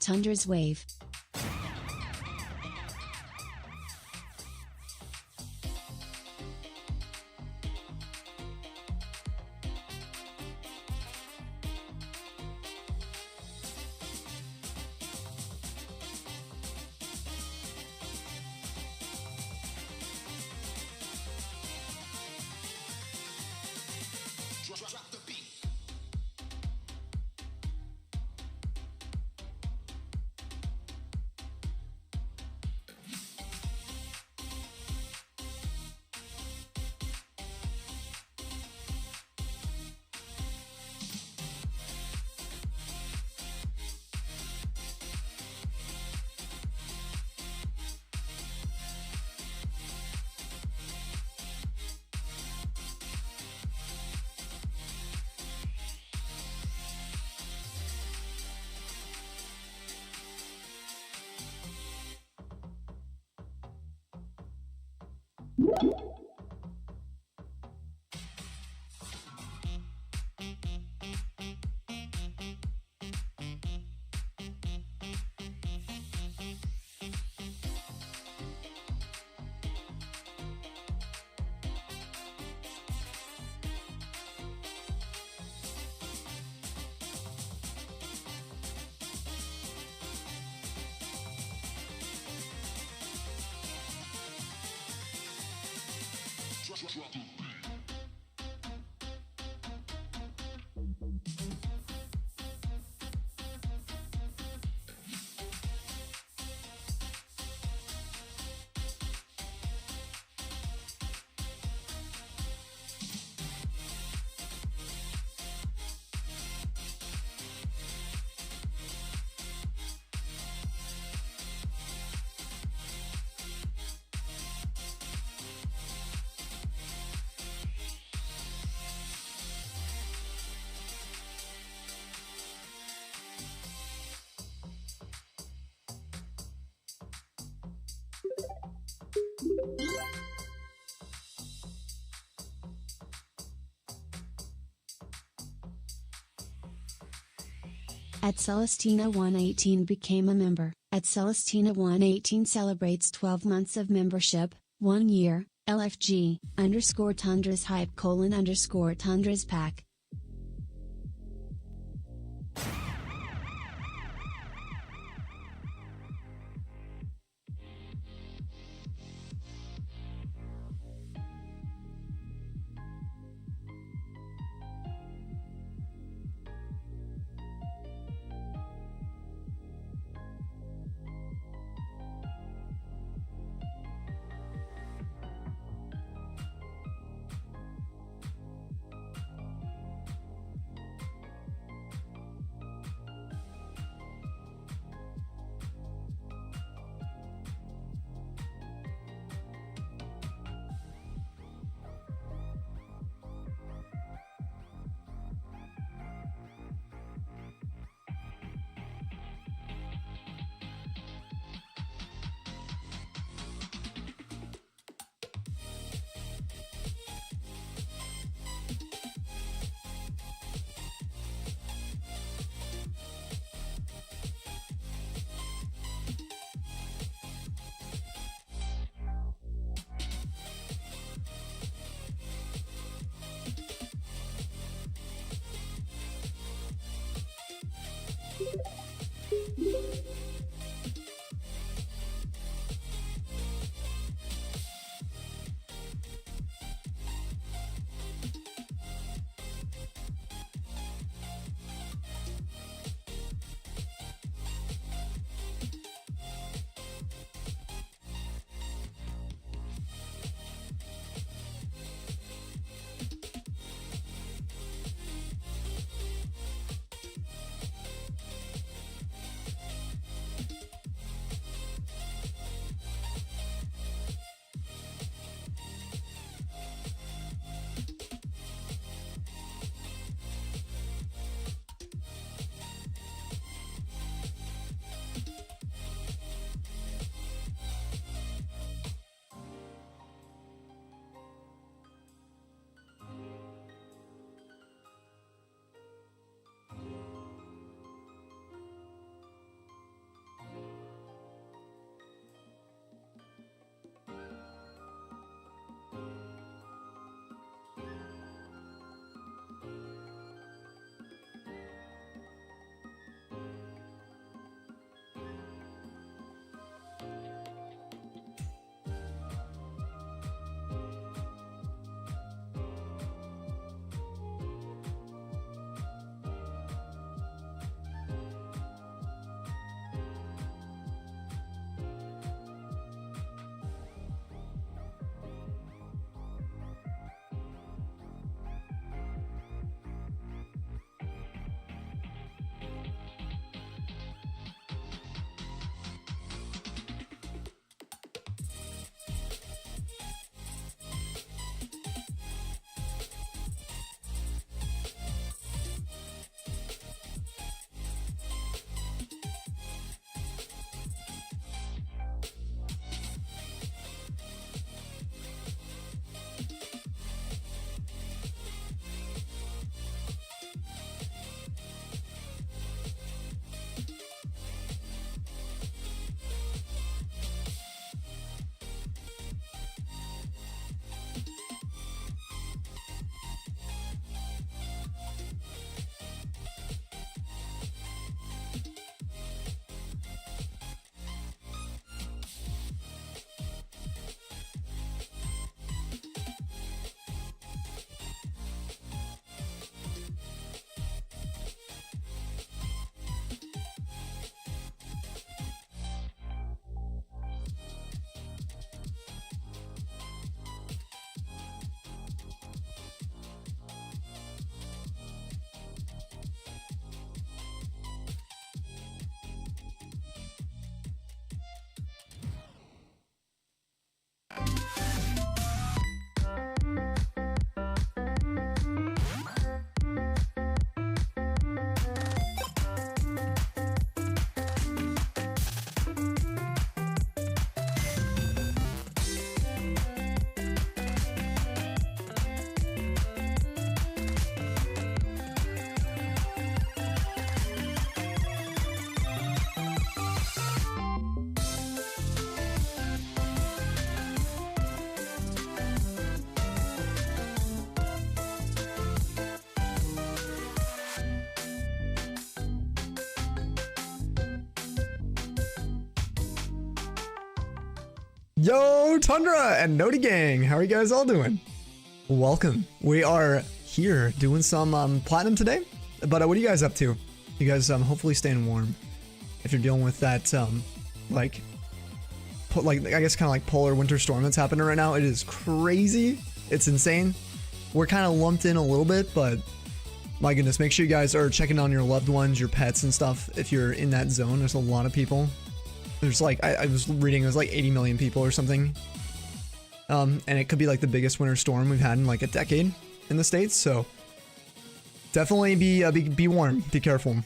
Tundra's wave. Drop the beat. Drop the beat. At Celestina 118 became a member. At Celestina 118 celebrates 12 months of membership, 1 year, LFG, _Tundra's hype _Tundra's pack. Yo, Tundra and Noti Gang, how are you guys all doing? Welcome. We are here doing some Platinum today, but what are you guys up to? You guys hopefully staying warm. If you're dealing with that like I guess kind of like polar winter storm that's happening right now, it is crazy. It's insane. We're kind of lumped in a little bit, but my goodness, make sure you guys are checking on your loved ones, your pets and stuff. If you're in that zone, there's a lot of people. There's like, I was reading, it was like 80 million people or something. And it could be like the biggest winter storm we've had in like a decade in the States. So definitely be warm, be careful.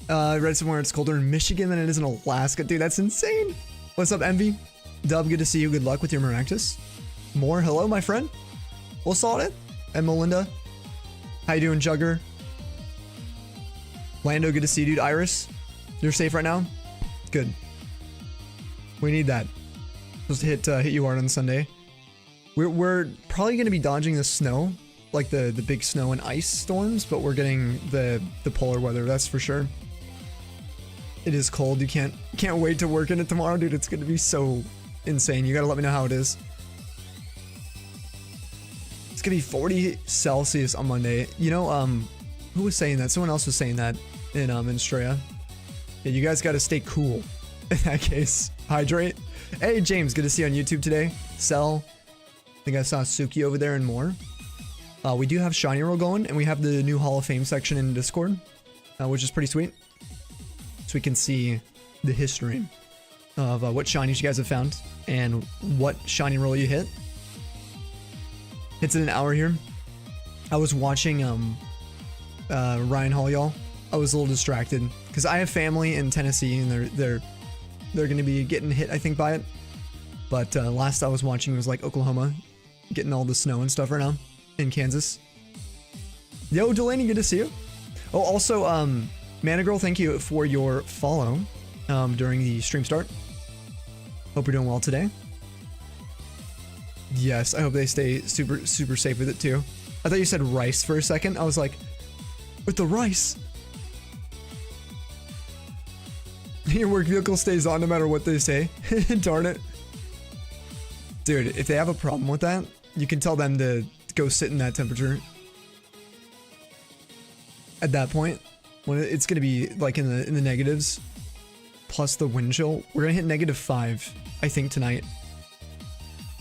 I read somewhere it's colder in Michigan than it is in Alaska. Dude, that's insane. What's up, Envy? Dub, good to see you. Good luck with your Maractus. More, hello, my friend. We'll salt it. And Melinda. How you doing, Jugger? Lando, good to see you, dude. Iris, you're safe right now? Good. We need that. Supposed to hit you hard on Sunday. We're probably going to be dodging the snow, like the big snow and ice storms, but we're getting the polar weather, that's for sure. It is cold. You can't wait to work in it tomorrow, dude. It's going to be so insane. You got to let me know how it is. It's going to be 40 Celsius on Monday. You know, who was saying that? Someone else was saying that in Australia. Yeah, you guys got to stay cool in that case. Hydrate. Hey, James, good to see you on YouTube today. Cell. I think I saw Suki over there and more. We do have Shiny Roll going, and we have the new Hall of Fame section in Discord, which is pretty sweet. So we can see the history of what shinies you guys have found and what Shiny Roll you hit. It's in an hour here. I was watching Ryan Hall, y'all. I was a little distracted because I have family in Tennessee and they're going to be getting hit, I think, by it. But last I was watching was like Oklahoma getting all the snow and stuff right now in Kansas. Yo, Delaney, good to see you. Oh, also, Mana Girl, thank you for your follow during the stream start. Hope you're doing well today. Yes, I hope they stay super safe with it too. I thought you said rice for a second. I was like, with the rice? Your work vehicle stays on no matter what they say. Darn it. Dude, if they have a problem with that, you can tell them to go sit in that temperature. At that point, when it's going to be like in the negatives, plus the wind chill, we're going to hit -5, I think, tonight.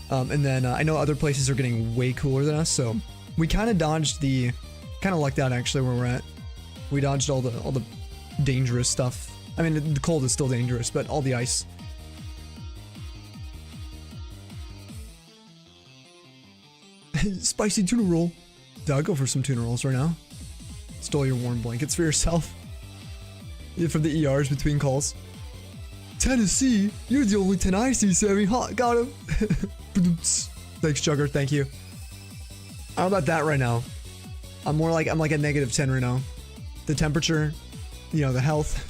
And then I know other places are getting way cooler than us, so we kind of dodged kind of lucked out actually where we're at. We dodged all the dangerous stuff. I mean, the cold is still dangerous, but all the ice. Spicy tuna roll. Dude, I'll go for some tuna rolls right now. Stole your warm blankets for yourself. Yeah, from the ERs between calls. Tennessee? You're the only 10 I see, Sammy. Hot, got him. Thanks, Jugger. Thank you. How about that right now? I'm like at -10 right now. The temperature, you know, the health.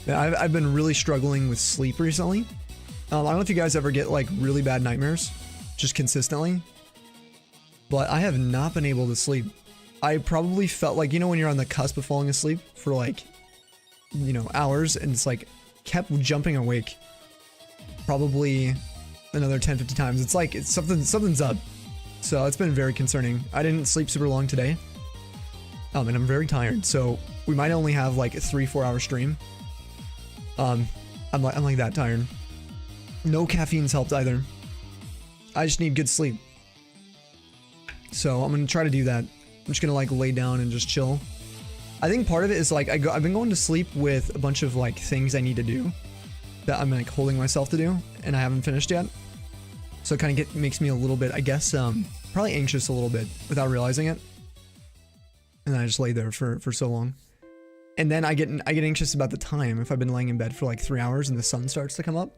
Yeah, I've been really struggling with sleep recently. I don't know if you guys ever get like really bad nightmares, just consistently. But I have not been able to sleep. I probably felt like, you know, when you're on the cusp of falling asleep for like, you know, hours, and it's like kept jumping awake. Probably another 10-50 times. It's like something's up. So it's been very concerning. I didn't sleep super long today. And I'm very tired. So we might only have like a 3-4 hour stream. I'm like that tired. No caffeine's helped either. I just need good sleep. So I'm gonna try to do that. I'm just gonna like lay down and just chill. I think part of it is like I've been going to sleep with a bunch of like things I need to do that I'm like holding myself to do, and I haven't finished yet. So it kind of makes me a little bit, I guess, probably anxious a little bit without realizing it. And then I just lay there for so long. And then I get anxious about the time. If I've been laying in bed for like 3 hours and the sun starts to come up,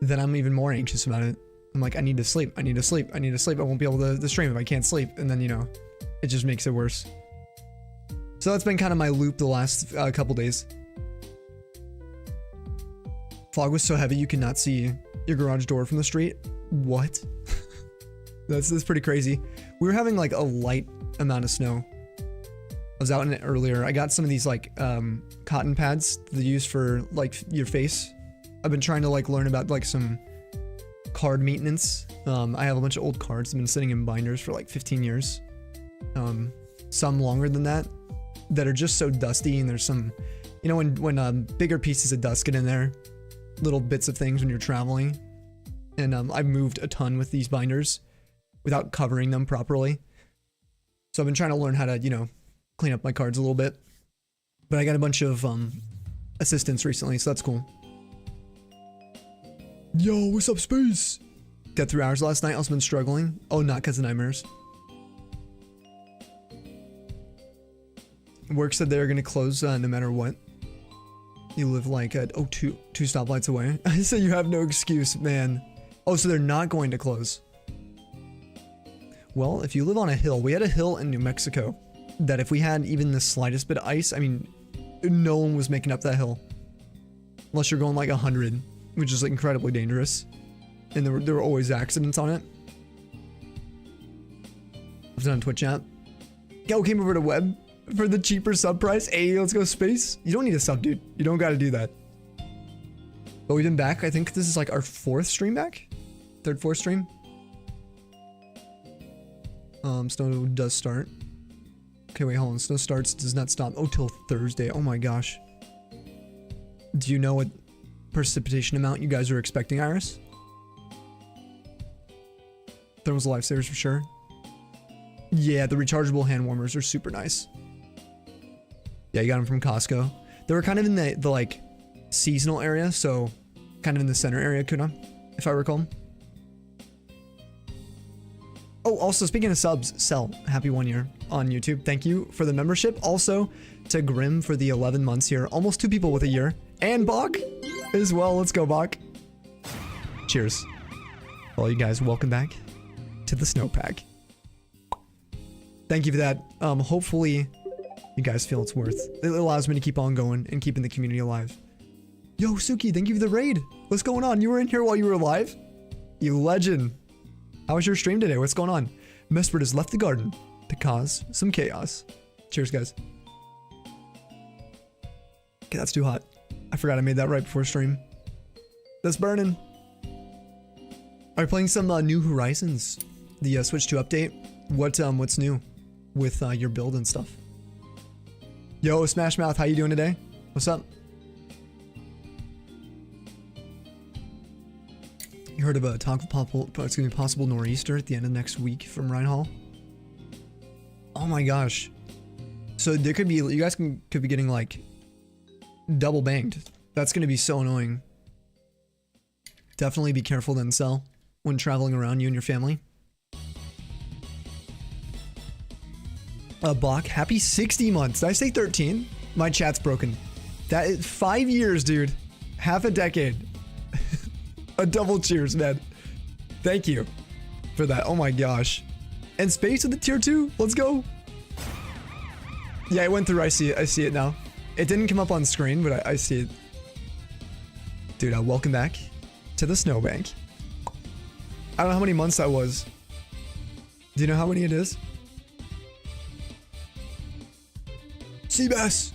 then I'm even more anxious about it. I'm like, I need to sleep. I need to sleep. I need to sleep. I won't be able to stream if I can't sleep. And then, you know, it just makes it worse. So that's been kind of my loop the last couple days. Fog was so heavy you could not see your garage door from the street. What? That's pretty crazy. We were having like a light amount of snow. I was out in it earlier. I got some of these like cotton pads that you use for like your face I've been trying to like learn about like some card maintenance. I have a bunch of old cards that have been sitting in binders for like 15 years. Some longer than that are just so dusty, and there's some, you know, when bigger pieces of dust get in there, little bits of things when you're traveling. And I've moved a ton with these binders without covering them properly. So I've been trying to learn how to, you know, clean up my cards a little bit. But I got a bunch of assistants recently, so that's cool. Yo, what's up, Space? Got 3 hours last night. Also been struggling. Oh, not because of nightmares. Work said they're gonna close no matter what. You live like at two stoplights away. I say you have no excuse, man. Oh, so they're not going to close. Well, if you live on a hill, we had a hill in New Mexico that if we had even the slightest bit of ice, I mean, no one was making up that hill. Unless you're going like 100, which is like incredibly dangerous. And there were always accidents on it. I was on Twitch chat. Yo, came over to web for the cheaper sub price. Hey, let's go Space. You don't need a sub, dude. You don't gotta do that. But we've been back. I think this is like our 4th stream back. 3rd, 4th stream. Snow does start. Okay, wait, hold on. Snow starts, does not stop. Oh, till Thursday. Oh my gosh. Do you know what precipitation amount you guys are expecting, Iris? Thermals lifesavers for sure. Yeah, the rechargeable hand warmers are super nice. Yeah, you got them from Costco. They were kind of in the like seasonal area, so kind of in the center area, Kuna, if I recall. Oh, also speaking of subs, Cell, happy 1 year on YouTube. Thank you for the membership. Also to Grim for the 11 months here. Almost 2 people with a year. And Bach as well. Let's go, Bach. Cheers. Well, you guys, welcome back to the snowpack. Thank you for that. Hopefully you guys feel it's worth. It allows me to keep on going and keeping the community alive. Yo, Suki, thank you for the raid. What's going on? You were in here while you were alive? You legend. How was your stream today? What's going on? Mespert has left the garden to cause some chaos. Cheers, guys. Okay, that's too hot. I forgot I made that right before stream. That's burning. Are you playing some New Horizons? The Switch 2 update? What's new with your build and stuff? Yo, Smash Mouth, how you doing today? What's up? You heard of a possible nor'easter at the end of next week from Rheinhall? Oh my gosh. So there could be, you guys could be getting like double banged. That's gonna be so annoying. Definitely be careful then, Cell, when traveling around, you and your family. Bach, happy 60 months. Did I say 13? My chat's broken. That is 5 years, dude. Half a decade. A double cheers, man. Thank you for that. Oh my gosh. And Space with the tier 2. Let's go. Yeah, it went through. I see it. I see it now. It didn't come up on screen, but I see it. Dude, welcome back to the snowbank. I don't know how many months that was. Do you know how many it is? Seabass.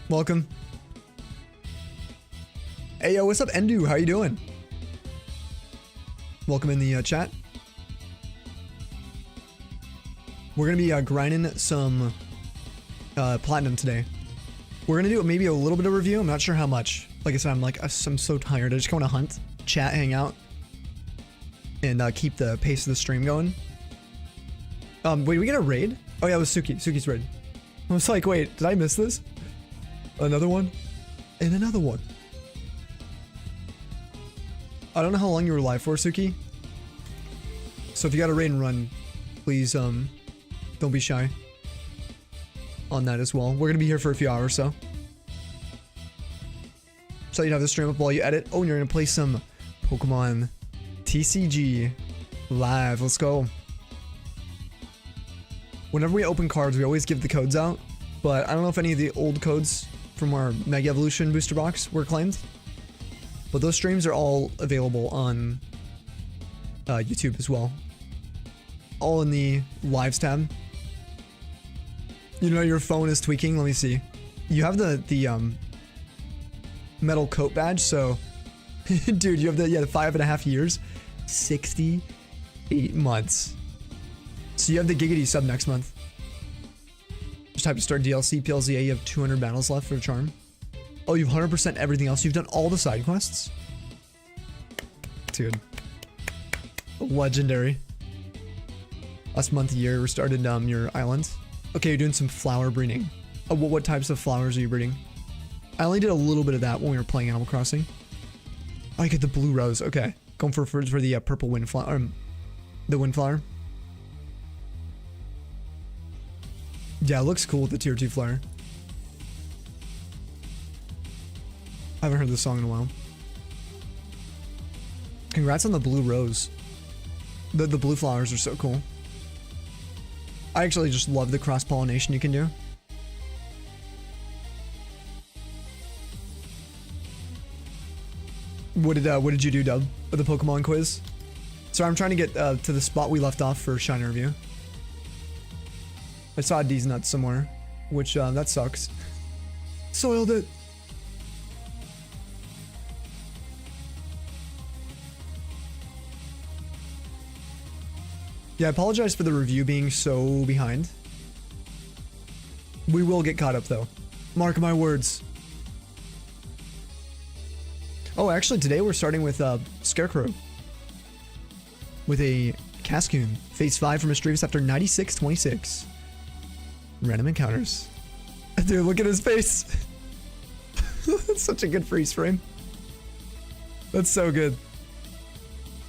Welcome. Hey, yo, what's up, Endu? How you doing? Welcome in the chat. We're gonna be grinding some platinum today. We're gonna do maybe a little bit of review. I'm not sure how much. Like I said, I'm so tired. I just want to hunt, chat, hang out, and keep the pace of the stream going. Wait, we get a raid? Oh yeah, it was Suki. Suki's raid. I was like, wait, did I miss this? Another one? And another one. I don't know how long you were live for, Suki. So if you got a raid and run, please don't be shy on that as well. We're gonna be here for a few hours, so you'd have the stream up while you edit. Oh, and you're gonna play some Pokemon TCG live. Let's go. Whenever we open cards, we always give the codes out, but I don't know if any of the old codes from our Mega Evolution booster box were claimed. But those streams are all available on YouTube as well. All in the lives tab. You know your phone is tweaking. Let me see. You have the metal coat badge. So, dude, you have the 5.5 years, 68 months. So you have the Giggity sub next month. Just type to start DLC, PLZA, you have 200 battles left for a charm. Oh, you've 100% everything else. You've done all the side quests? Dude. Legendary. Last month, year, we started your island. Okay, you're doing some flower breeding. What types of flowers are you breeding? I only did a little bit of that when we were playing Animal Crossing. Oh, I get the blue rose. Okay. Going for the purple windflower. The windflower. Yeah, it looks cool with the tier 2 flower. I haven't heard this song in a while. Congrats on the blue rose. The blue flowers are so cool. I actually just love the cross-pollination you can do. What did you do, Dub, with the Pokemon quiz? Sorry, I'm trying to get to the spot we left off for Shiny Review. I saw D's nuts somewhere, which that sucks. Soiled it. Yeah, I apologize for the review being so behind. We will get caught up though. Mark my words. Oh, actually today we're starting with Scarecrow. With a Cascoon. Phase 5 for Mischievous after 96-26. Random encounters. Dude, look at his face. That's such a good freeze frame. That's so good.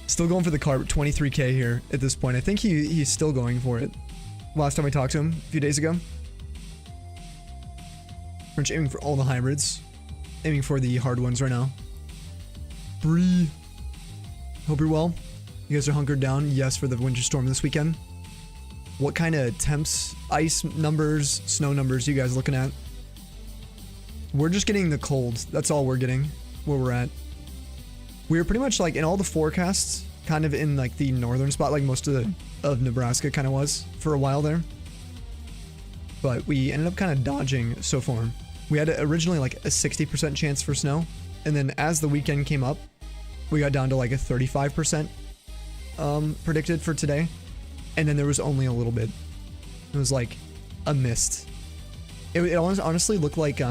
Still going for the carp, 23k here at this point. I think he's still going for it. Last time I talked to him, a few days ago. We're just aiming for all the hybrids. Aiming for the hard ones right now. Bree. Hope you're well. You guys are hunkered down, yes, for the winter storm this weekend. What kind of temps, ice numbers, snow numbers you guys looking at? We're just getting the cold. That's all we're getting, where we're at. We were pretty much like in all the forecasts, kind of in like the northern spot, like most of Nebraska kind of was for a while there. But we ended up kind of dodging so far. We had originally like a 60% chance for snow. And then as the weekend came up, we got down to like a 35% predicted for today. And then there was only a little bit. It was like a mist. It honestly looked like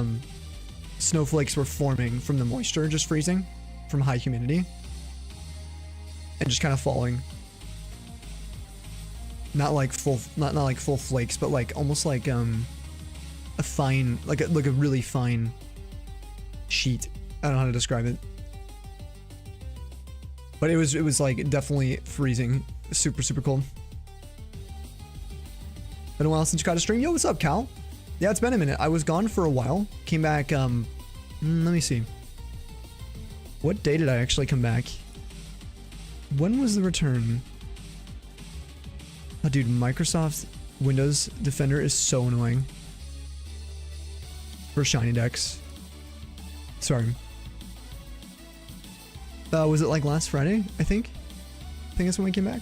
snowflakes were forming from the moisture just freezing from high humidity and just kind of falling. Not like full flakes, but like almost like a fine, like a really fine sheet. I don't know how to describe it, but it was like definitely freezing, super cold. Been a while since you got a stream. Yo, what's up, Cal? Yeah, it's been a minute. I was gone for a while. Came back. Let me see. What day did I actually come back? When was the return? Oh, dude, Microsoft Windows Defender is so annoying. For shiny decks. Sorry. Was it like last Friday, I think? I think that's when we came back.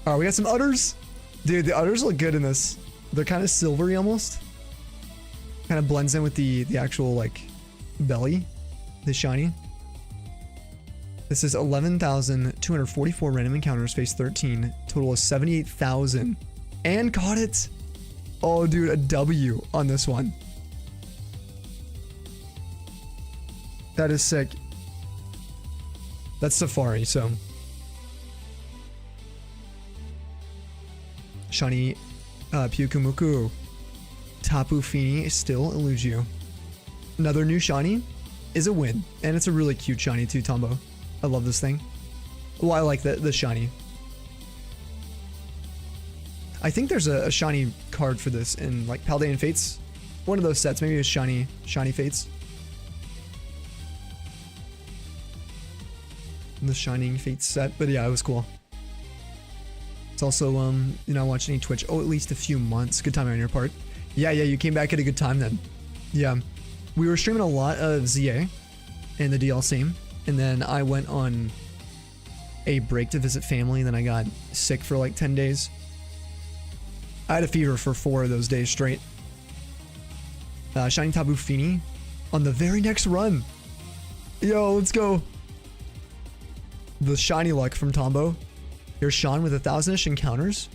Alright, we got some udders. Dude, the udders look good in this. They're kind of silvery almost. Kind of blends in with the actual like belly. The shiny. This is 11,244 random encounters, phase 13. Total of 78,000. And caught it. Oh, dude, a W on this one. That is sick. That's Safari, so. Shiny Pyukumuku. Tapu Fini still eludes you. Another new shiny is a win. And it's a really cute shiny too, Tombo. I love this thing. Well, I like the shiny. I think there's a shiny card for this in like Paldean Fates. One of those sets. Maybe it's shiny Fates. The Shining Fates set. But yeah, it was cool. It's also, you're not watching any Twitch. Oh, at least a few months. Good time on your part. Yeah, you came back at a good time then. Yeah. We were streaming a lot of ZA and the DLC. And then I went on a break to visit family. And then I got sick for like 10 days. I had a fever for 4 of those days straight. Shiny Tabu Fini on the very next run. Yo, let's go. The shiny luck from Tombo. Here's Sean with 1,000-ish encounters.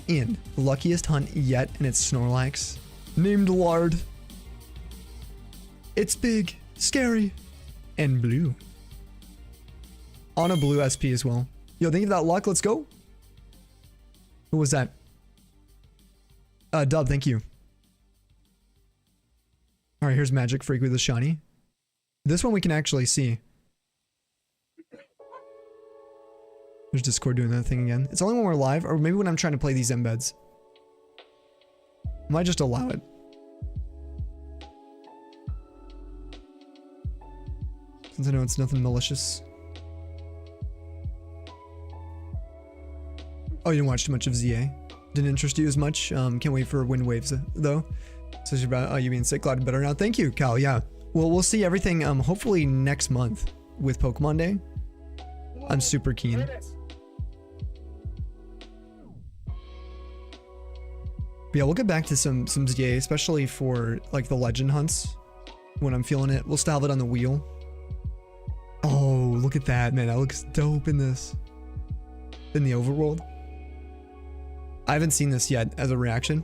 And the luckiest hunt yet, and it's Snorlax. Named Lard. It's big, scary, and blue. On a blue SP as well. Yo, think of that luck. Let's go. Who was that? Dub, thank you. Alright, here's Magic Freak with the shiny. This one we can actually see. There's Discord doing that thing again. It's only when we're live, or maybe when I'm trying to play these embeds. I might just allow it. Since I know it's nothing malicious. Oh, you didn't watch too much of ZA? Didn't interest you as much? Can't wait for Wind Waves, though. So you're about, you being sick, glad better now. Thank you, Cal, yeah. Well, we'll see everything, hopefully next month with Pokemon Day. I'm super keen. But yeah, we'll get back to some ZA, especially for, like, the legend hunts. When I'm feeling it. We'll still have it on the wheel. Oh, look at that, man. That looks dope in this. In the overworld. I haven't seen this yet as a reaction.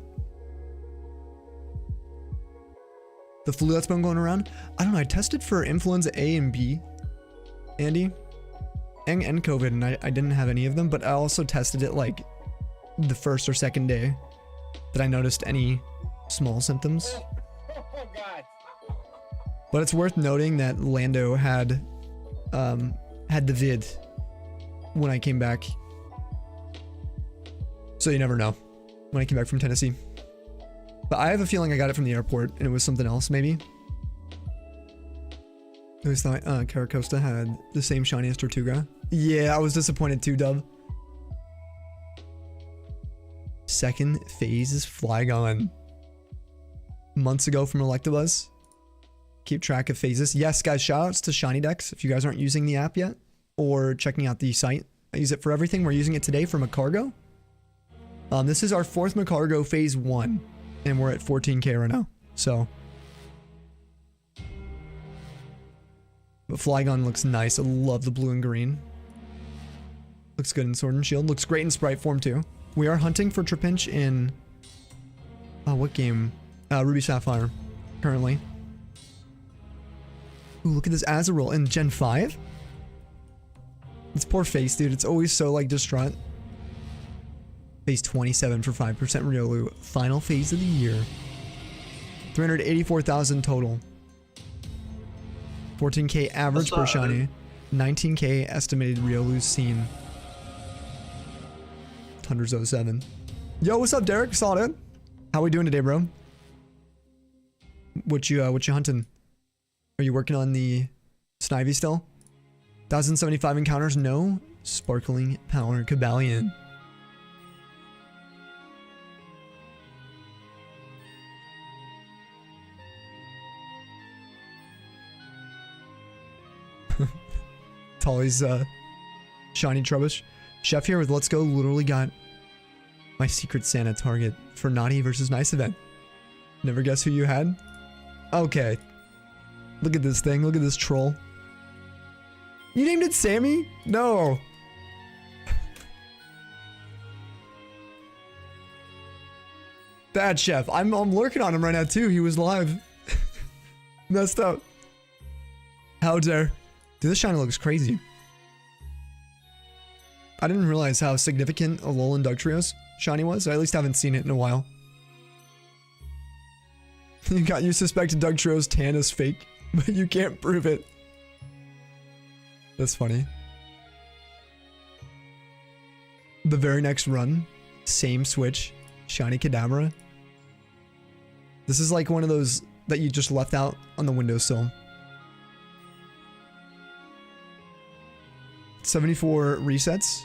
The flu that's been going around. I don't know. I tested for influenza A and B, Andy, and COVID, and I didn't have any of them. But I also tested it like the first or second day that I noticed any small symptoms. But it's worth noting that Lando had the vid when I came back. So you never know when I came back from Tennessee. But I have a feeling I got it from the airport and it was something else, maybe. I always thought Caracosta had the same shiny as Tortuga. Yeah, I was disappointed too, Dub. Second phase is Flygon. Months ago from Electabuzz. Keep track of phases. Yes, guys, shoutouts to Shiny Dex if you guys aren't using the app yet or checking out the site. I use it for everything. We're using it today for Magcargo. This is our 4th Magcargo phase 1 and we're at 14k right now. So but Flygon looks nice. I love the blue and green. Looks good in Sword and Shield. Looks great in Sprite form too. We are hunting for Trapinch in what game? Ruby Sapphire currently. Ooh, look at this Azurill in Gen 5. Its poor face, dude. It's always so like distraught. Phase 27 for 5% Riolu. Final phase of the year. 384,000 total. 14k average per shiny. 19k estimated Riolu seen. Tundra's 07. Yo, what's up, Derek? Saw it. How we doing today, bro? What you hunting? Are you working on the Snivy still? 1,075 encounters, no sparkling power Cabalion. Tolly's shiny Trubbish. Chef here with Let's Go literally got my Secret Santa target for Naughty versus Nice event. Never guess who you had? Okay. Look at this thing. Look at this troll. You named it Sammy? No. Bad Chef. I'm lurking on him right now too. He was live. Messed up. How dare. Dude, this shiny looks crazy. I didn't realize how significant a Alolan Dugtrio's shiny was. I at least haven't seen it in a while. You suspected Dugtrio's tan is fake, but you can't prove it. That's funny. The very next run, same switch, shiny Kadabra. This is like one of those that you just left out on the windowsill. 74 resets.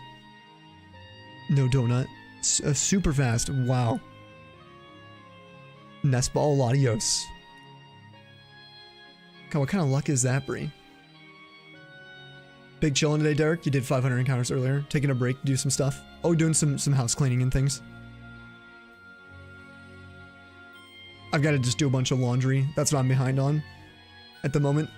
No donut. Super fast. Wow. Nestball Latios. God, what kind of luck is that, Bree? Big chillin' today, Derek. You did 500 encounters earlier. Taking a break to do some stuff. Oh, doing some house cleaning and things. I've got to just do a bunch of laundry. That's what I'm behind on at the moment.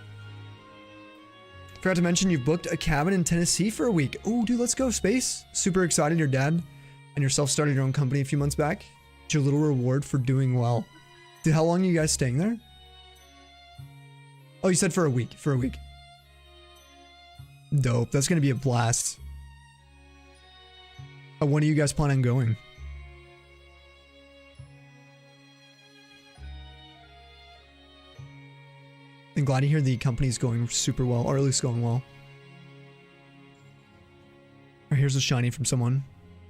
Forgot to mention you've booked a cabin in Tennessee for a week. Oh, dude, let's go, Space. Super excited. Your dad and yourself started your own company a few months back. It's your little reward for doing well. Dude, how long are you guys staying there? Oh, you said for a week. For a week. Dope. That's going to be a blast. When do you guys plan on going? I'm glad to hear the company's going super well, or at least going well. Alright, here's a shiny from someone.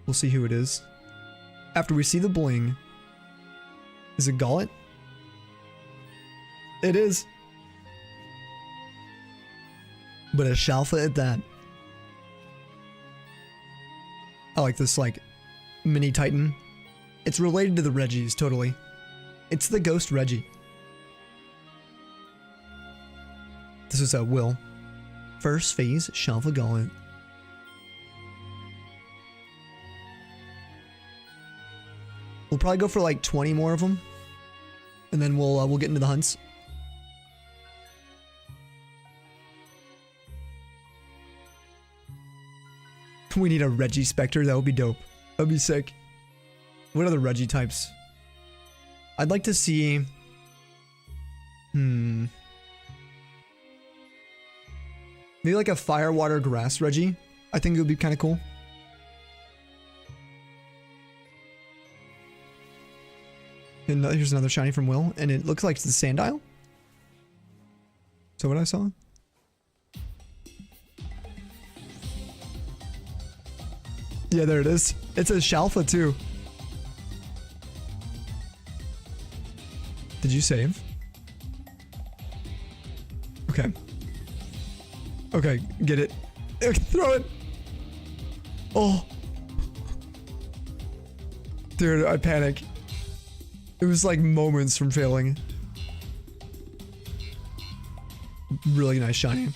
We'll see who it is. After we see the bling. Is it Gullet? It is. But a Shalfa at that. I like this, like, mini Titan. It's related to the Reggies, totally. It's the Ghost Reggie. This is a Will. First phase, Shalfa Gullet. We'll probably go for like 20 more of them. And then we'll get into the hunts. We need a Reggie Spectre. That would be dope. That would be sick. What are the Reggie types? I'd like to see... Maybe like a Fire, Water, Grass Reggie. I think it would be kind of cool. And here's another shiny from Will. And it looks like it's the Sandile. So what I saw? Yeah, there it is. It's a Shalfa too. Did you save? Okay. Okay, get it. Throw it. Oh. Dude, I panic. It was like moments from failing. Really nice shiny.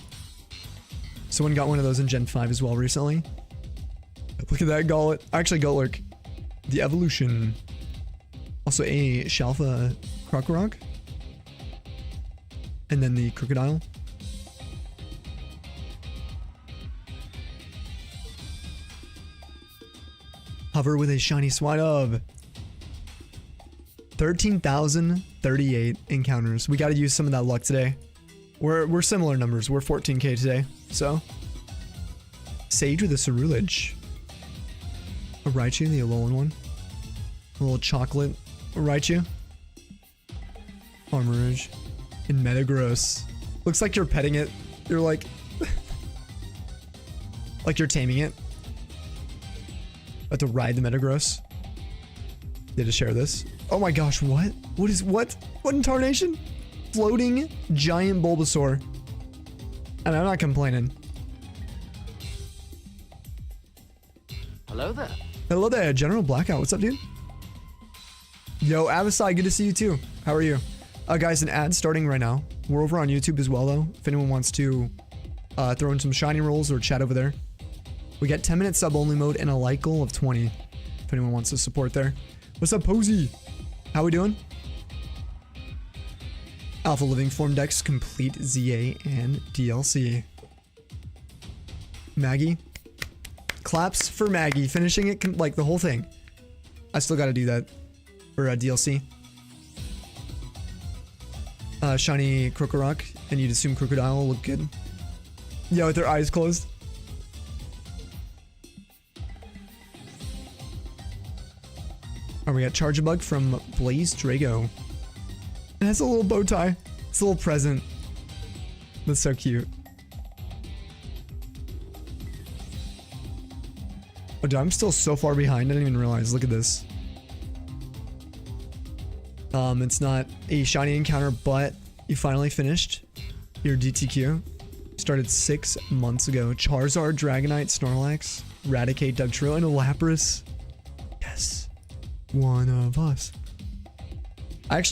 Someone got one of those in Gen 5 as well recently. Look at that Gullet. Actually, Gutlurk. The evolution. Also a Shalfa Krokorok. And then the Crocodile. Hover with a shiny Swinub. 13,038 encounters. We gotta use some of that luck today. We're similar numbers. We're 14k today. So. Sage with a Cerulege. A Raichu, the Alolan one. A little chocolate Raichu. Armorage. And Metagross. Looks like you're petting it. You're like... like you're taming it. About to ride the Metagross. Did to share this. Oh my gosh, what? What? What in tarnation? Floating giant Bulbasaur. And I'm not complaining. Hello there. Hello there, General Blackout. What's up, dude? Yo, Avasai, good to see you too. How are you? Guys, an ad starting right now. We're over on YouTube as well, though. If anyone wants to throw in some shiny rolls or chat over there. We got 10-minute sub-only mode and a like goal of 20. If anyone wants to support there. What's up, Posey? How we doing? Alpha Living Form decks complete ZA and DLC. Maggie. Claps for Maggie, finishing it like the whole thing. I still gotta do that for DLC. Shiny Krokorok, and you'd assume Crocodile will look good. Yeah, with their eyes closed. Alright, we got Charjabug from Blaze Drago. It has a little bow tie. It's a little present. That's so cute. Oh, dude, I'm still so far behind. I didn't even realize. Look at this. It's not a shiny encounter, but you finally finished your DTQ. Started 6 months ago. Charizard, Dragonite, Snorlax, Raticate, Dugtrio, and a Lapras. Yes. One of us. I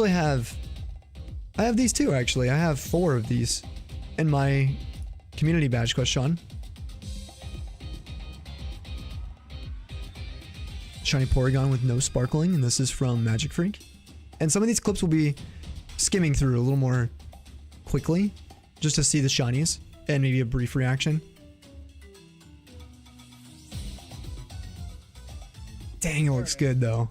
have these too, actually. I have 4 of these in my community badge quest, Sean. Shiny Porygon with no sparkling, and this is from Magic Freak. And some of these clips will be skimming through a little more quickly, just to see the shinies and maybe a brief reaction. Dang, it looks good though.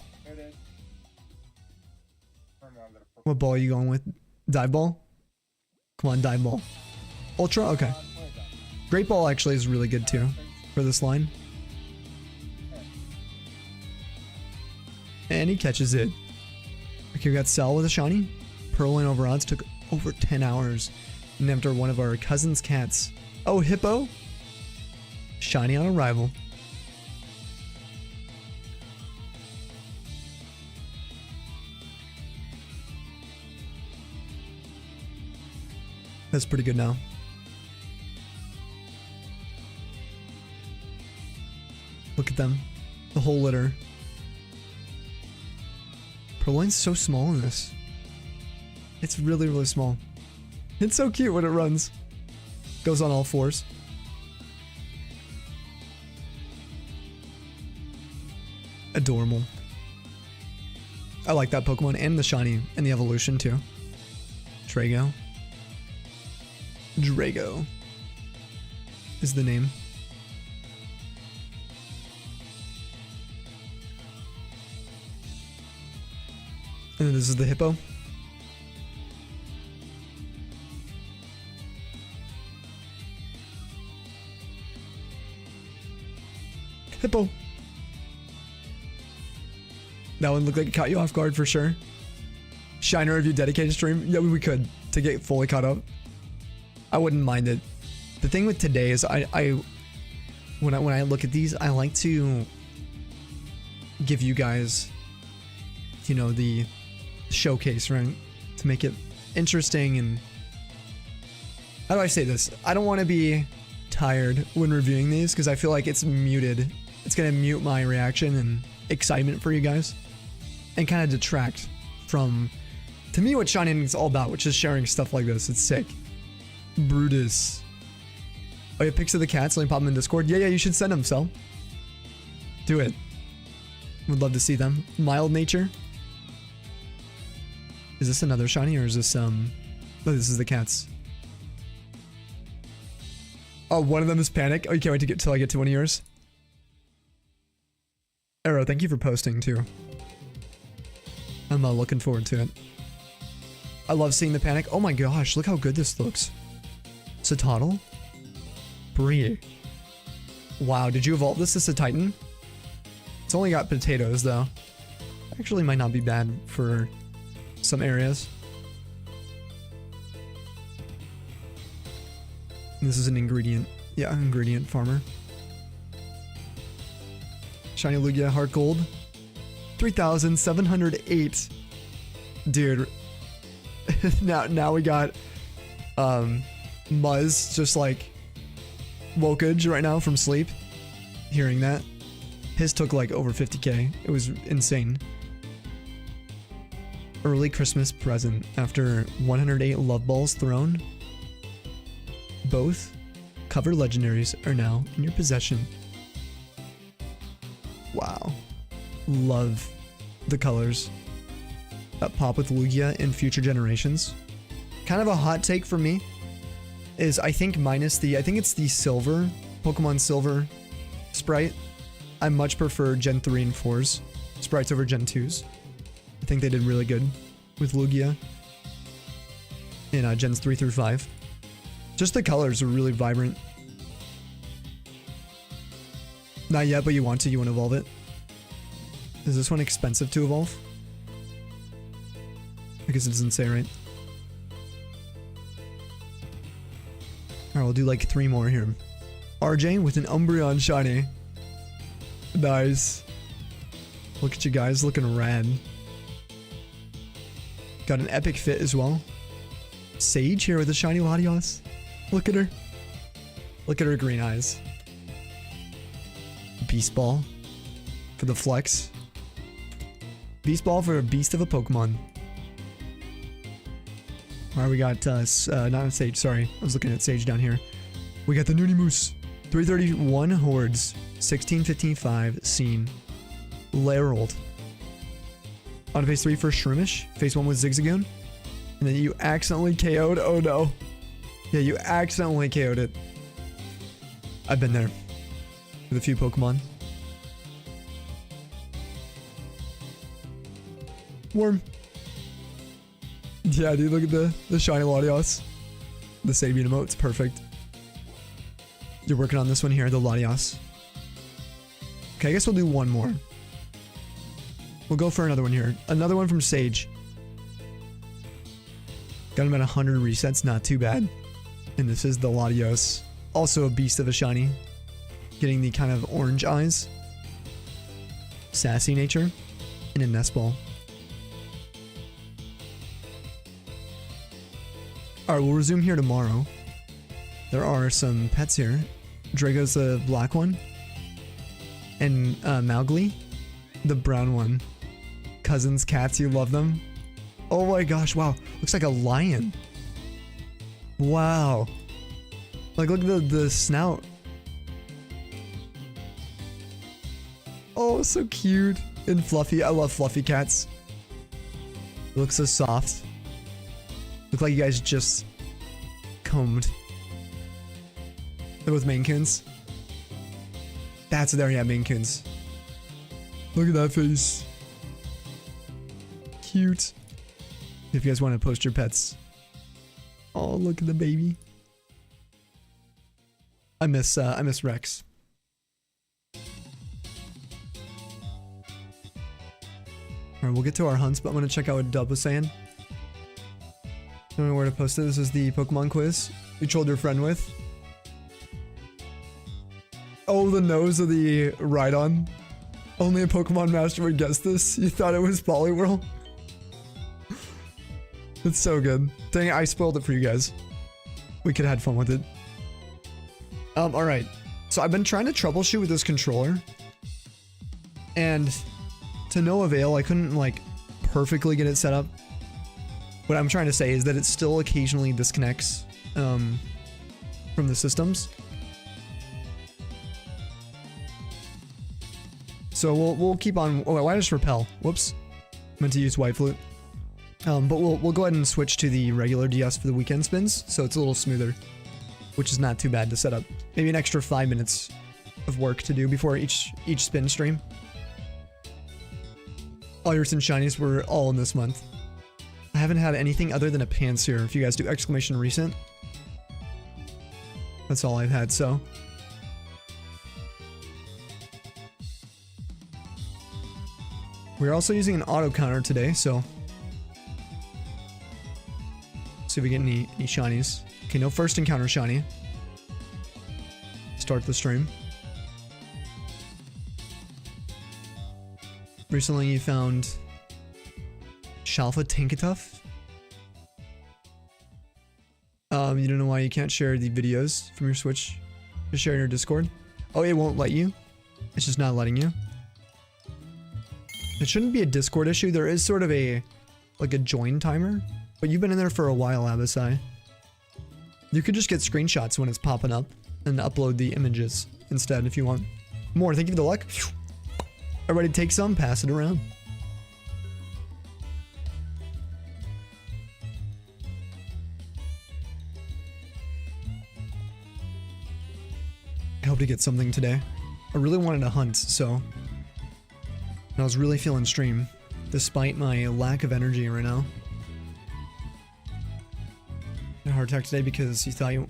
What ball are you going with? Dive ball? Come on, dive ball. Ultra? Okay. Great ball actually is really good too for this line. And he catches it. Okay, we got Cell with a shiny. Purloin over odds took over 10 hours. And after one of our cousin's cats. Oh, Hippo. Shiny on arrival. That's pretty good now. Look at them. The whole litter. Purloin's so small in this. It's really, really small. It's so cute when it runs. Goes on all fours. Adorable. I like that Pokemon and the shiny and the evolution too. Drago. Drago is the name. And then this is the Hippo. Hippo. That one looked like it caught you off guard for sure. Shiner review dedicated stream. Yeah, we could to get fully caught up. I wouldn't mind it. The thing with today is when I look at these, I like to give you guys, you know, the showcase, right? To make it interesting. And how do I say this? I don't want to be tired when reviewing these because I feel like it's muted. It's gonna mute my reaction and excitement for you guys and kind of detract from, to me, what shinyhunting is all about, which is sharing stuff like this. It's sick. Brutus. Oh, yeah, pics of the cats. Let me pop them in Discord. Yeah, you should send them, Cell. Do it. Would love to see them. Mild nature. Is this another shiny or is this oh, this is the cats. Oh, one of them is Panic. Oh, you can't wait to get till I get to one of yours. Arrow, thank you for posting too. I'm looking forward to it. I love seeing the Panic. Oh my gosh, look how good this looks. Satotl? Brie. Wow, did you evolve this as a Titan? It's only got potatoes though. Actually might not be bad for some areas. This is an ingredient. Yeah, ingredient farmer. Shiny Lugia, Heart Gold. 3,708. Dude. now we got Muzz just like wokage right now from sleep. Hearing that. His took like over 50k. It was insane. Early Christmas present after 108 love balls thrown. Both cover legendaries are now in your possession. Wow. Love the colors that pop with Lugia in future generations. Kind of a hot take for me is I think minus the, I think it's the silver, Pokemon Silver sprite. I much prefer Gen 3 and 4's sprites over Gen 2's. I think they did really good with Lugia in Gens 3 through 5. Just the colors are really vibrant. Not yet, but you want to evolve it. Is this one expensive to evolve? I guess it doesn't say, right? Alright, we'll do like 3 more here. RJ with an Umbreon shiny. Nice. Look at you guys looking rad. Got an epic fit as well. Sage here with a shiny Latios. Look at her. Look at her green eyes. Beast Ball for the flex. Beast Ball for a beast of a Pokemon. Alright, we got, not Sage, sorry. I was looking at Sage down here. We got the Noonie Moose. 331 Hordes. 1655 Scene. Larold. On to phase 3 for Shroomish. Phase 1 was Zigzagoon. And then you accidentally KO'd. Oh no. Yeah, you accidentally KO'd it. I've been there. With a few Pokemon. Worm. Yeah, dude, look at the shiny Latios. The Sabian emote's perfect. You're working on this one here, the Latios. Okay, I guess we'll do one more. We'll go for another one here. Another one from Sage. Got him at 100 resets, not too bad. And this is the Latios. Also a beast of a shiny. Getting the kind of orange eyes. Sassy nature. And a nest ball. Alright, we'll resume here tomorrow. There are some pets here. Drago's the black one. And Mowgli, the brown one. Cousins, cats, you love them. Oh my gosh, wow. Looks like a lion. Wow. Like, look at the snout. Oh, so cute. And fluffy. I love fluffy cats. It looks so soft. Look like you guys just combed. They're both Maine Coons. That's there, yeah, Maine Coons. Look at that face. Cute. If you guys want to post your pets. Oh, look at the baby. I miss Rex. Alright, we'll get to our hunts, but I'm gonna check out what Dub was saying. I don't know where to post it. This is the Pokemon quiz you trolled your friend with. Oh, the nose of the Rhydon. Only a Pokemon master would guess this. You thought it was Poliwhirl? It's so good. Dang it, I spoiled it for you guys. We could have had fun with it. Alright. So I've been trying to troubleshoot with this controller. And to no avail, I couldn't, like, perfectly get it set up. What I'm trying to say is that it still occasionally disconnects from the systems. So we'll keep on. Oh, why just repel? Whoops, meant to use White Flute. But we'll go ahead and switch to the regular DS for the weekend spins, so it's a little smoother, which is not too bad to set up. Maybe an extra 5 minutes of work to do before each spin stream. All your recent shinies were all in this month. I haven't had anything other than a Pansear. If you guys do exclamation recent, that's all I've had, so. We're also using an auto counter today, so. See if we get any shinies. Okay, no first encounter shiny. Start the stream. Recently you found Shalfa Tinkatuff. You don't know why you can't share the videos from your Switch. Just share in your Discord. Oh, it won't let you. It's just not letting you. It shouldn't be a Discord issue. There is sort of a join timer, but you've been in there for a while, Abasai. You could just get screenshots when it's popping up and upload the images instead if you want. More, thank you for the luck. Everybody take some, pass it around. I hope to get something today. I really wanted to hunt, so. And I was really feeling stream, despite my lack of energy right now. I had a heart attack today because you thought your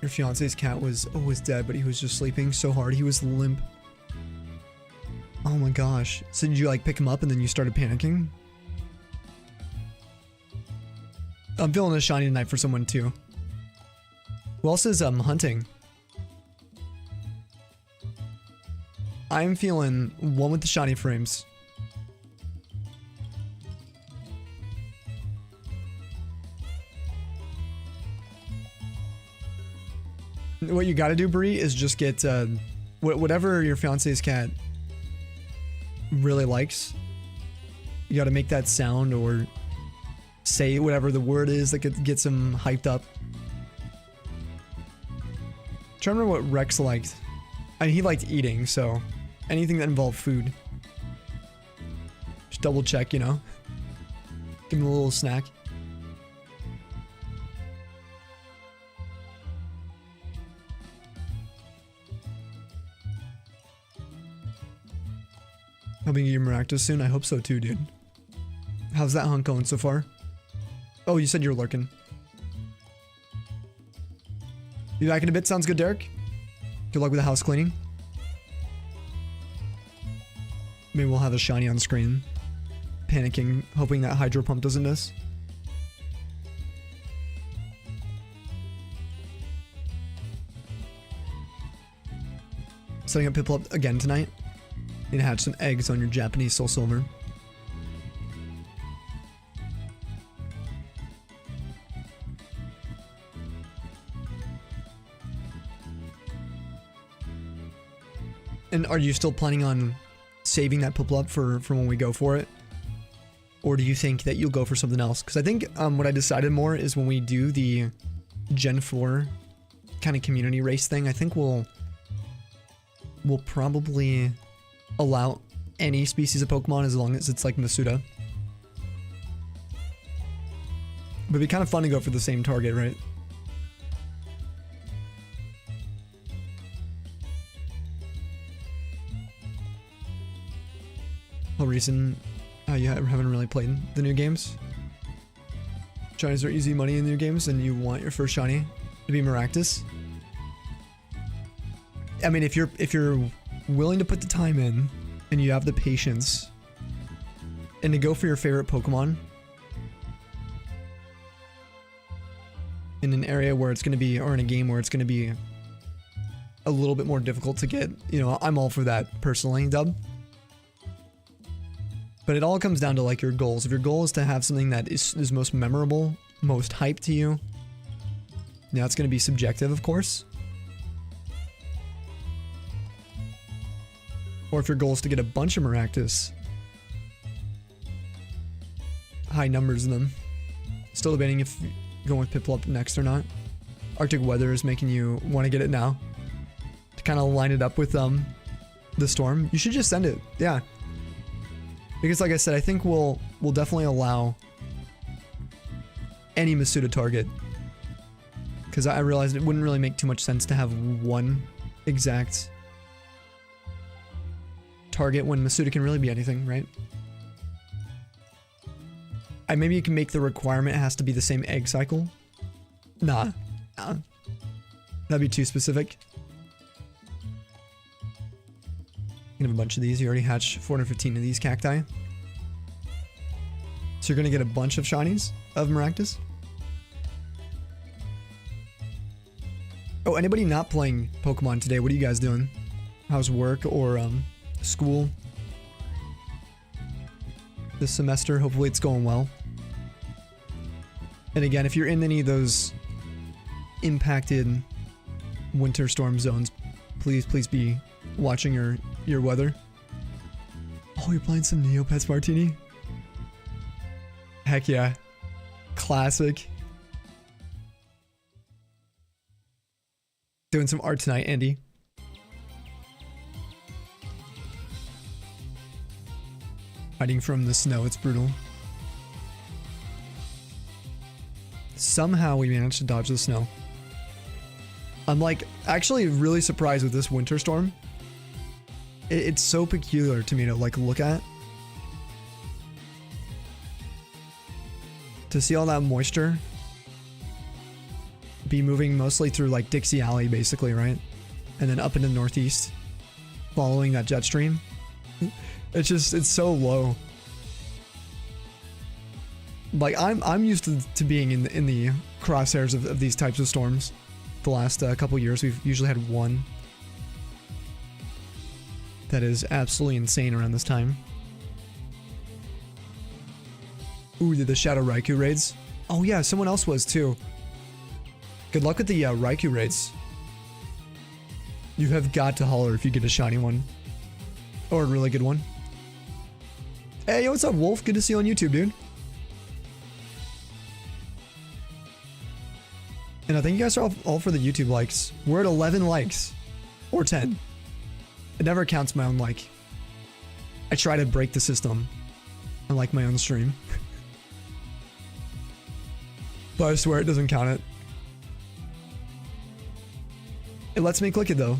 fiance's cat was dead, but he was just sleeping so hard he was limp. Oh my gosh. So did you like pick him up and then you started panicking? I'm feeling a shiny tonight for someone too. Who else is hunting? I'm feeling one with the shiny frames. What you gotta do, Bree, is just get whatever your fiance's cat really likes. You gotta make that sound or say whatever the word is that gets him hyped up. I'm trying to remember what Rex liked. I mean, he liked eating, so anything that involved food. Just double check, you know? Give him a little snack. Hoping you get Maractus soon. I hope so too, dude. How's that hunt going so far? Oh, you said you're lurking. Be back in a bit. Sounds good, Derek. Good luck with the house cleaning. Maybe we'll have a shiny on screen. Panicking, hoping that hydro pump doesn't miss. Setting up Piplup again tonight. Need to hatch some eggs on your Japanese Soul Silver. And are you still planning on saving that Piplup for when we go for it? Or do you think that you'll go for something else? Because I think what I decided more is when we do the Gen 4 kind of community race thing, I think we'll probably allow any species of Pokemon as long as it's like Masuda. But it'd be kind of fun to go for the same target, right? Whole reason you haven't really played the new games. Shinies are easy money in the new games, and you want your first shiny to be Maractus. I mean, if you're willing to put the time in, and you have the patience, and to go for your favorite Pokemon in an area where it's going to be, or in a game where it's going to be a little bit more difficult to get, you know, I'm all for that personally, Dub. But it all comes down to like your goals. If your goal is to have something that is most memorable, most hype to you, now it's going to be subjective, of course. Or if your goal is to get a bunch of Maractus, high numbers in them. Still debating if going with Piplup next or not. Arctic weather is making you want to get it now. To kind of line it up with the storm. You should just send it. Yeah. Because like I said, I think we'll definitely allow any Masuda target. Because I realized it wouldn't really make too much sense to have one exact target when Masuda can really be anything, right? Maybe you can make the requirement it has to be the same egg cycle. Nah. That'd be too specific. You have a bunch of these. You already hatched 415 of these cacti. So you're gonna get a bunch of shinies of Maractus. Oh, anybody not playing Pokemon today? What are you guys doing? How's work or school this semester? Hopefully it's going well. And again, if you're in any of those impacted winter storm zones, please be watching your weather. Oh, you're playing some Neopets Martini? Heck yeah. Classic. Doing some art tonight, Andy. Hiding from the snow, it's brutal. Somehow we managed to dodge the snow. I'm like actually really surprised with this winter storm. It's so peculiar to me to like look at. To see all that moisture be moving mostly through like Dixie Alley basically, right? And then up into the northeast, following that jet stream. It's so low. Like I'm used to being in the crosshairs of these types of storms. The last couple years we've usually had one that is absolutely insane around this time. Ooh, did the Shadow Raikou raids? Oh yeah, someone else was too. Good luck with the Raikou raids. You have got to holler if you get a shiny one. Or a really good one. Hey, yo, what's up, Wolf? Good to see you on YouTube, dude. And I think you guys are all for the YouTube likes. We're at 11 likes. Or 10. It never counts my own like. I try to break the system. I like my own stream. But I swear it doesn't count it. It lets me click it though.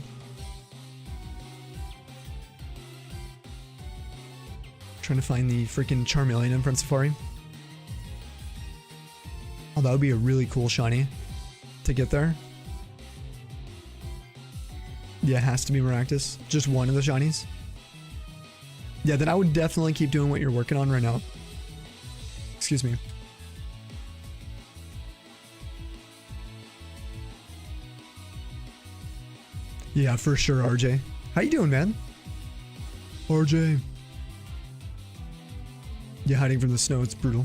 Trying to find the freaking Charmeleon in Prince Safari. Oh, that would be a really cool shiny to get there. Yeah, it has to be Maractus. Just one of the shinies. Yeah, then I would definitely keep doing what you're working on right now. Excuse me. Yeah, for sure, RJ. How you doing, man? RJ. Yeah, hiding from the snow, it's brutal.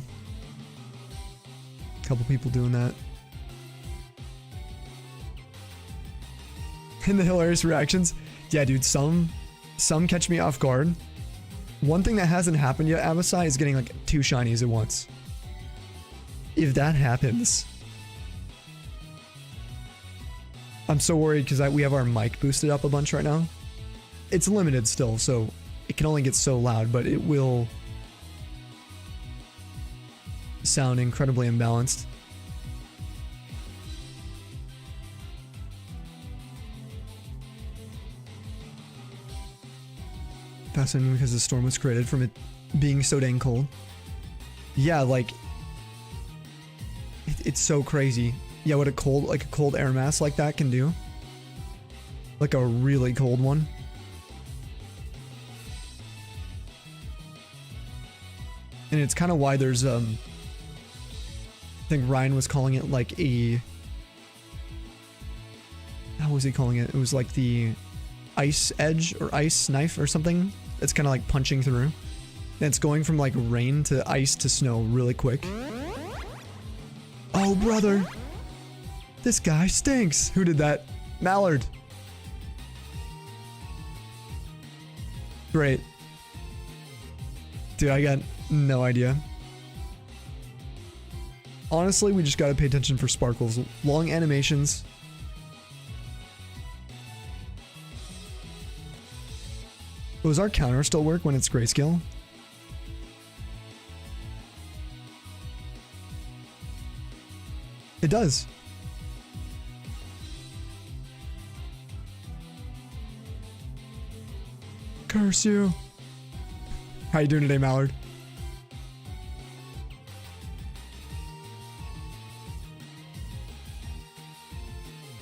Couple people doing that. And the hilarious reactions. Yeah, dude, some catch me off guard. One thing that hasn't happened yet, Abasai, is getting like 2 shinies at once. If that happens, I'm so worried because we have our mic boosted up a bunch right now. It's limited still, so it can only get so loud, but it will sound incredibly imbalanced. Fascinating because the storm was created from it being so dang cold. Yeah, like it's so crazy. Yeah, what a cold air mass like that can do. Like a really cold one. And it's kind of why there's I think Ryan was calling it like a, how was he calling it? It was like the ice edge or ice knife or something. It's kind of like punching through. And it's going from like rain to ice to snow really quick. Oh, brother. This guy stinks. Who did that? Mallard. Great. Dude, I got no idea. Honestly, we just gotta pay attention for sparkles. Long animations. Does our counter still work when it's grayscale? It does. Curse you. How you doing today, Mallard?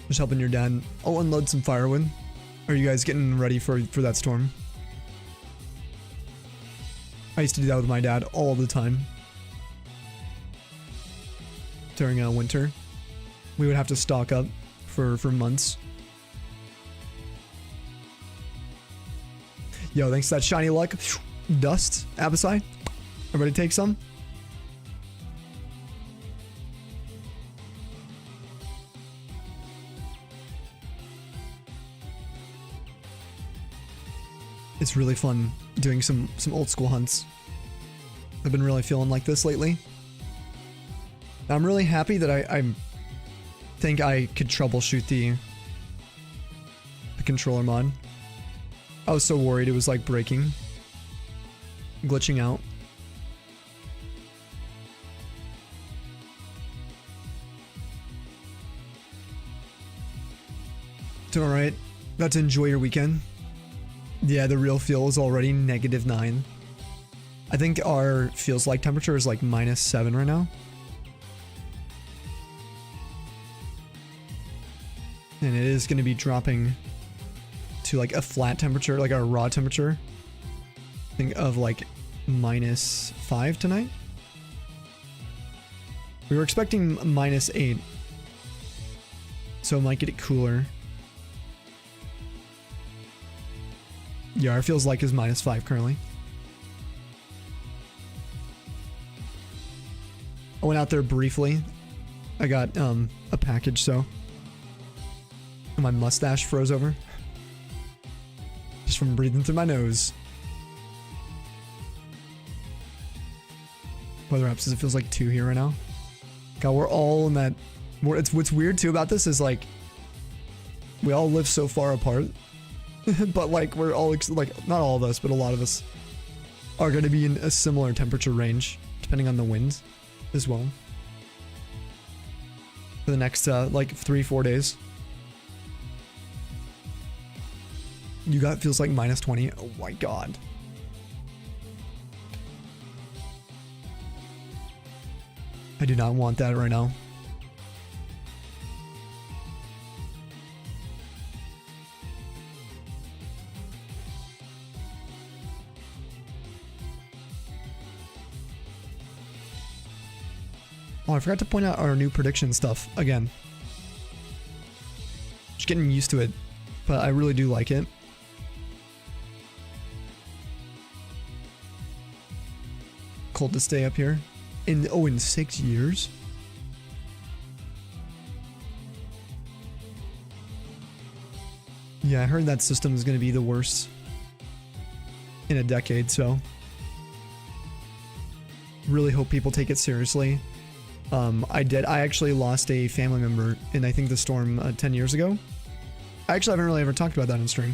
Just helping your dad. I'll unload some firewood. Are you guys getting ready for that storm? I used to do that with my dad all the time. During winter. We would have to stock up for months. Yo, thanks to that shiny luck. Dust, Abasai. Everybody take some. It's really fun doing some old school hunts. I've been really feeling like this lately. I'm really happy that I think I could troubleshoot the controller mod. I was so worried it was like breaking, glitching out. Doing alright. Got to enjoy your weekend. Yeah, the real feel is already -9. I think our feels like temperature is like -7 right now. And it is going to be dropping to like a flat temperature, like our raw temperature. I think of like -5 tonight. We were expecting -8. So it might get it cooler. Yeah, our feels like is -5 currently. I went out there briefly. I got a package, so my mustache froze over. Just from breathing through my nose. Weather apps says it feels like 2 here right now. God, we're all in that. What's weird too about this is like we all live so far apart. But like we're all like, not all of us, but a lot of us are going to be in a similar temperature range, depending on the wind as well. For the next, like 3-4 days. You got feels like -20. Oh my god. I do not want that right now. Oh, I forgot to point out our new prediction stuff again. Just getting used to it, but I really do like it. Cold to stay up here. In 6 years? Yeah, I heard that system is going to be the worst in a decade, so really hope people take it seriously. I actually lost a family member in, I think, the storm 10 years ago. I actually haven't really ever talked about that in stream.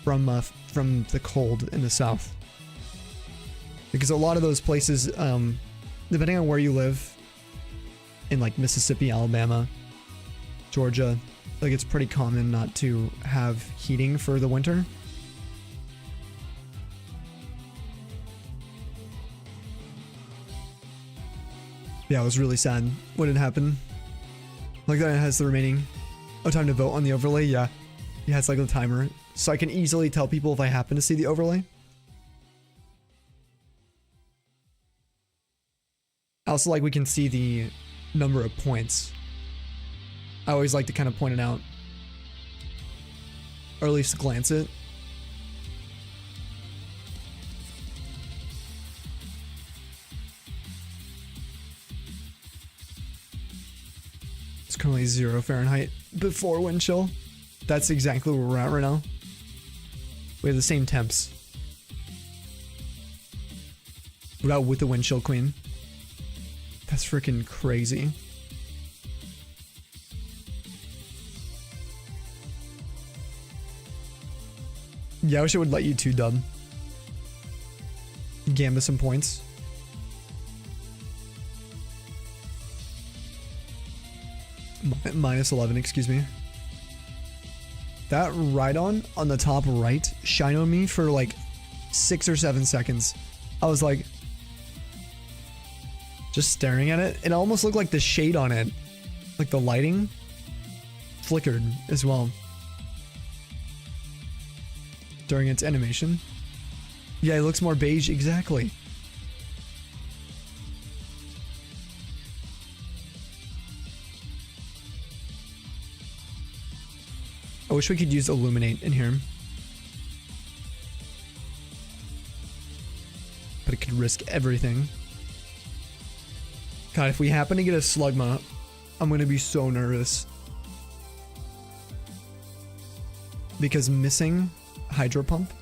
From the cold in the south. Because a lot of those places, depending on where you live, in like Mississippi, Alabama, Georgia, like it's pretty common not to have heating for the winter. Yeah, it was really sad when it happened. Like that it has the remaining time to vote on the overlay. Yeah, it's like the timer, so I can easily tell people if I happen to see the overlay. Also, like, we can see the number of points. I always like to kind of point it out, or at least glance it. It's currently 0 Fahrenheit before wind chill. That's exactly where we're at right now. We have the same temps. What about with the wind chill, queen? That's freaking crazy. Yeah, I wish it would let you too, dub. Gambit some points. -11, excuse me. That ride-on the top right shined on me for like 6 or 7 seconds. I was like, just staring at it. It almost looked like the shade on it, like the lighting, flickered as well during its animation. Yeah, it looks more beige, exactly. I wish we could use illuminate in here, but it could risk everything. God, if we happen to get a slugma, I'm gonna be so nervous. Because missing hydro pump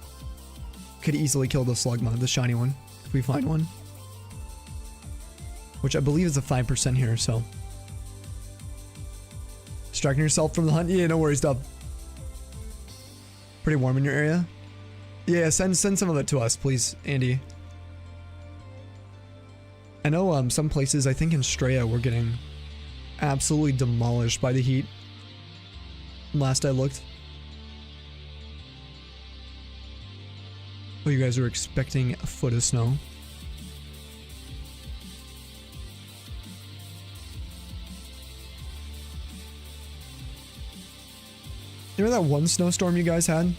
could easily kill the slugma, the shiny one, if we find one. Which I believe is a 5% here, so. Distracting yourself from the hunt? Yeah, no worries, dub. Pretty warm in your area? Yeah, send some of it to us, please, Andy. I know some places, I think in Straya, we're getting absolutely demolished by the heat. Last I looked. Oh, you guys are expecting a foot of snow. You remember that one snowstorm you guys had,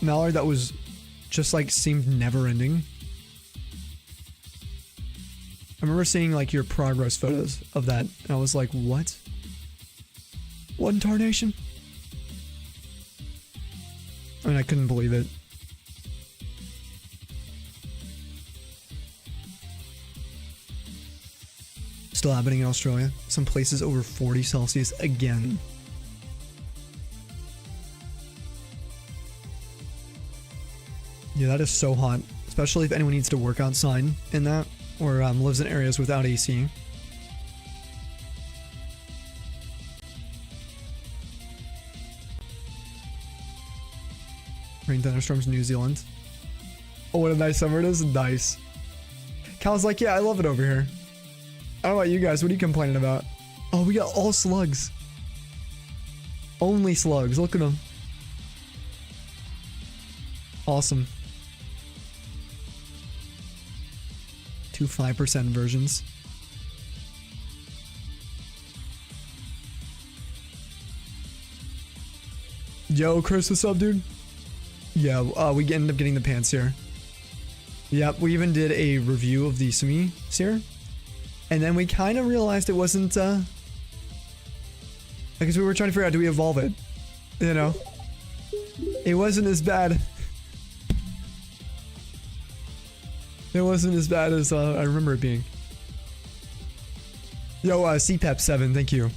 Mallard, that was just like seemed never ending? I remember seeing like your progress photos of that, and I was like, what? What in tarnation? I mean, I couldn't believe it. Still happening in Australia. Some places over 40 Celsius again. Yeah, that is so hot. Especially if anyone needs to work outside in that, or lives in areas without AC. Rain thunderstorms, New Zealand. Oh, what a nice summer it is. Nice. Cal's like, yeah, I love it over here. I don't know about you guys. What are you complaining about? Oh, we got all slugs. Only slugs. Look at them. Awesome. 2 5% versions. Yo, Chris, what's up, dude? Yeah, we ended up getting the pants here. Yep, we even did a review of the Sumi here. And then we kind of realized it wasn't, because we were trying to figure out, do we evolve it? You know? It wasn't as bad. It wasn't as bad as I remember it being. Yo, CPEP7, thank you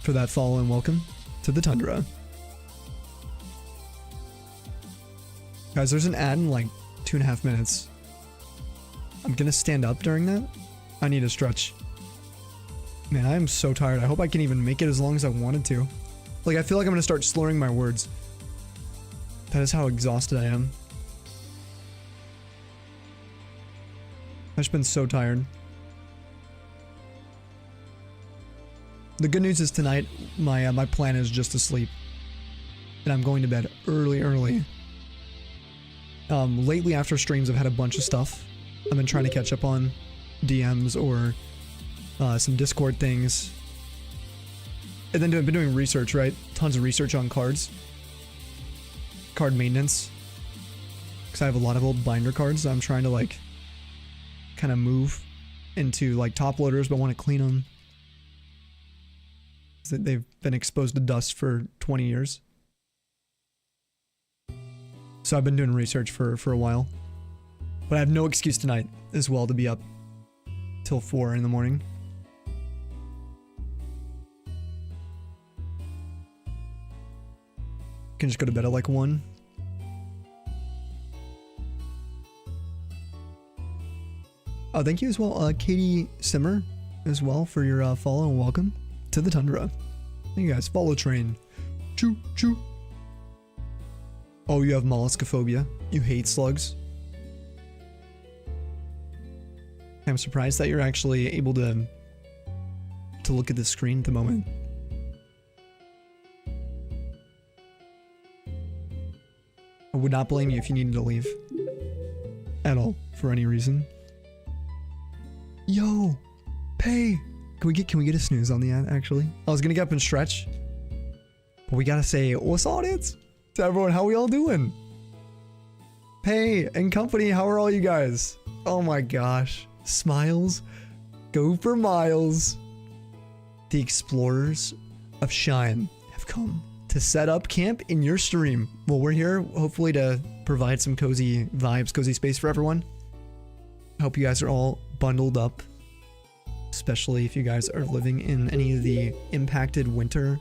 for that follow and welcome to the Tundra. Guys, there's an ad in like 2.5 minutes. I'm gonna stand up during that. I need a stretch. Man, I am so tired. I hope I can even make it as long as I wanted to. Like, I feel like I'm gonna start slurring my words. That is how exhausted I am. I've just been so tired. The good news is tonight, my plan is just to sleep. And I'm going to bed early. Lately after streams, I've had a bunch of stuff I've been trying to catch up on. DMs or some Discord things. And then been doing research, right? Tons of research on cards. Card maintenance. Because I have a lot of old binder cards that I'm trying to like kind of move into like top loaders, but want to clean them. They've been exposed to dust for 20 years. So I've been doing research for a while. But I have no excuse tonight as well to be up till 4 in the morning. Can just go to bed at like 1. Oh, thank you as well, Katie Simmer, as well, for your follow and welcome to the Tundra. Thank you guys. Follow train. Choo choo. Oh, you have molluscophobia. You hate slugs. I'm surprised that you're actually able to look at the screen at the moment. I would not blame you if you needed to leave. At all, for any reason. Yo! Pay! Can we get a snooze on the ad, actually? I was gonna get up and stretch. But we gotta say, what's audience? To everyone, how we all doing? Pay and company, how are all you guys? Oh my gosh. Smiles. Go for miles. The explorers of Shine have come to set up camp in your stream. Well, we're here hopefully to provide some cozy vibes, cozy space for everyone. I hope you guys are all bundled up, especially if you guys are living in any of the impacted winter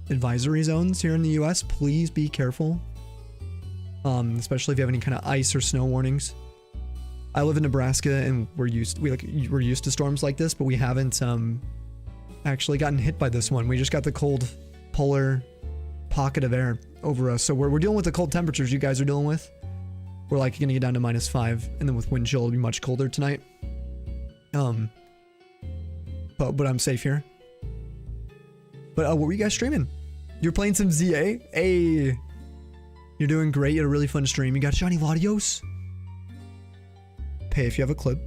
advisory zones here in the US. Please be careful, especially if you have any kind of ice or snow warnings. I live in Nebraska and we're used to storms like this, but we haven't actually gotten hit by this one. We just got the cold polar pocket of air over us, so we're dealing with the cold temperatures you guys are dealing with. We're like gonna get down to -5, and then with wind chill it'll be much colder tonight. But I'm safe here. But what were you guys streaming? You're playing some ZA? Hey, you're doing great. You had a really fun stream. You got Johnny Latios? Pay, if you have a clip,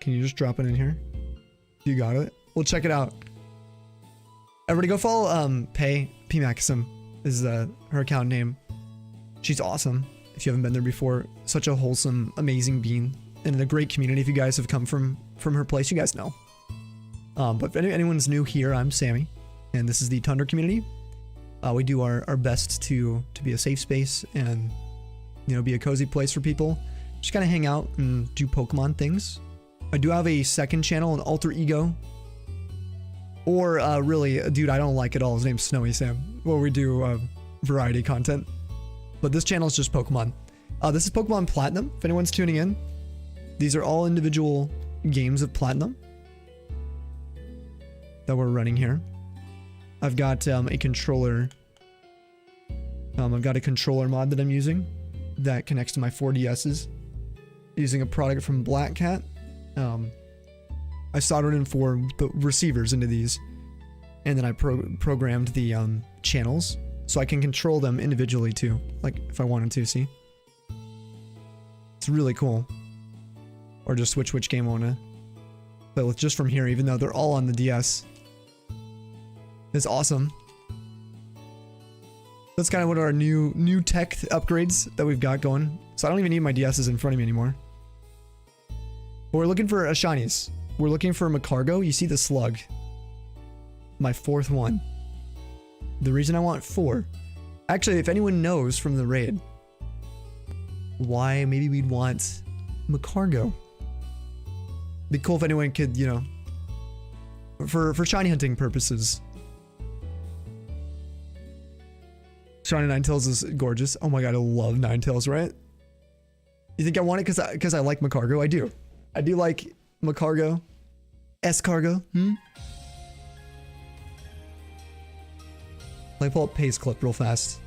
can you just drop it in here? You got it? We'll check it out. Everybody go follow Pay. P Maxim is her account name. She's awesome. If you haven't been there before, such a wholesome, amazing being, and a great community. If you guys have come from her place, you guys know. But if anyone's new here, I'm Sammy, and this is the Tundra community. We do our best to be a safe space and, you know, be a cozy place for people. Just kind of hang out and do Pokemon things. I do have a second channel, an alter ego. Or really, a dude I don't like at all. His name's Snowy Sam, where we do variety content. But this channel is just Pokemon. This is Pokemon Platinum, if anyone's tuning in. These are all individual games of Platinum that we're running here. I've got a controller. I've got a controller mod that I'm using. that connects to my 4DSs using a product from Black Cat. I soldered in 4 receivers into these, and then I programmed the channels so I can control them individually too, like if I wanted to. See, it's really cool. Or just switch which game I want to play with just from here, even though they're all on the DS. It's awesome. That's kind of what our new tech upgrades that we've got going. So I don't even need my DSs in front of me anymore. But we're looking for a shinies. We're looking for Magcargo. You see the slug. My 4th one. The reason I want 4. Actually, if anyone knows from the raid why maybe we'd want Magcargo. Be cool if anyone could, you know, for shiny hunting purposes. Shiny Ninetales is gorgeous. Oh my god, I love Ninetales, right? You think I want it because I like Magcargo? I do. I do like Magcargo. Escargo. Let me pull up pace clip real fast.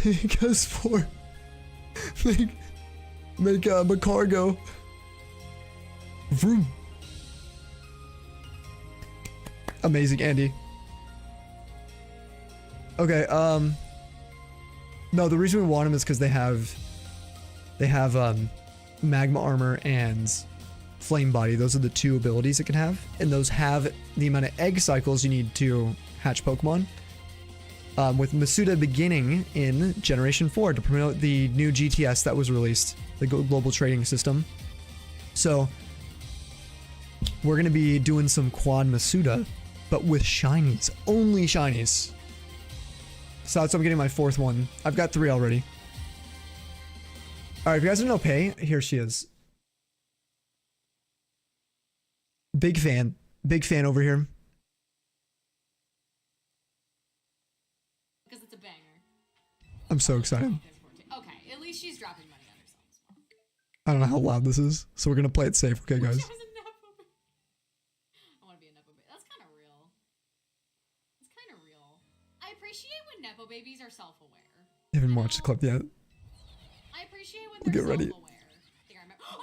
Because for make Magcargo. Vroom. Amazing, Andy. Okay, no, the reason we want them is because they have magma armor and flame body. Those are the 2 abilities it can have, and those have the amount of egg cycles you need to hatch Pokemon. With Masuda beginning in Generation 4 to promote the new GTS that was released, the global trading system. So we're gonna be doing some quad Masuda, but with shinies, only shinies. So that's why I'm getting my 4th one. I've got 3 already. Alright, if you guys don't know Pei, here she is. Big fan. Big fan over here. Because it's a banger. I'm so excited. Okay, at least she's dropping money on herself as well. I don't know how loud this is, so we're gonna play it safe, okay guys? I want to be a Nepo baby. That's kind of real. It's kind of real. I appreciate when Nepo babies are self-aware. You haven't watched the clip yet. I appreciate when We'll they're get ready. self-aware. I think I remember. Oh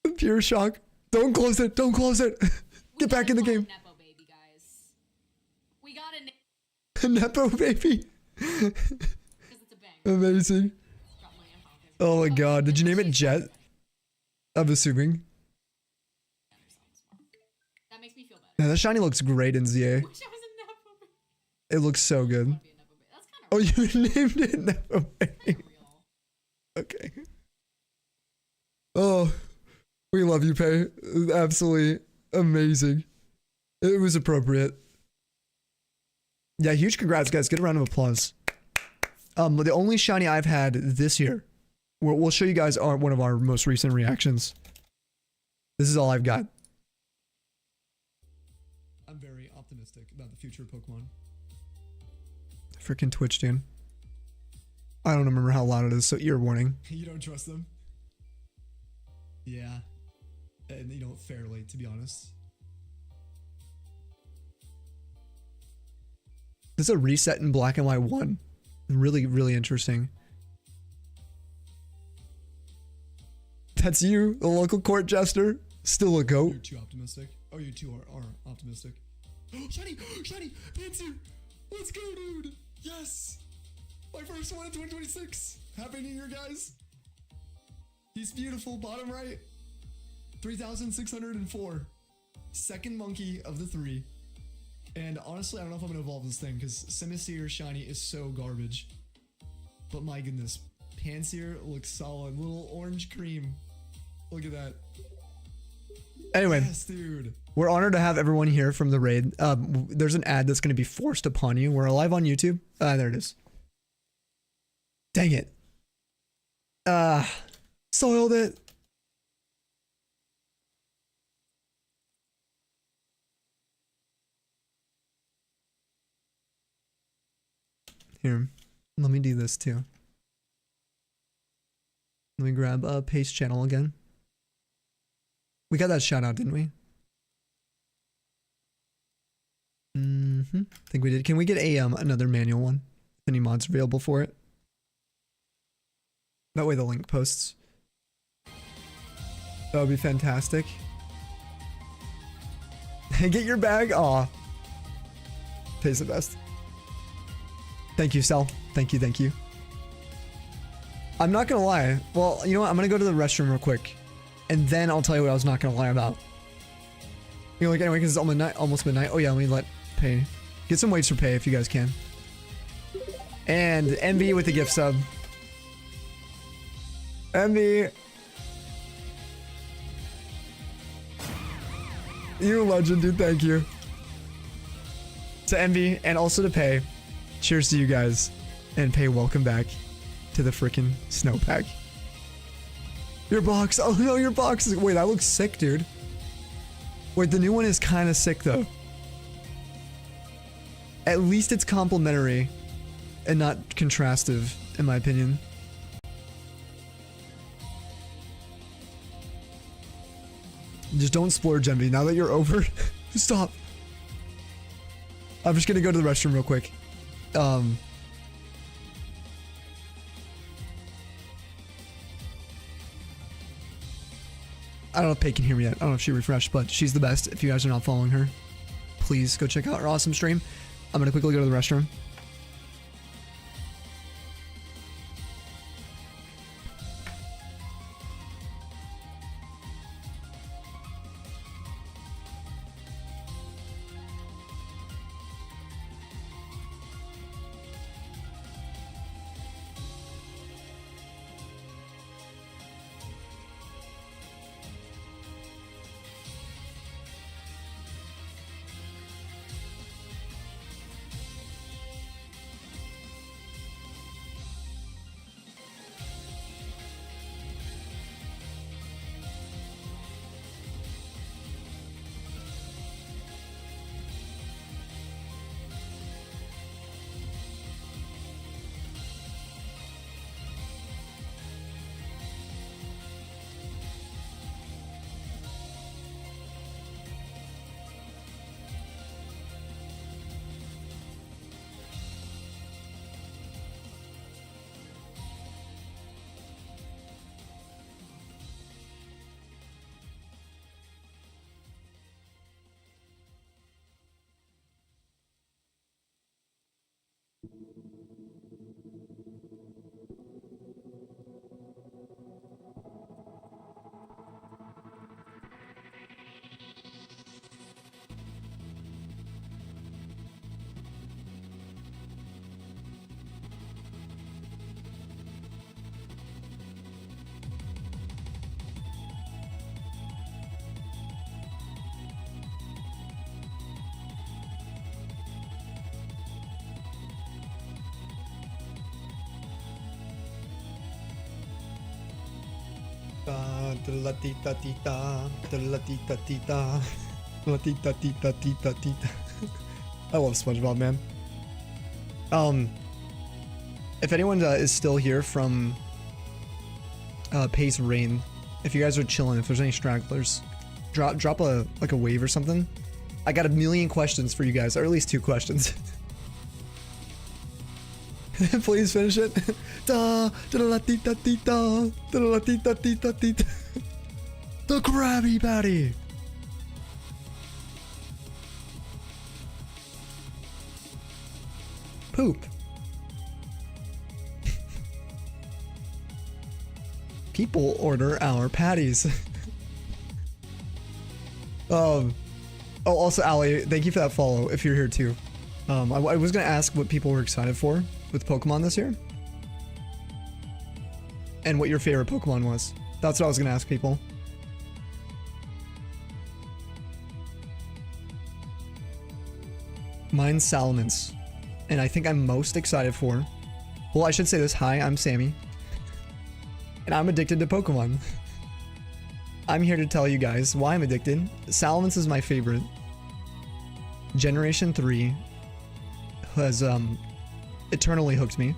my god! Pure shock. Don't close it. Don't close it. Get back in the game. Nepo baby, guys. We got a Nepo baby. because it's a banger. Amazing. Drop money on Falcons. Oh my god. Did you name it Jet? I'm assuming. That makes me feel better. Yeah, that shiny looks great in ZA. I wish I was a Nepo baby. It looks so good. I want to be a Nepo baby. That's kind of Oh, you named it Nepo baby. real. Okay. Oh, we love you, Pei. Absolutely amazing. It was appropriate. Yeah, huge congrats, guys. Get a round of applause. The only shiny I've had this year. We'll show you guys one of our most recent reactions. This is all I've got. I'm very optimistic about the future of Pokemon. Freaking Twitch, dude. I don't remember how loud it is, so ear warning. You don't trust them? Yeah. And you know, fairly, to be honest. This is a reset in Black and White 1. Really, really interesting. That's you, the local court jester. Still a goat. You're too optimistic. Oh, you two are optimistic. Oh, shiny! Shiny! Pansier! Let's go, dude! Yes! My first one in 2026. Happy New Year, guys. He's beautiful. Bottom right. 3,604. Second monkey of the 3. And honestly, I don't know if I'm going to evolve this thing because Simisear shiny is so garbage. But my goodness. Pansier looks solid. Little orange cream. Look at that. Anyway, yes, dude. We're honored to have everyone here from the raid. There's an ad that's going to be forced upon you. We're live on YouTube. There it is. Dang it. Soiled it. Here, let me do this too. Let me grab a paste channel again. We got that shout out, didn't we? I think we did. Can we get a another manual one? Any mods available for it? That way the link posts. That would be fantastic. Get your bag. Aw. Pays the best. Thank you, Sal. Thank you, thank you. I'm not gonna lie. Well, you know what? I'm gonna go to the restroom real quick. And then I'll tell you what I was not gonna lie about. You know, like anyway, because it's almost midnight. Oh yeah, let me let Pay. Get some weights for Pay if you guys can. And MB with the gift sub. MB. You're a legend, dude. Thank you. To Envy and also to Pay. Cheers to you guys. And Pay, welcome back to the freaking snowpack. Your box. Oh no, your box is. Wait, that looks sick, dude. Wait, the new one is kind of sick though. At least it's complimentary and not contrastive, in my opinion. Just don't splurge, Envy. Now that you're over, stop. I'm just gonna go to the restroom real quick. I don't know if Pei can hear me yet. I don't know if she refreshed, but she's the best. If you guys are not following her, please go check out her awesome stream. I'm gonna quickly go to the restroom. I love SpongeBob, man. If anyone is still here from Pace Rain, if you guys are chilling, if there's any stragglers, drop a wave or something. I got a million questions for you guys, or at least 2 questions. Please finish it. The Krabby Patty. Poop. People order our patties. Oh, also, Ali, thank you for that follow. If you're here too, I was gonna ask what people were excited for with Pokemon this year, and what your favorite Pokemon was. That's what I was gonna ask people. Mine's Salamence, and I think I'm most excited for. Well, I should say this. Hi, I'm Sammy, and I'm addicted to Pokemon. I'm here to tell you guys why I'm addicted. Salamence is my favorite. Generation 3 has eternally hooked me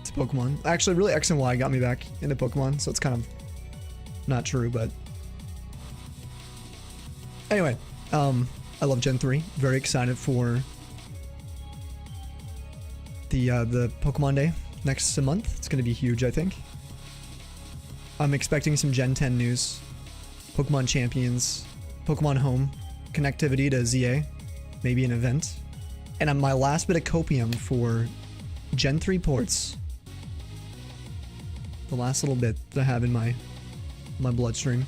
to Pokemon. Actually, really, X and Y got me back into Pokemon, so it's kind of not true, but anyway, I love Gen 3. Very excited for the Pokemon Day next month. It's going to be huge, I think. I'm expecting some Gen 10 news. Pokemon Champions, Pokemon Home, connectivity to ZA, maybe an event. And my last bit of copium for Gen 3 ports. The last little bit that I have in my bloodstream.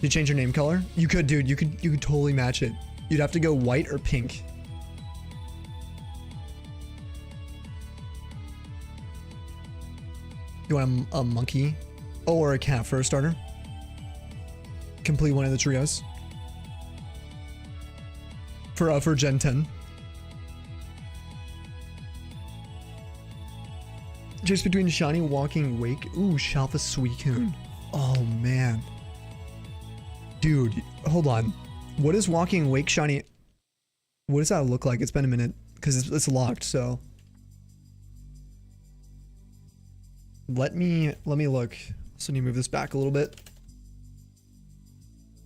You change your name color? You could, dude. You could totally match it. You'd have to go white or pink. You want a monkey or a cat for a starter? Complete one of the trios. For Gen 10. Just between Shiny, Walking, Wake. Ooh, Shalfa Suicune. Oh man. Dude, hold on. What is Walking, Wake, Shiny? What does that look like? It's been a minute because it's locked, so. Let me look. So I need to move this back a little bit.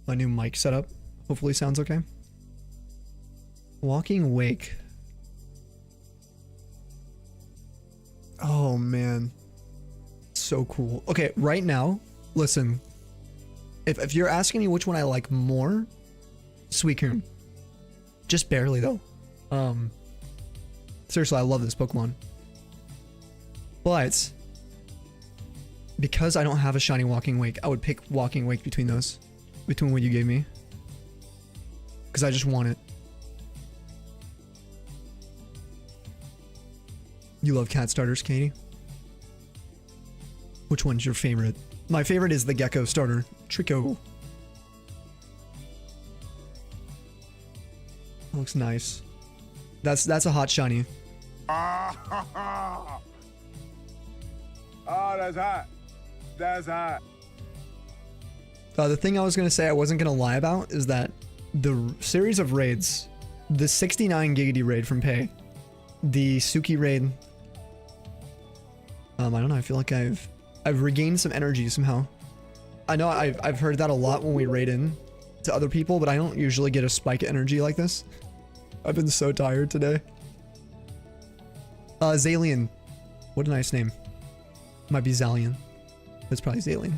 My new mic setup hopefully sounds okay. Walking Wake. Oh man. So cool. Okay, right now, listen. If you're asking me which one I like more, Suicune. Just barely though. Seriously, I love this Pokemon. But because I don't have a shiny Walking Wake, I would pick Walking Wake between those. Between what you gave me. Because I just want it. You love cat starters, Katie? Which one's your favorite? My favorite is the Gecko starter. Trico. Looks nice. That's a hot shiny. Oh, that's hot. That's hot. The thing I was going to say I wasn't going to lie about is that the series of raids, the 69 Giggity raid from Pei, the Suki raid, I don't know, I feel like I've regained some energy somehow. I know I've heard that a lot when we raid in to other people, but I don't usually get a spike of energy like this. I've been so tired today. Zalian. What a nice name. Might be Zalian. It's probably Zalian.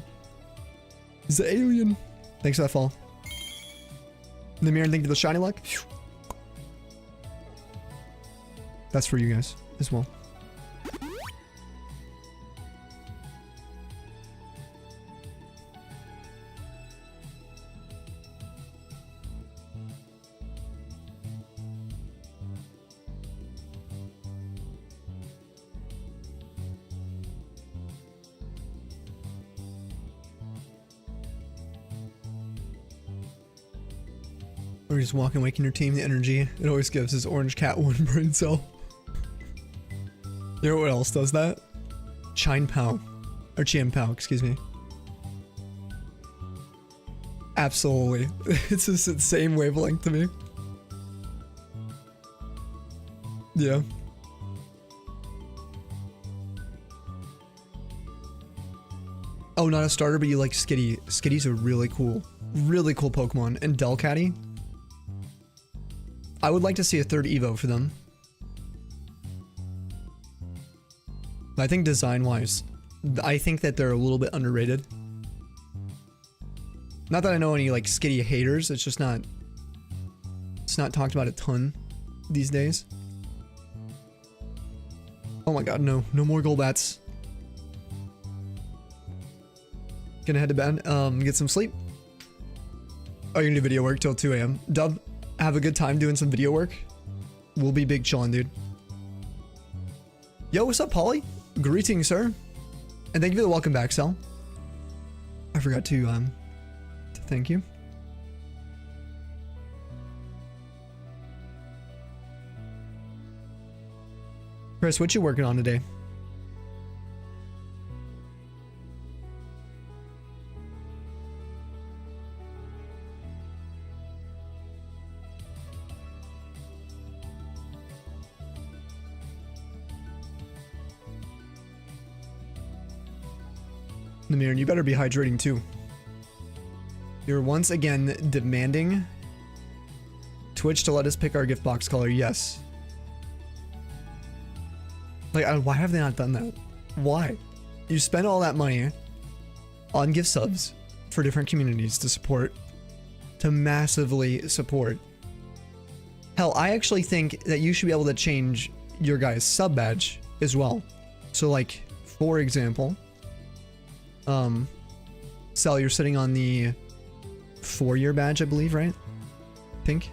Zalian. Thanks for that fall. Namir, and thank you for the shiny luck. That's for you guys as well. Or just walking, waking your team, the energy it always gives is orange cat one brain cell. You know what else does that? Chine Pow. Or Chien Pow, excuse me. Absolutely. It's just the same wavelength to me. Yeah. Oh, not a starter, but you like Skitty. Skitty's a really cool Pokemon. And Delcatty. I would like to see a third Evo for them. I think design-wise, I think that they're a little bit underrated. Not that I know any like Skitty haters, it's just not... It's not talked about a ton these days. Oh my god, no. No more Golbats. Gonna head to bed, get some sleep. Oh, you're gonna do video work till 2 a.m. Dub, have a good time doing some video work. We'll be big chillin', dude. Yo, what's up, Polly? Greetings, sir. And thank you for the welcome back, Cell. I forgot to thank you. Chris, what you working on today? Namir, you better be hydrating too. You're once again demanding Twitch to let us pick our gift box color. Yes. Like, why have they not done that? Why? You spend all that money on gift subs for different communities to support, to massively support. Hell, I actually think that you should be able to change your guy's sub badge as well. So like, for example, Sal, you're sitting on the 4-year badge, I believe, right? Pink?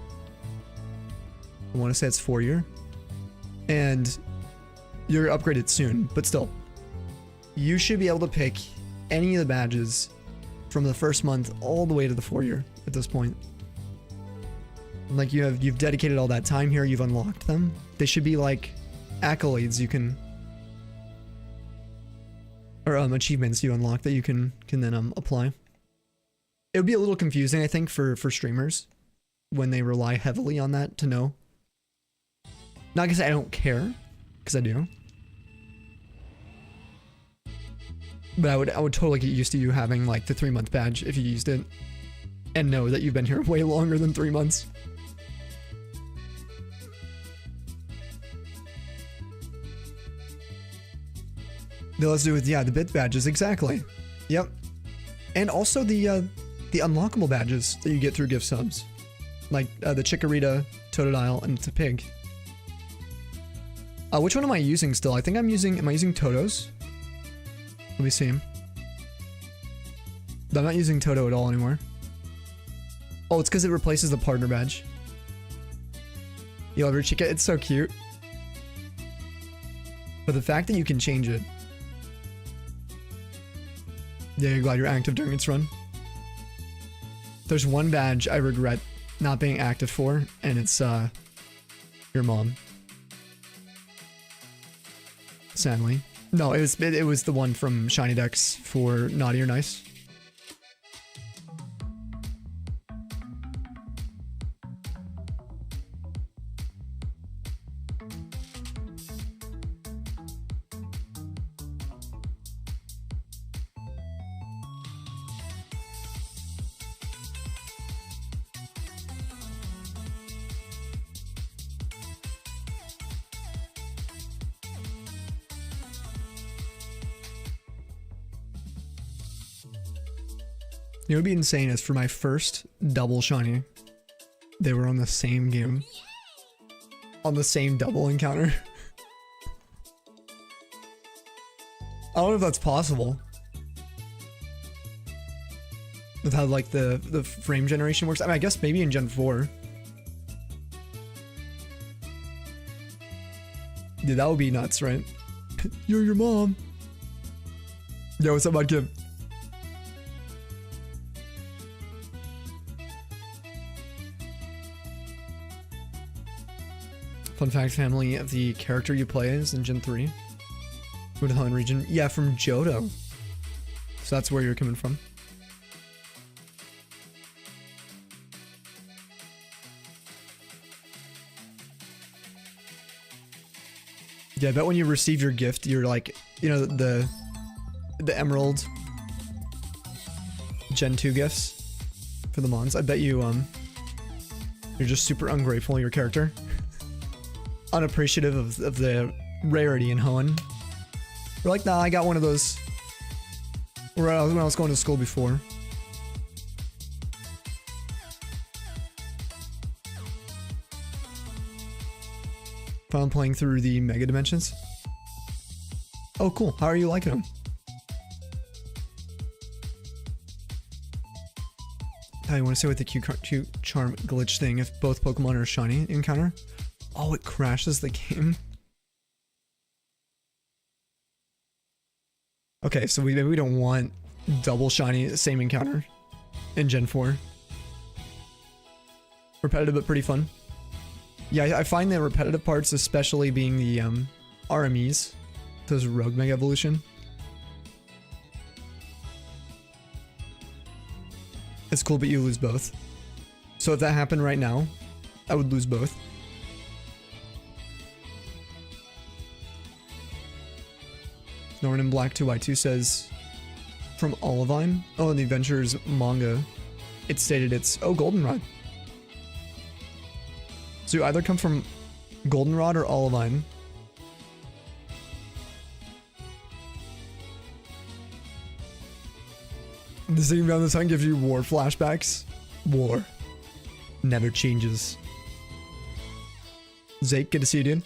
I want to say it's 4-year. And you're upgraded soon, but still. You should be able to pick any of the badges from the first month all the way to the 4-year at this point. Like you've dedicated all that time here, you've unlocked them. They should be like accolades you can, or achievements you unlock that you can then apply. It would be a little confusing, I think, for streamers when they rely heavily on that to know. Not gonna say I don't care, because I do. But I would totally get used to you having like the 3-month badge if you used it, and know that you've been here way longer than 3 months. Let's do with the bit badges, exactly. Yep. And also the unlockable badges that you get through gift subs, like the Chikorita, Totodile, and the pig. Which one am I using still? I think am I using Toto's? Let me see. I'm not using Toto at all anymore. Oh, it's because it replaces the partner badge. You love your Chica? It's so cute. But the fact that you can change it. Yeah, you're glad you're active during its run. There's one badge I regret not being active for, and it's your mom. Sadly. No, it was the one from Shiny Dex for Naughty or Nice. You know what would be insane is for my first double shiny, they were on the same game. On the same double encounter. I don't know if that's possible. With how like the frame generation works. I mean, I guess maybe in Gen 4. Dude, that would be nuts, right? You're your mom. Yo, what's up, my kid? Fun fact, family of the character you play is in Gen 3. Woodhun region. Yeah, from Johto. So that's where you're coming from. Yeah, I bet when you receive your gift, you're like, you know, the Emerald Gen 2 gifts for the Mons. I bet you, you're just super ungrateful, your character. Unappreciative of the rarity in Hoenn. We're like, nah, I got one of those when I was going to school before. Found playing through the Mega Dimensions. Oh, cool. How are you liking them? I want to say with the cute charm glitch thing, if both Pokemon are shiny encounter. Oh, it crashes the game. Okay, so maybe we don't want double shiny same encounter in Gen 4. Repetitive but pretty fun. Yeah, I find the repetitive parts, especially being the RMEs, those Rogue Mega Evolution. It's cool, but you lose both. So if that happened right now, I would lose both. Norn in Black 2Y2 says, from Olivine? Oh, in the Adventures manga, it stated it's, oh, Goldenrod. So you either come from Goldenrod or Olivine. The singing around the sun gives you war flashbacks. War never changes. Zake, good to see you, dude.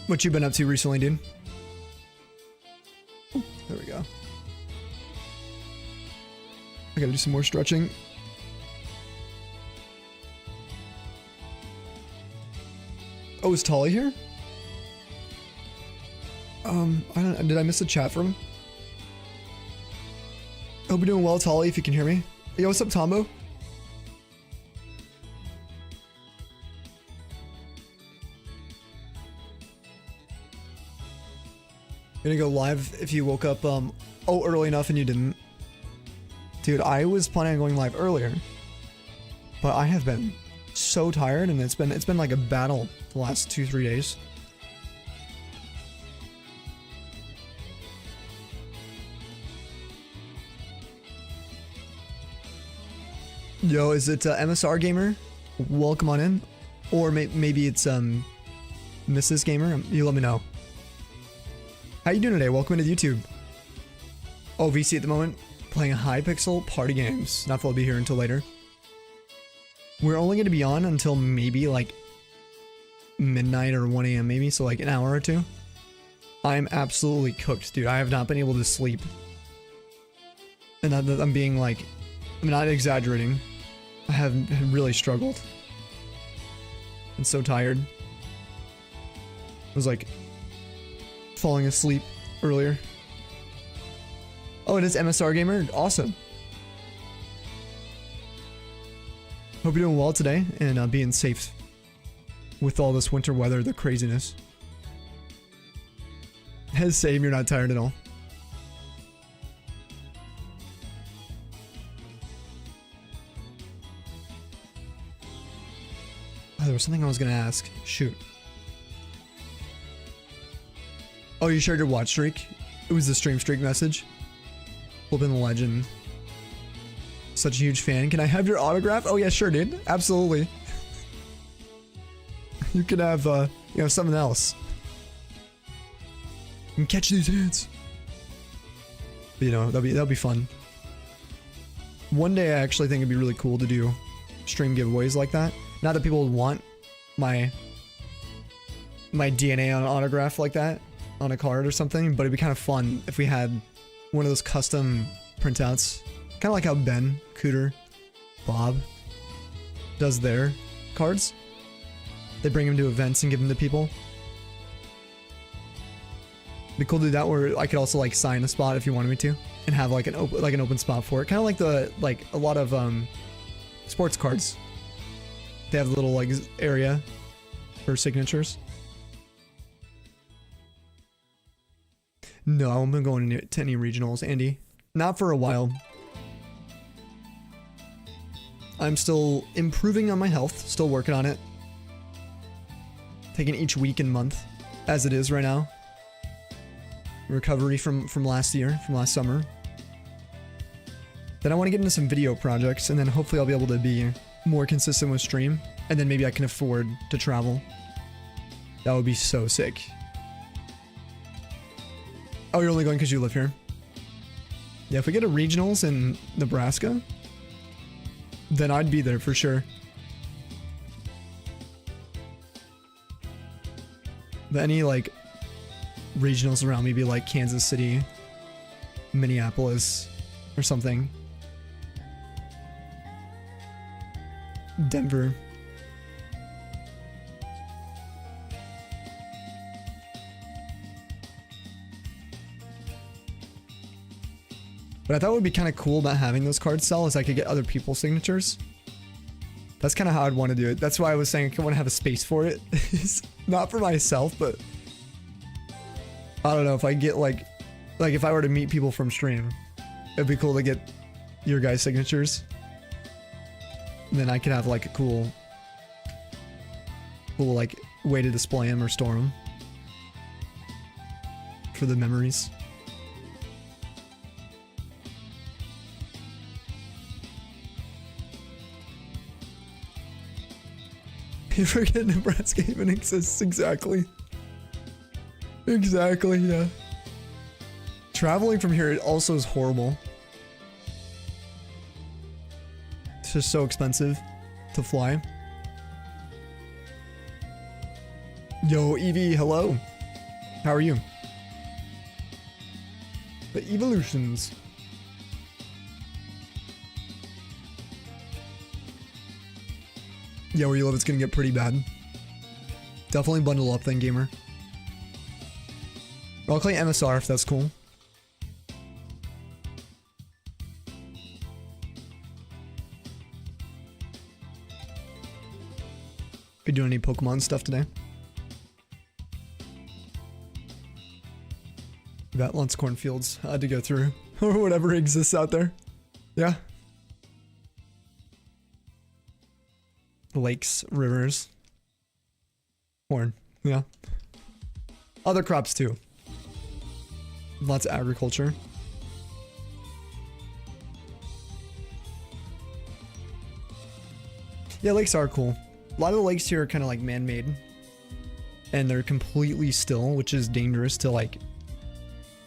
What you been up to recently, dude? There we go. I gotta do some more stretching. Oh, is Tolly here? I don't. Did I miss a chat from him? Hope you're doing well, Tolly. If you can hear me. Yo, what's up, Tombo? Gonna go live if you woke up early enough and you didn't. Dude, I was planning on going live earlier, but I have been so tired, and it's been like a battle the last 2-3 days. Yo, is it MSR Gamer? Welcome on in. Or maybe it's Mrs. Gamer. You let me know. How you doing today? Welcome into YouTube. Oh, VC at the moment. Playing Hypixel party games. Not that I'll be here until later. We're only going to be on until maybe like midnight or 1 a.m. maybe. So like an hour or two. I'm absolutely cooked, dude. I have not been able to sleep. And I'm being like... I'm not exaggerating. I have really struggled. I'm so tired. I was like falling asleep earlier. Oh, it is MSR Gamer? Awesome. Hope you're doing well today and being safe with all this winter weather, the craziness. Same, you're not tired at all. Oh, there was something I was gonna ask. Shoot. Oh, you shared your watch streak? It was the stream streak message. Flipping the legend. Such a huge fan. Can I have your autograph? Oh yeah, sure, dude. Absolutely. You could have, something else. You can catch these hands. But, that'll be fun. One day, I actually think it'd be really cool to do stream giveaways like that. Not that people would want my DNA on an autograph like that on a card or something, but it'd be kind of fun if we had one of those custom printouts. Kind of like how Ben, Cooter, Bob does their cards. They bring them to events and give them to people. It'd be cool to do that where I could also like sign a spot if you wanted me to, and have like an open spot for it. Kind of like a lot of sports cards. They have a little like area for signatures. No, I haven't been going to any regionals, Andy. Not for a while. I'm still improving on my health, still working on it. Taking each week and month as it is right now. Recovery from last year, from last summer. Then I want to get into some video projects, and then hopefully I'll be able to be more consistent with stream, and then maybe I can afford to travel. That would be so sick. Oh, you're only going because you live here? Yeah, if we get a regionals in Nebraska, then I'd be there for sure. But any like regionals around maybe like Kansas City, Minneapolis, or something. Denver. But I thought it would be kind of cool about having those cards sell is I could get other people's signatures. That's kind of how I'd want to do it. That's why I was saying I want to have a space for it. Not for myself, but I don't know if I get like if I were to meet people from stream, it'd be cool to get your guys' signatures. And then I could have like a cool like way to display them or store them for the memories. You forget Nebraska even exists, exactly. Exactly, yeah. Traveling from here also is horrible. It's just so expensive to fly. Yo, Evie, hello. How are you? The evolutions. Yeah, where you live, it's gonna get pretty bad. Definitely bundle up then, gamer. I'll claim MSR if that's cool. Are you doing any Pokemon stuff today? Got lots of cornfields I had to go through, or whatever exists out there. Yeah. Lakes, rivers, corn, yeah. Other crops too. Lots of agriculture. Yeah, lakes are cool. A lot of the lakes here are kind of like man-made. And they're completely still, which is dangerous to like,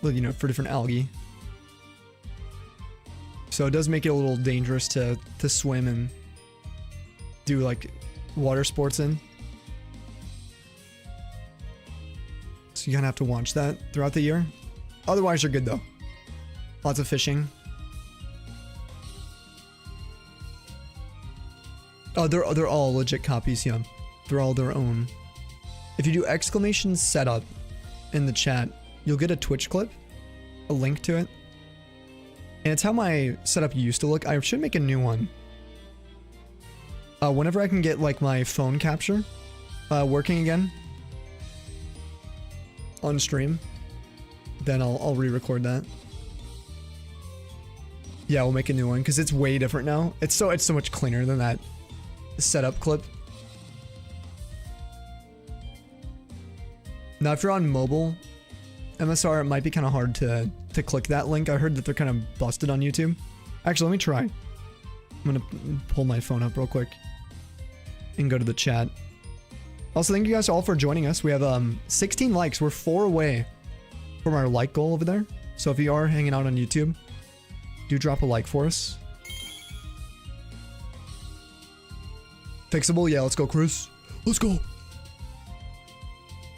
well, you know, for different algae. So it does make it a little dangerous to swim and do like water sports in. So you kind of have to watch that throughout the year. Otherwise, you're good though. Lots of fishing. Oh, they're all legit copies, yeah. They're all their own. If you do exclamation setup in the chat, you'll get a Twitch clip, a link to it. And it's how my setup used to look. I should make a new one. Whenever I can get like my phone capture working again on stream, then I'll re-record that. Yeah, we'll make a new one because it's way different now. It's so much cleaner than that setup clip. Now, if you're on mobile MSR, it might be kind of hard to click that link. I heard that they're kind of busted on YouTube. Actually, let me try. I'm gonna pull my phone up real quick and go to the chat. Also, thank you guys all for joining us. We have 16 likes. We're 4 away from our like goal over there. So if you are hanging out on YouTube, do drop a like for us. Fixable? Yeah, let's go, Chris. Let's go.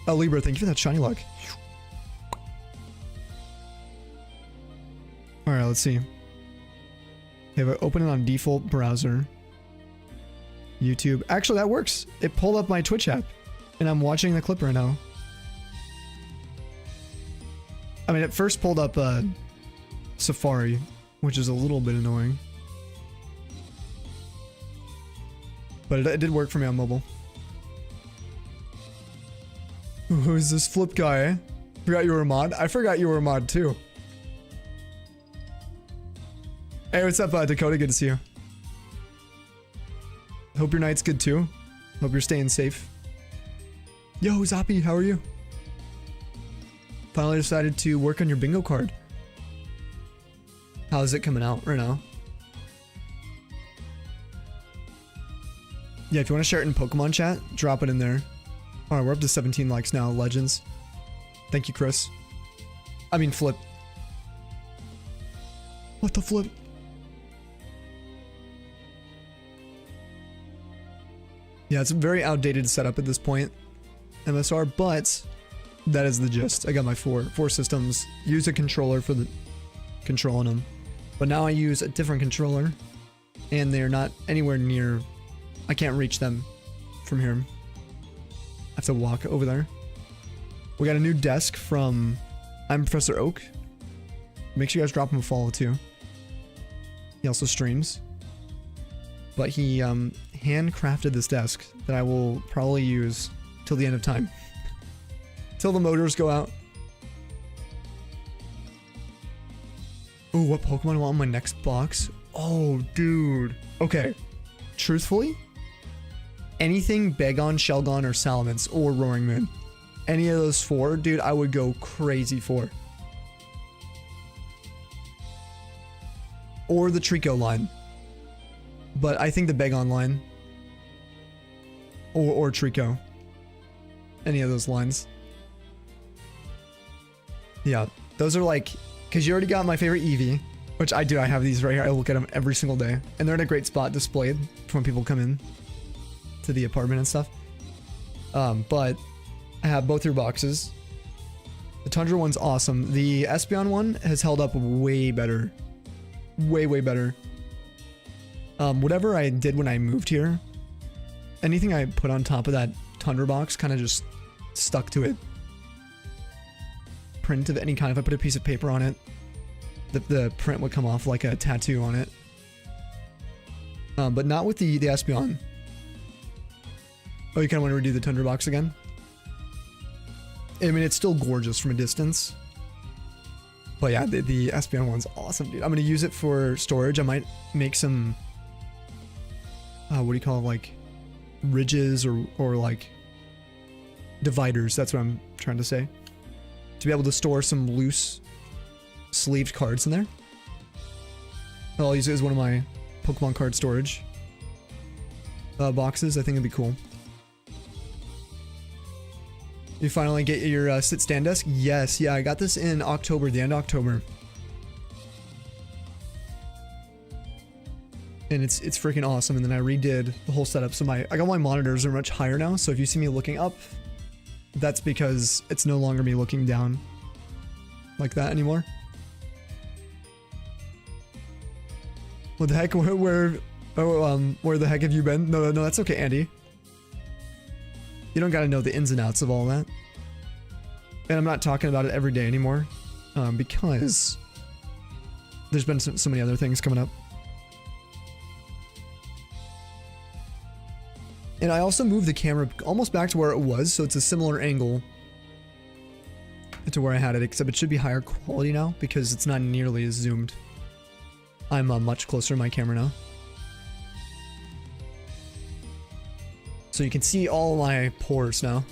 Libra, thank you for that shiny luck. Alright, let's see. Okay, but open it on default browser. YouTube. Actually, that works. It pulled up my Twitch app. And I'm watching the clip right now. I mean, it first pulled up Safari, which is a little bit annoying. But it did work for me on mobile. Who's this flip guy, eh? Forgot you were a mod? I forgot you were a mod too. Hey, what's up, Dakota? Good to see you. Hope your night's good too. Hope you're staying safe. Yo, Zappy, how are you? Finally decided to work on your bingo card. How's it coming out right now? Yeah, if you want to share it in Pokemon chat, drop it in there. Alright, we're up to 17 likes now, legends. Thank you, Chris. I mean, Flip. What the flip? Yeah, it's a very outdated setup at this point, MSR, but that is the gist. I got my four systems. Use a controller for the controlling them. But now I use a different controller, and they're not anywhere near... I can't reach them from here. I have to walk over there. We got a new desk from I'm Professor Oak. Make sure you guys drop him a follow too. He also streams. But he handcrafted this desk that I will probably use till the end of time. Till the motors go out. Oh, what Pokemon I want in my next box? Oh, dude. Okay. Truthfully, anything Bagon, Shelgon, or Salamence, or Roaring Moon. Any of those 4, dude, I would go crazy for. Or the Trico line. But I think the Bagon line. Or Trico. Any of those lines. Yeah, those are like, because you already got my favorite Eevee, which I do. I have these right here. I look at them every single day, and they're in a great spot displayed for when people come in to the apartment and stuff. But I have both your boxes. The Tundra one's awesome. The Espeon one has held up way better. Way, way better. Whatever I did when I moved here, anything I put on top of that Tundra box kind of just stuck to it. Print of any kind. If I put a piece of paper on it, the print would come off like a tattoo on it. But not with the Espeon. Oh, you kind of want to redo the Tundra box again? I mean, it's still gorgeous from a distance. But yeah, the Espeon one's awesome, dude. I'm going to use it for storage. I might make some, what do you call it, like ridges or like dividers. That's what I'm trying to say. To be able to store some loose sleeved cards in there. I'll use it as one of my Pokemon card storage boxes. I think it'd be cool. You finally get your sit-stand desk? Yes, yeah, I got this in October, the end of October. And it's freaking awesome. And then I redid the whole setup. So I got my monitors are much higher now. So if you see me looking up, that's because it's no longer me looking down like that anymore. What the heck? Where the heck have you been? No, that's okay, Andy. You don't gotta know the ins and outs of all that. And I'm not talking about it every day anymore, because there's been so many other things coming up. And I also moved the camera almost back to where it was, so it's a similar angle to where I had it, except it should be higher quality now because it's not nearly as zoomed. I'm much closer to my camera now. So you can see all my pores now.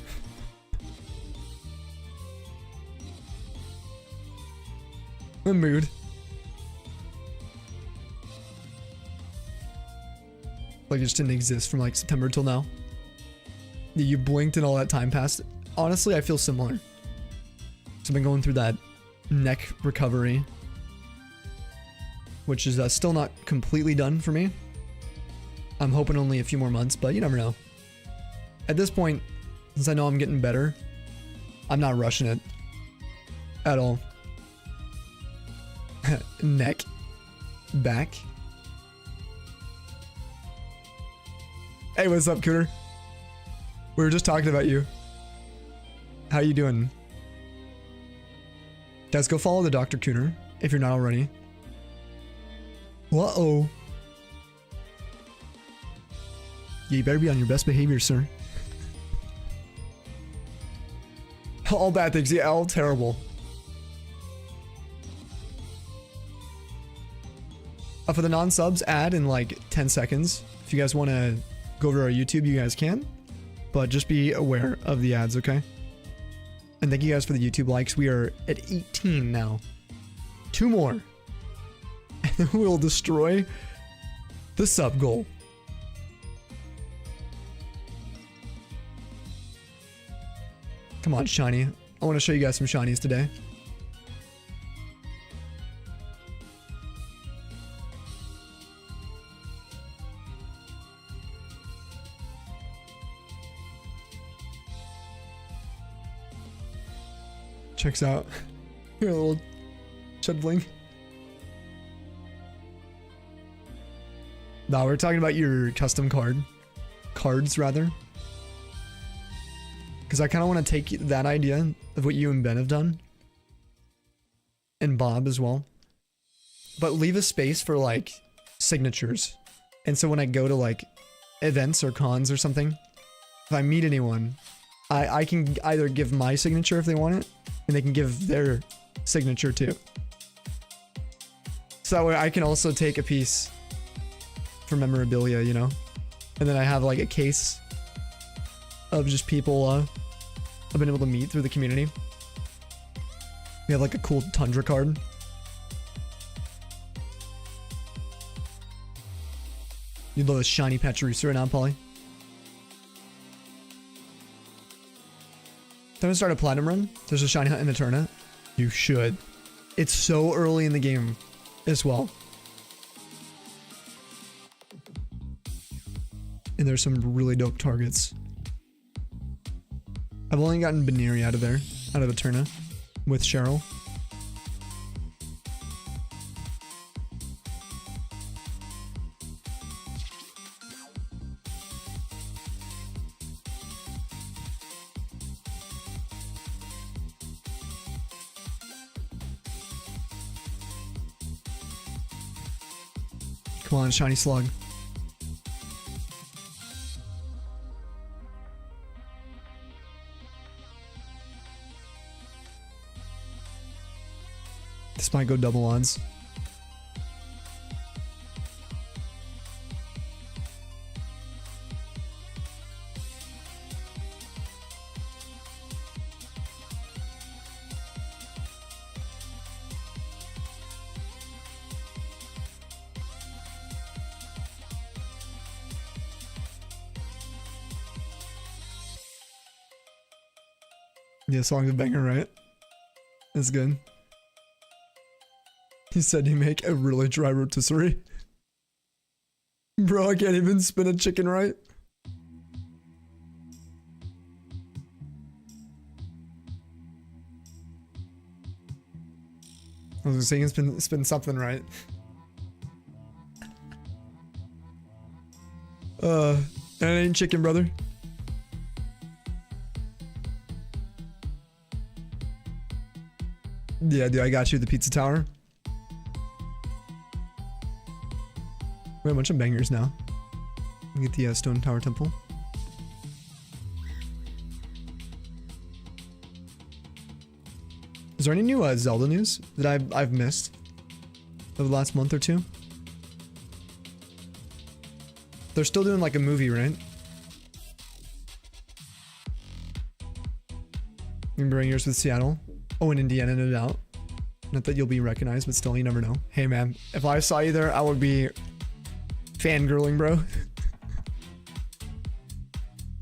I'm mood. Like it just didn't exist from like September till now. You blinked and all that time passed. Honestly, I feel similar. So I've been going through that neck recovery, which is still not completely done for me. I'm hoping only a few more months, but you never know. At this point, since I know I'm getting better, I'm not rushing it at all. Neck. Back. Hey, what's up, Cooter? We were just talking about you. How you doing? Guys, go follow the Dr. Cooter if you're not already. Uh-oh. Yeah, you better be on your best behavior, sir. All bad things. Yeah, all terrible. For the non-subs, add in like 10 seconds. If you guys want to go over to our YouTube, you guys can. But just be aware of the ads, okay? And thank you guys for the YouTube likes. We are at 18 now. 2 more. And then we'll destroy the sub goal. Come on, shiny. I want to show you guys some shinies today. Checks out. Here, a little chudbling. No, we're talking about your custom cards rather. Because I kind of want to take that idea of what you and Ben have done. And Bob as well. But leave a space for like signatures. And so when I go to like events or cons or something, if I meet anyone, I can either give my signature if they want it, and they can give their signature too. So that way I can also take a piece for memorabilia, you know? And then I have like a case of just people I've been able to meet through the community. We have like a cool Tundra card. You'd love a shiny Pachirisu right now, Polly. Don't start a platinum run. There's a shiny hunt in Eterna. You should. It's so early in the game as well. And there's some really dope targets. I've only gotten Baneri out of there, out of Eterna, with Cheryl. Come on, shiny slug. This might go double odds. Yeah, song's a banger, right? That's good. He said you make a really dry rotisserie. Bro, I can't even spin a chicken right. I was saying spin something right. That ain't chicken, brother. Yeah, dude, I got you, the pizza tower. We have a bunch of bangers now. We get the Stone Tower Temple. Is there any new Zelda news that I've missed over the last month or two? They're still doing like a movie, right? Remembering yours with Seattle. Oh, in Indiana, no doubt. Not that you'll be recognized, but still, you never know. Hey, man, if I saw you there, I would be fangirling, bro.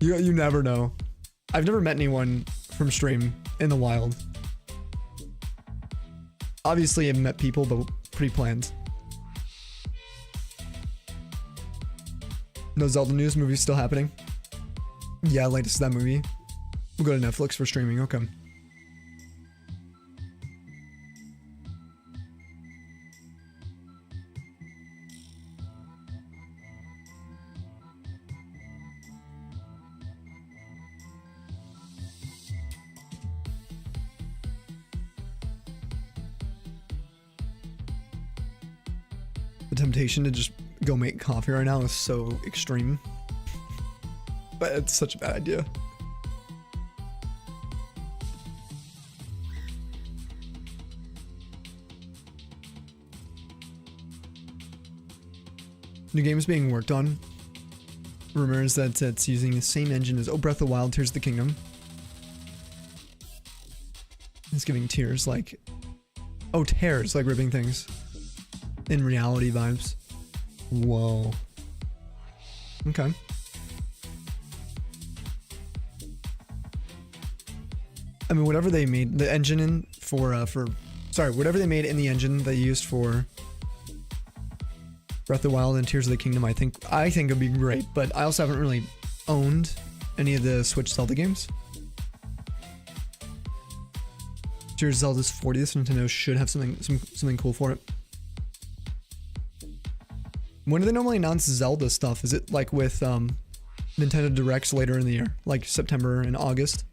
You never know. I've never met anyone from stream in the wild. Obviously, I've met people, but pre-planned. No Zelda news. Movie's still happening. Yeah, latest to that movie. We'll go to Netflix for streaming. Okay. The temptation to just go make coffee right now is so extreme. But it's such a bad idea. New game is being worked on. Rumors that it's using the same engine as Breath of the Wild, Tears of the Kingdom. It's giving tears like... Oh, tears, like ripping things. In reality vibes. Whoa. Okay. I mean, whatever they made the engine in whatever they made in the engine they used for Breath of the Wild and Tears of the Kingdom, I think it'd be great, but I also haven't really owned any of the Switch Zelda games. Tears of Zelda's 40th, Nintendo should have something cool for it. When do they normally announce Zelda stuff? Is it like with Nintendo Directs later in the year? Like September and August?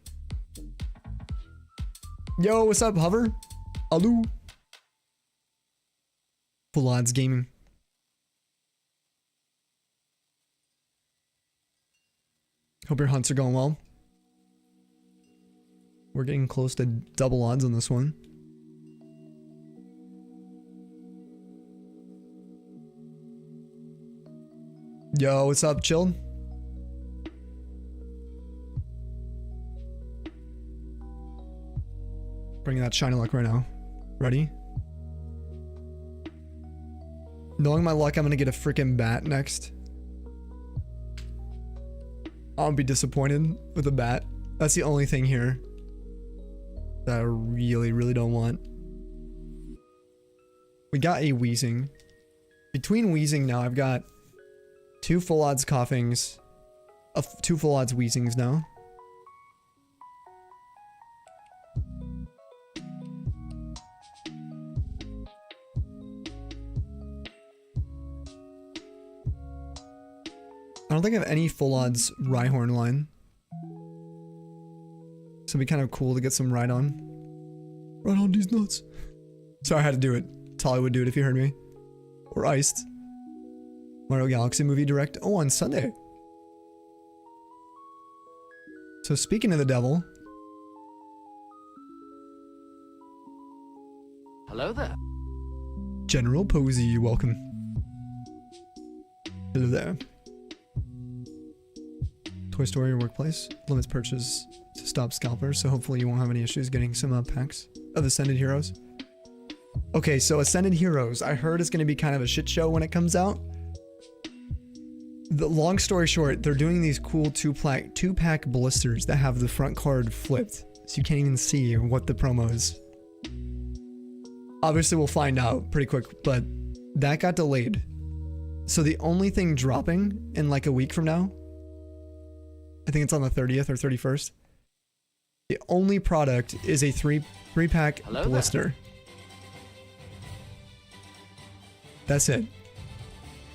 Yo, what's up, Hover? Hello. Full odds gaming. Hope your hunts are going well. We're getting close to double odds on this one. Yo, what's up, Chilled? Bringing that shiny luck right now. Ready? Knowing my luck, I'm gonna get a freaking bat next. I'll be disappointed with a bat. That's the only thing here that I really, really don't want. We got a Wheezing. Between Wheezing now, I've got 2 full odds Coughings, 2 full odds Wheezings now. I don't think I have any full odds Rhyhorn line. So it'd be kind of cool to get some Rhydon. Right on these nuts. Sorry, I had to do it. Tali would do it if you heard me. Or Iced. Mario Galaxy movie direct. Oh, on Sunday. So speaking of the devil. Hello there. General Posey, welcome. Hello there. Toy Store, your workplace. Limits purchase to stop scalpers, so hopefully you won't have any issues getting some packs of Ascended Heroes. Okay, so Ascended Heroes, I heard it's going to be kind of a shit show when it comes out. The long story short, they're doing these cool 2-pack blisters that have the front card flipped, so you can't even see what the promo is. Obviously, we'll find out pretty quick, but that got delayed. So the only thing dropping in like a week from now, I think it's on the 30th or 31st. The only product is a 3-pack blister. There. That's it.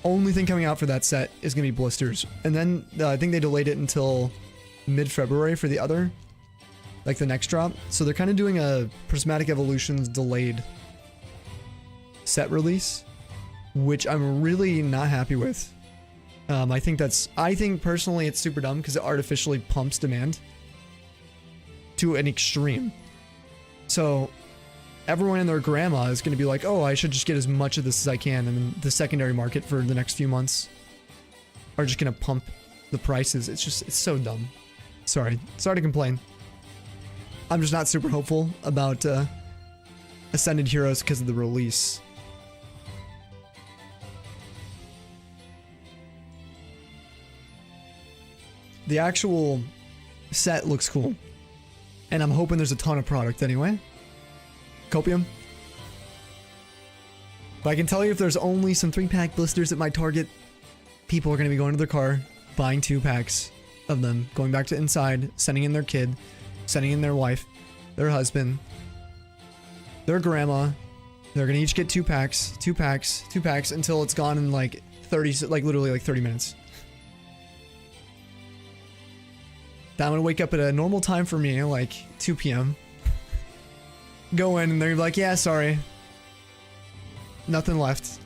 Only thing coming out for that set is going to be blisters. And then I think they delayed it until mid-February for the other, like the next drop. So they're kind of doing a Prismatic Evolutions delayed set release, which I'm really not happy with. I think personally it's super dumb because it artificially pumps demand to an extreme. So everyone and their grandma is going to be like, oh, I should just get as much of this as I can, and then the secondary market for the next few months are just going to pump the prices. It's so dumb. Sorry to complain. I'm just not super hopeful about Ascended Heroes because of the release. The actual set looks cool, and I'm hoping there's a ton of product anyway. Copium. But I can tell you if there's only some 3-pack blisters at my Target, people are going to be going to their car, buying 2 packs of them, going back to inside, sending in their kid, sending in their wife, their husband, their grandma. They're going to each get 2 packs, 2 packs, 2 packs until it's gone in like 30, like literally like 30 minutes. Then I'm going to wake up at a normal time for me, like 2 p.m. Go in and they're like, yeah, sorry. Nothing left.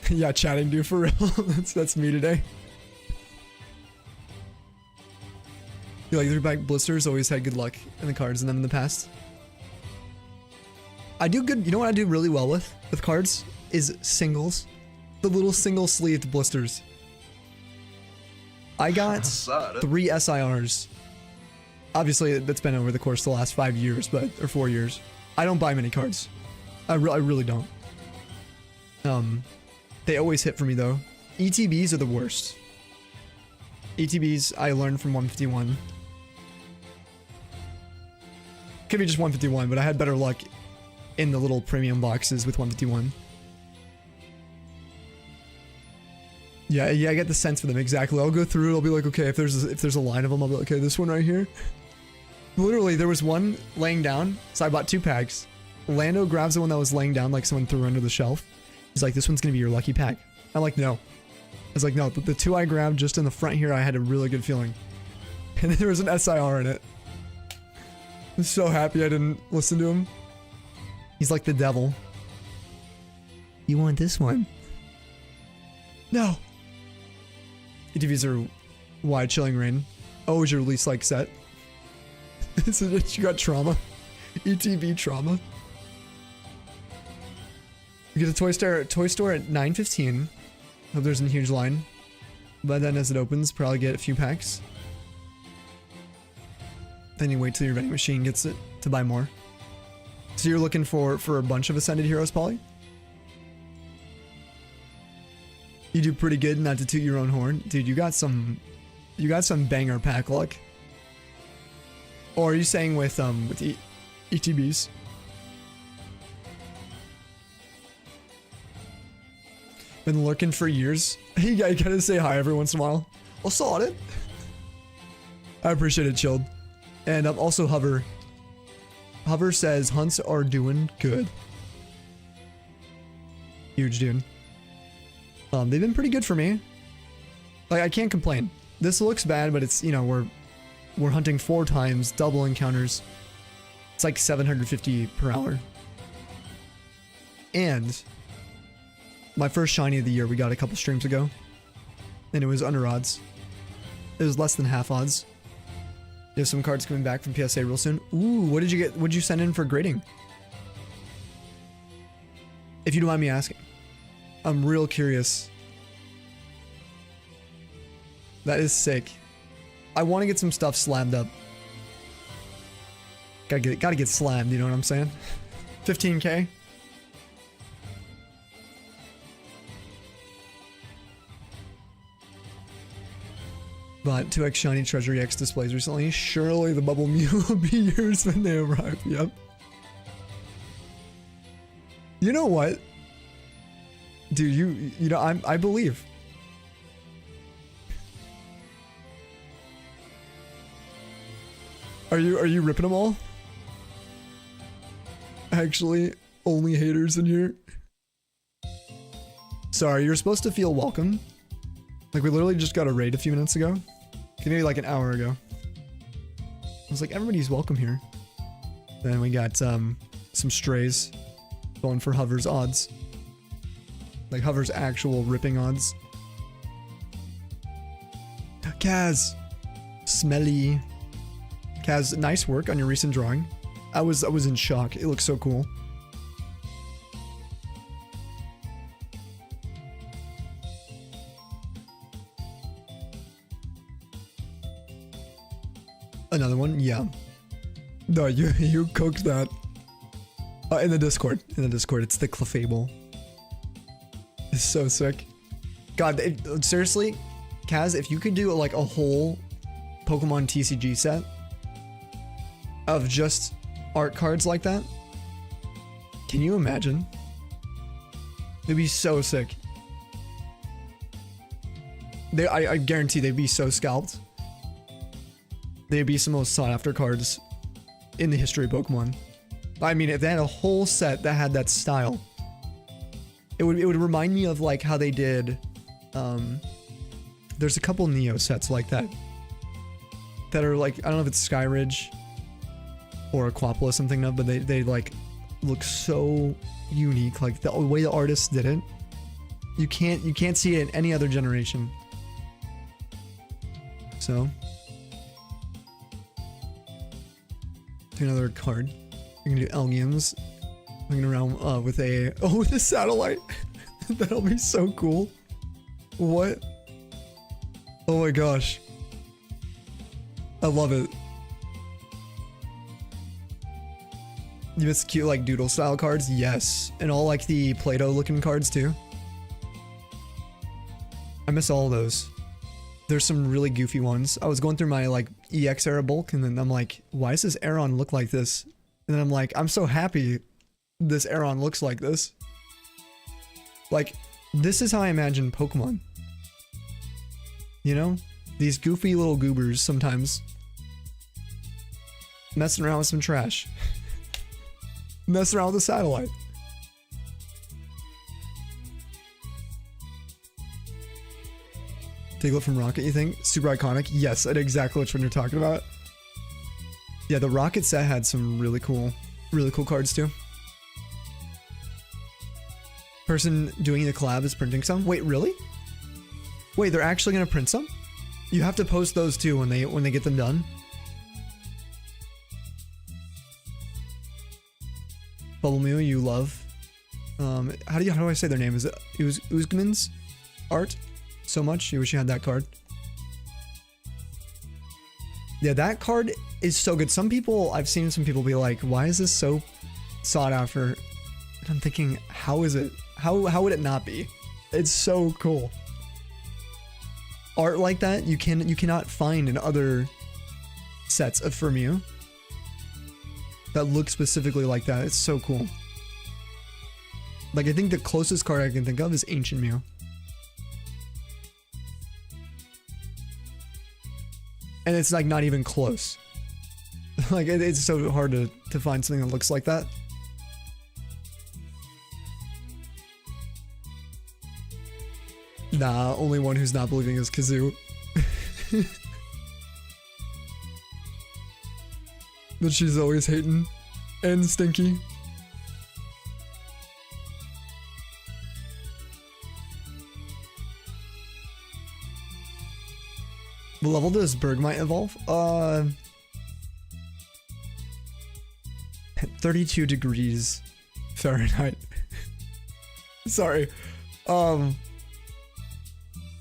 Yeah, chatting, dude, for real. that's me today. You like 3-pack blisters? Always had good luck in the cards in them in the past. I do good. You know what I do really well with cards is singles. The little single sleeved blisters. I got 3 SIRs. Obviously, that's been over the course of the last 5 years, or 4 years. I don't buy many cards. I really don't. They always hit for me, though. ETBs are the worst. ETBs, I learned from 151. Could be just 151, but I had better luck in the little premium boxes with 151. Yeah, I get the sense for them, exactly. I'll go through it, I'll be like, okay, if there's a line of them, I'll be like, okay, this one right here. Literally, there was one laying down, so I bought 2 packs. Lando grabs the one that was laying down, like someone threw under the shelf. He's like, this one's gonna be your lucky pack. I'm like, no. I was like, no, but the 2 I grabbed just in the front here, I had a really good feeling. And then there was an SIR in it. I'm so happy I didn't listen to him. He's like the devil. You want this one? No. ETVs are wide chilling rain. Oh, is your release like set? You got trauma. ETB trauma. You get a toy store at 9:15. Hope there's a huge line. But then as it opens, probably get a few packs. Then you wait till your vending machine gets it to buy more. So you're looking for a bunch of Ascended Heroes, Polly? You do pretty good, not to toot your own horn. Dude, you got some banger pack luck. Or are you saying with ETBs? Been lurking for years. You gotta say hi every once in a while. I'll sort it. I appreciate it, Chilled. And also Hover. Hover says hunts are doing good. Huge, dude. They've been pretty good for me. Like, I can't complain. This looks bad, but it's, you know, we're hunting 4 times, double encounters. It's like 750 per hour. And my first shiny of the year we got a couple streams ago. And it was under odds. It was less than half odds. There's some cards coming back from PSA real soon. Ooh, what did you get? What'd you send in for grading? If you don't mind me asking. I'm real curious. That is sick. I want to get some stuff slammed up. Gotta get slammed, you know what I'm saying? 15K? Bought 2x shiny Treasury X displays recently. Surely the Bubble Mew will be yours when they arrive. Yep. You know what? Dude, you know, I believe. Are you ripping them all? Actually, only haters in here. Sorry, you're supposed to feel welcome. Like, we literally just got a raid a few minutes ago. Maybe like an hour ago. I was like, everybody's welcome here. Then we got some strays going for Hover's odds. Like Hover's actual ripping odds. Kaz! Smelly. Kaz, nice work on your recent drawing. I was in shock. It looks so cool. Another one? Yeah. No, you cooked that. In the Discord. In the Discord. It's the Clefable. It's so sick. God, seriously, Kaz, if you could do like a whole Pokemon TCG set of just art cards like that, can you imagine? It'd be so sick. I guarantee they'd be so scalped. They'd be some most sought after cards in the history of Pokemon. I mean, if they had a whole set that had that style, it would remind me of like how they did. There's a couple Neo sets like that that are like, I don't know if it's Skyridge or Aquapolis I'm thinking of, but they like look so unique. Like the way the artists did it, you can't see it in any other generation. So. Another card. You're gonna do Elgiums. Looking around with a satellite. That'll be so cool. What? Oh my gosh. I love it. You miss cute like doodle style cards? Yes. And all like the Play-Doh looking cards too. I miss all those. There's some really goofy ones. I was going through my like EX era bulk and then I'm like, why does this Aeron look like this? And then I'm like, I'm so happy this Aeron looks like this. Like, this is how I imagine Pokemon. You know? These goofy little goobers sometimes. Messing around with some trash. Messing around with a satellite. Diglett from Rocket, you think? Super iconic? Yes, I know exactly which one you're talking about. Yeah, the Rocket set had some really cool cards too. Person doing the collab is printing some. Wait, really? Wait, they're actually gonna print some? You have to post those too when they get them done. Bubble Mew, you love. How do I say their name? Is it Uzgman's art? So much. You wish you had that card. Yeah, that card is so good. I've seen some people be like, why is this so sought after? And I'm thinking, how is it? How would it not be? It's so cool. Art like that you cannot find in other sets of Mew. that look specifically like that. It's so cool. Like, I think the closest card I can think of is Ancient Mew. And it's like not even close. Like, it's so hard to find something that looks like that. Nah, only one who's not believing is Kazoo. But she's always hating. And Stinky. What level does Bergmite evolve? 32 degrees Fahrenheit. Sorry.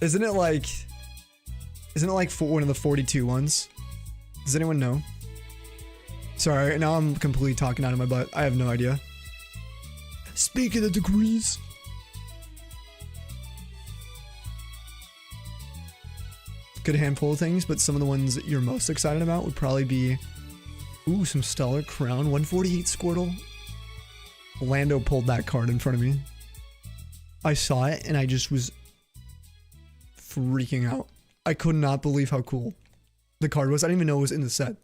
Isn't it like for one of the 42 ones? Does anyone know? Sorry, now I'm completely talking out of my butt. I have no idea. Speaking of degrees. Good handful of things, but some of the ones that you're most excited about would probably be, ooh, some Stellar Crown, 148 Squirtle. Lando pulled that card in front of me. I saw it and I just was freaking out. I could not believe how cool the card was. I didn't even know it was in the set.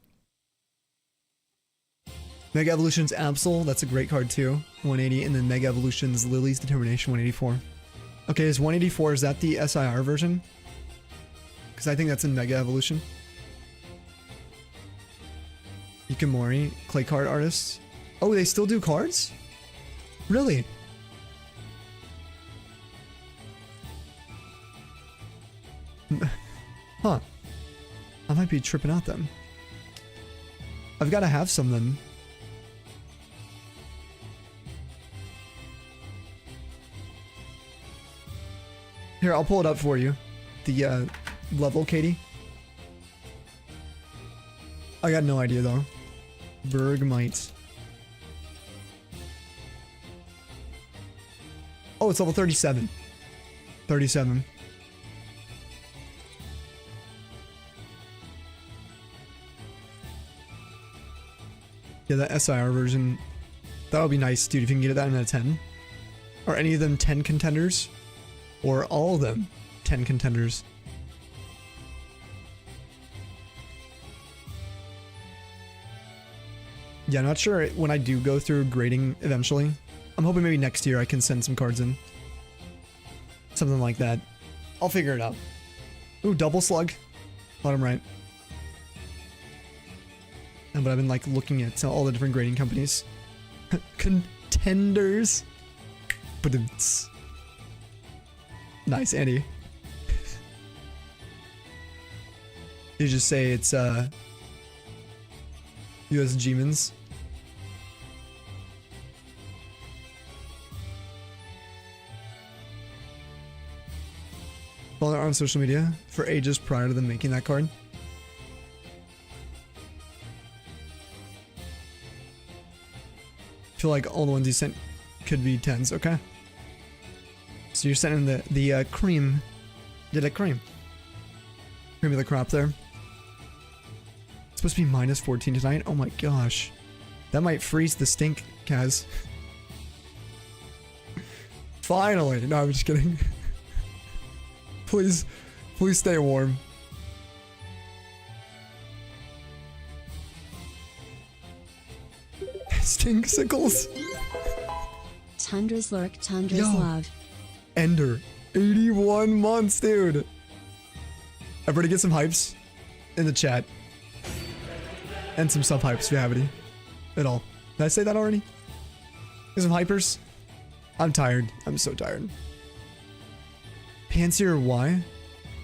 Mega Evolution's Absol, that's a great card too, 180, and then Mega Evolution's Lily's Determination, 184. Okay, is 184, is that the SIR version? Because I think that's in Mega Evolution. Ikamori, clay card artists. Oh, they still do cards? Really? Huh. I might be tripping out then. I've got to have some then. Here, I'll pull it up for you. The level, Katie. I got no idea though. Bergmite. Oh, it's level 37. 37. Yeah, that SIR version. That would be nice, dude, if you can get that in a 10. Or any of them 10 contenders. Or all of them 10 contenders. Yeah, not sure when I do go through grading eventually. I'm hoping maybe next year I can send some cards in. Something like that. I'll figure it out. Ooh, Double Slug. Bottom right. But I've been like looking at all the different grading companies. Contenders. But it's nice, Andy. You just say it's US G-Mans. Follow her on social media for ages prior to them making that card. I feel like all the ones you sent could be 10s. Okay. So you're sending the cream. Did it cream? Cream of the crop there. It's supposed to be minus 14 tonight. Oh my gosh. That might freeze the stink, Kaz. Finally. No, I'm just kidding. Please stay warm. Stinksicles. Tundra's lurk, Tundra's Yo. love. Ender. 81 months, dude. Everybody get some hypes in the chat. And some sub hypes if you have any. At all. Did I say that already? Get some hypers. I'm tired. I'm so tired. Pansier Y?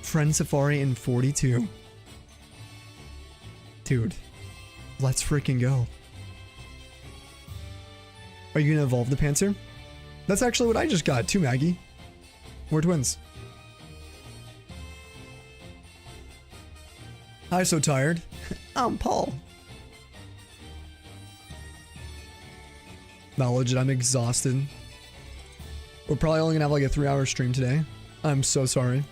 Friend Safari in 42. Dude. Let's freaking go. Are you gonna evolve the Panzer? That's actually what I just got, too, Maggie. We're twins. I'm so tired. I'm Paul. No, legit, I'm exhausted. We're probably only gonna have like a 3-hour stream today. I'm so sorry.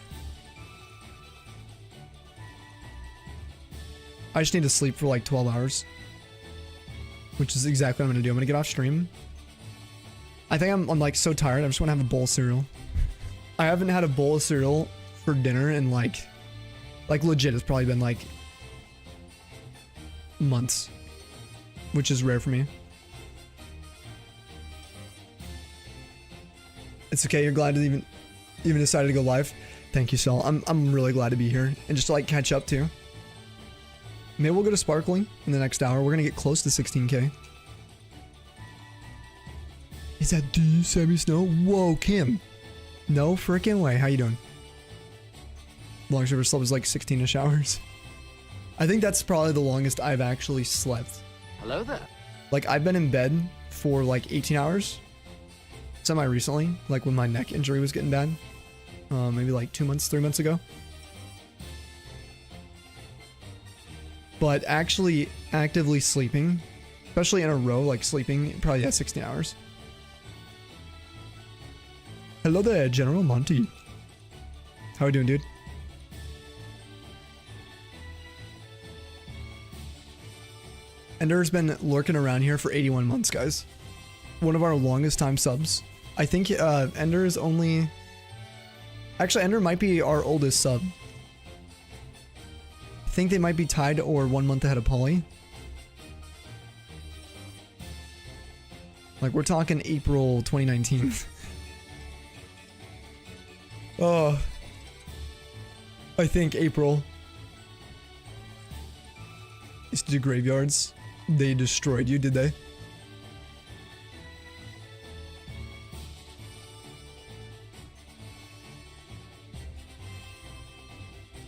I just need to sleep for like 12 hours. which is exactly what I'm gonna do. I'm gonna get off stream. I think I'm like so tired. I just want to have a bowl of cereal. I haven't had a bowl of cereal for dinner in like legit. It's probably been like months, which is rare for me. It's okay. You're glad to even decided to go live. Thank you, Sal. I'm really glad to be here and just to like catch up too. Maybe we'll go to Sparkling in the next hour. We're gonna get close to 16K. Is that D, Sammy Snow? Whoa, Kim. No freaking way. How you doing? Longest I've ever slept was like 16-ish hours. I think that's probably the longest I've actually slept. Hello there. Like, I've been in bed for like 18 hours. Semi-recently, like when my neck injury was getting bad. Maybe like 2 months, 3 months ago. But actually actively sleeping, especially in a row, like sleeping, probably at 16 hours. Hello there, General Monty. How are you doing, dude? Ender's been lurking around here for 81 months, guys. One of our longest time subs. I think Ender is only... Actually, Ender might be our oldest sub. I think they might be tied or 1 month ahead of Polly. Like, we're talking April 2019. Oh. I think April. Used to do graveyards. They destroyed you, did they?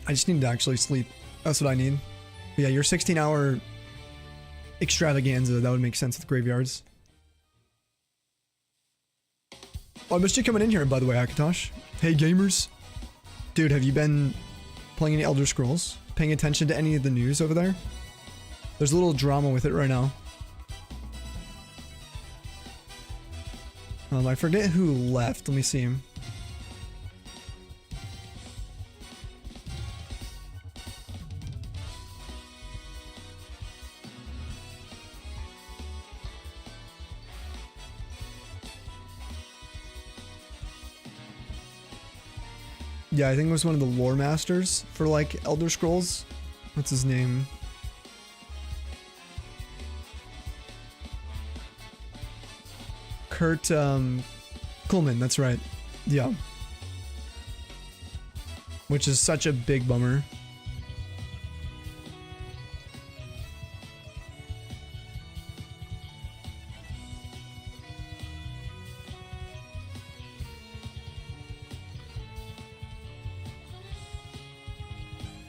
I just need to actually sleep. That's what I need. But yeah, your 16-hour extravaganza, that would make sense with graveyards. Oh, I missed you coming in here, by the way, Akatosh. Hey, gamers. Dude, have you been playing any Elder Scrolls? Paying attention to any of the news over there? There's a little drama with it right now. I forget who left. Let me see him. Yeah, I think it was one of the lore masters for like Elder Scrolls. What's his name? Kurt Kuhlman, that's right. Yeah. Which is such a big bummer.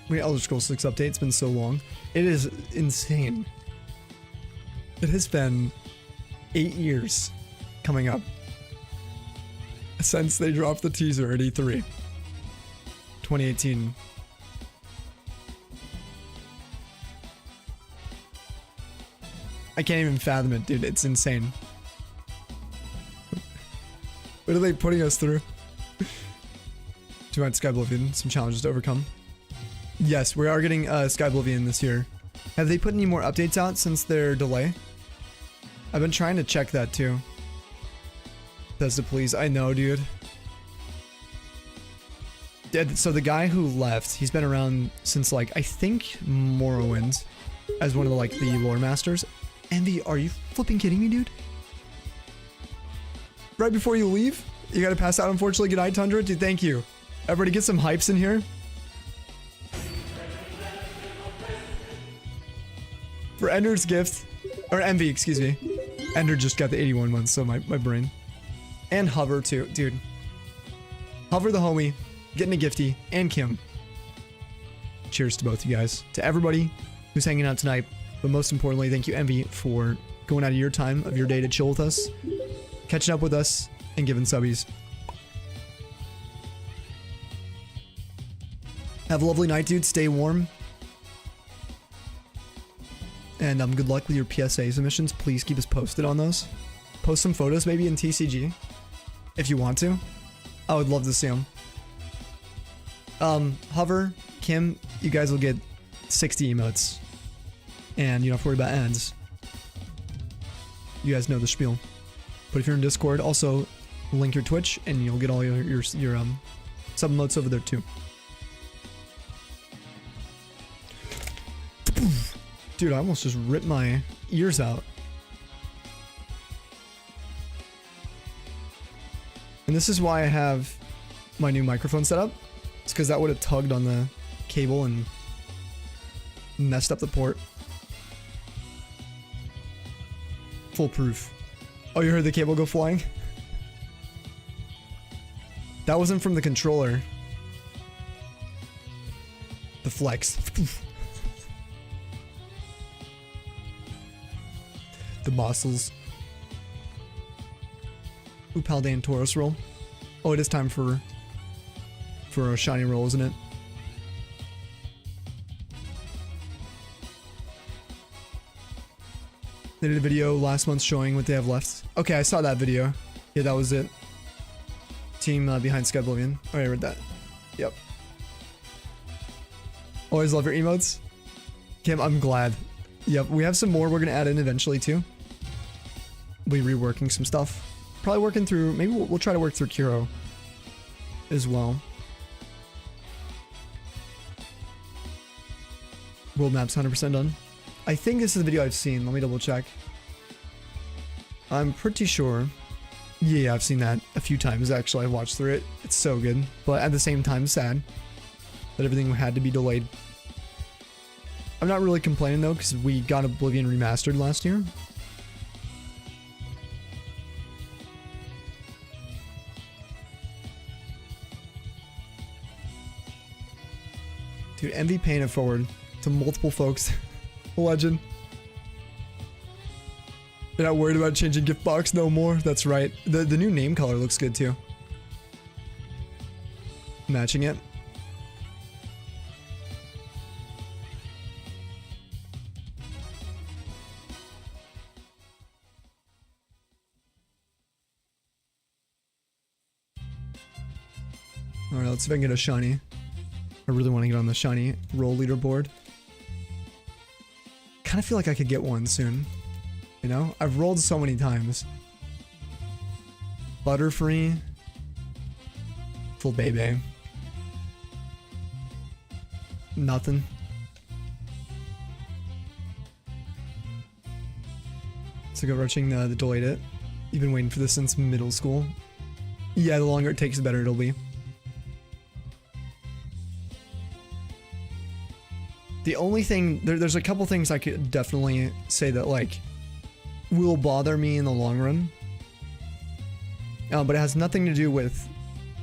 Wait, Elder Scrolls 6 update, it's been so long. It is insane. It has been 8 years coming up since they dropped the teaser at E3 2018. I can't even fathom it, dude. It's insane. What are they putting us through? Do you want Sky Oblivion? Some challenges to overcome. Yes, we are getting Sky Oblivion this year. Have they put any more updates out since their delay? I've been trying to check that too. Bethesda, please. I know, dude. So the guy who left, he's been around since like, I think Morrowind as one of the like the lore masters. Envy, are you flipping kidding me, dude? Right before you leave? You gotta pass out, unfortunately. Good night, Tundra. Dude, thank you. Everybody get some hypes in here. For Ender's gift, or Envy, excuse me. Ender just got the 81 months, so my brain. And Hover too, dude. Hover the homie, getting a gifty, and Kim. Cheers to both you guys. To everybody who's hanging out tonight, but most importantly, thank you, Envy, for going out of your time of your day to chill with us, catching up with us, and giving subbies. Have a lovely night, dude. Stay warm. And good luck with your PSA submissions. Please keep us posted on those. Post some photos maybe in TCG. If you want to. I would love to see them. Hover, Kim, you guys will get 60 emotes. And you don't have to worry about ads. You guys know the spiel. But if you're in Discord, also link your Twitch and you'll get all your sub emotes over there too. Dude, I almost just ripped my ears out. And this is why I have my new microphone set up. It's because that would have tugged on the cable and messed up the port. Foolproof. Oh, you heard the cable go flying? That wasn't from the controller. The flex. The muscles. Ooh, Paldean Tauros roll. Oh, it is time for a shiny roll, isn't it? They did a video last month showing what they have left. Okay, I saw that video. Yeah, that was it. Team behind Sky Oblivion. Oh, I read that. Yep. Always love your emotes. Kim, I'm glad. Yep, we have some more we're gonna add in eventually too. We'll be reworking some stuff. Probably working through, maybe we'll try to work through Kuro as well. World map's 100% done. I think this is the video I've seen. Let me double check. I'm pretty sure. Yeah, I've seen that a few times actually. I watched through it. It's so good. But at the same time, sad that everything had to be delayed. I'm not really complaining though, because we got Oblivion remastered last year. Dude, Envy paying it forward to multiple folks. Legend. You're not worried about changing gift box no more? That's right. The new name color looks good too. Matching it. Alright, let's see if I can get a shiny. I really want to get on the shiny roll leaderboard. Kind of feel like I could get one soon. You know? I've rolled so many times. Butterfree. Full baby. Nothing. So go rushing the delayed it. You've been waiting for this since middle school. Yeah, the longer it takes, the better it'll be. The only thing, there's a couple things I could definitely say that like will bother me in the long run. But it has nothing to do with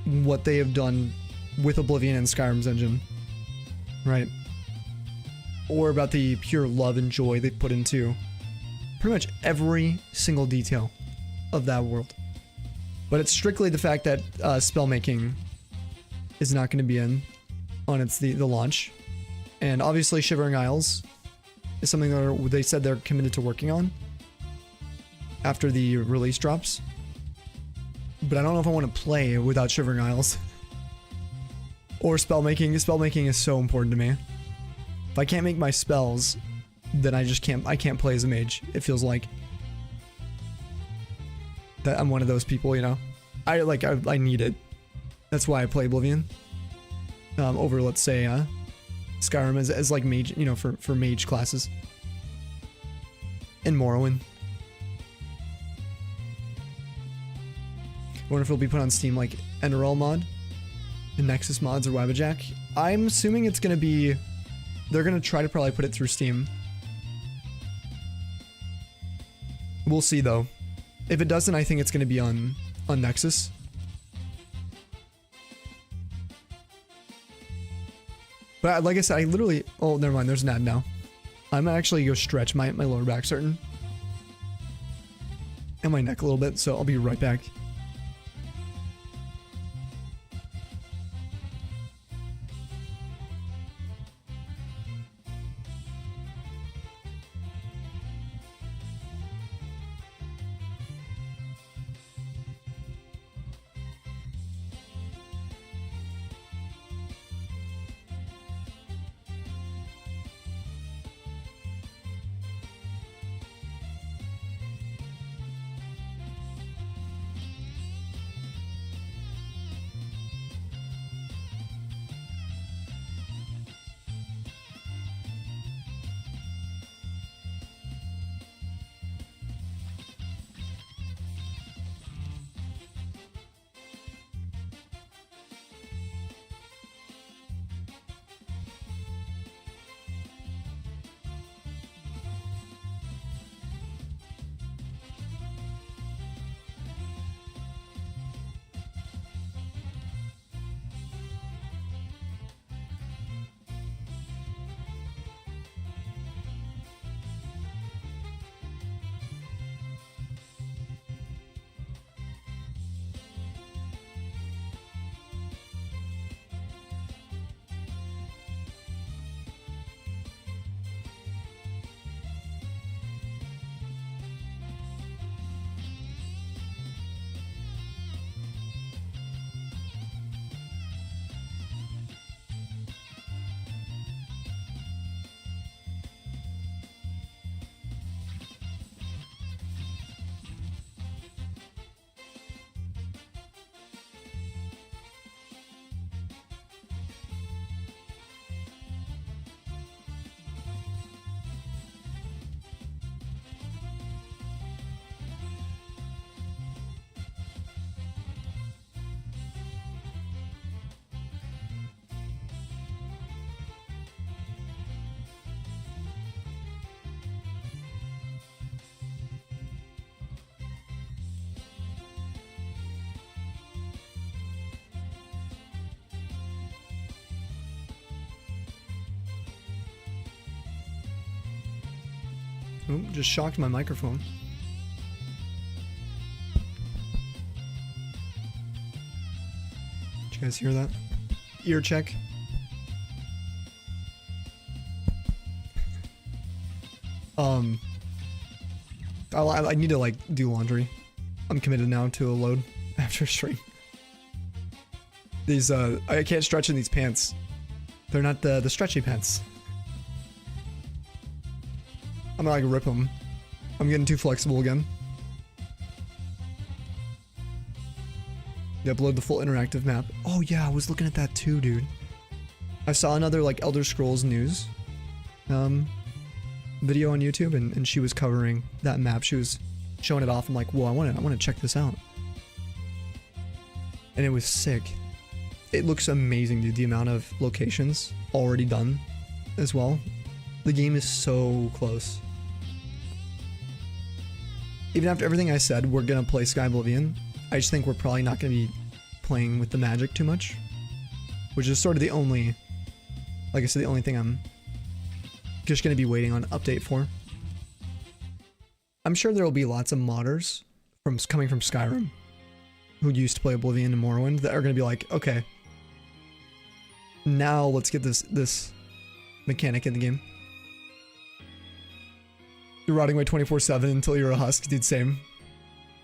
what they have done with Oblivion and Skyrim's engine. Right? Or about the pure love and joy they put into pretty much every single detail of that world. But it's strictly the fact that spellmaking is not going to be in on the launch. And obviously Shivering Isles is something that they said they're committed to working on after the release drops. But I don't know if I want to play without Shivering Isles. Or spellmaking. Spellmaking is so important to me. If I can't make my spells, then I can't play as a mage, it feels like. That I'm one of those people, you know. I need it. That's why I play Oblivion. Over, let's say, Skyrim as like mage, you know, for mage classes. And Morrowind. I wonder if it'll be put on Steam like Enderal mod, and Nexus mods or Wabajack. I'm assuming it's gonna be, they're gonna try to probably put it through Steam. We'll see though. If it doesn't, I think it's gonna be on Nexus. But like I said, I literally... Oh, never mind. There's an ad now. I'm gonna actually go stretch my lower back certain. And my neck a little bit, so I'll be right back. Oh, just shocked my microphone. Did you guys hear that? Ear check. I need to like do laundry. I'm committed now to a load after stream. These I can't stretch in these pants. They're not the stretchy pants. I'm gonna like rip them. I'm getting too flexible again. They upload the full interactive map. Oh yeah, I was looking at that too, dude. I saw another like Elder Scrolls news video on YouTube, and she was covering that map. She was showing it off. I'm like, whoa, I want to check this out. And it was sick. It looks amazing, dude. The amount of locations already done as well. The game is so close. Even after everything I said, we're gonna play Sky Oblivion. I just think we're probably not gonna be playing with the magic too much, which is sort of the only, like I said, the only thing I'm just gonna be waiting on an update for. I'm sure there will be lots of modders coming from Skyrim who used to play Oblivion and Morrowind that are gonna be like, okay, now let's get this mechanic in the game. You're rotting away 24/7 until you're a husk, dude. Same.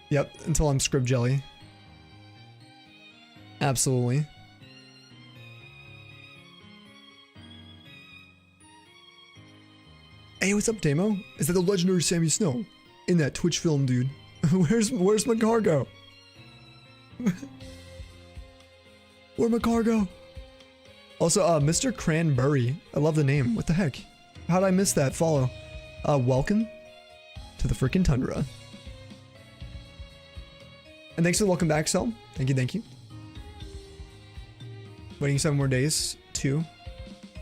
Yep, until I'm Scrib Jelly. Absolutely. Hey, what's up, Damo? Is that the legendary Sammy Snow in that Twitch film, dude? Where's Magcargo? Where's Magcargo? Also, Mr. Cranberry. I love the name. What the heck? How'd I miss that follow? Welcome to the freaking tundra. And thanks for the welcome back, Sel. Thank you, thank you. Waiting 7 more days, 2.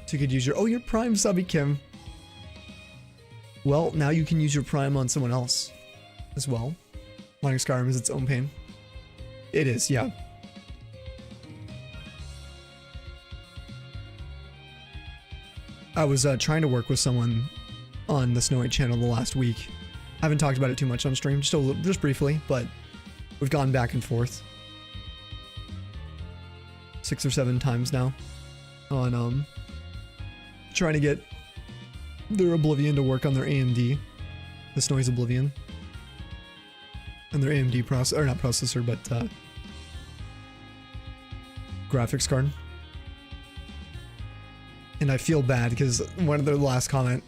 So you could use your Prime subby, Kim. Well, now you can use your Prime on someone else as well. Modding Skyrim is its own pain. It is, yeah. I was trying to work with someone on the Snow White channel the last week. I haven't talked about it too much on stream, just briefly, but we've gone back and forth 6 or 7 times now on trying to get their Oblivion to work on their AMD, the Snowy's Oblivion, and their AMD processor, or not processor, but graphics card. And I feel bad because one of their last comment,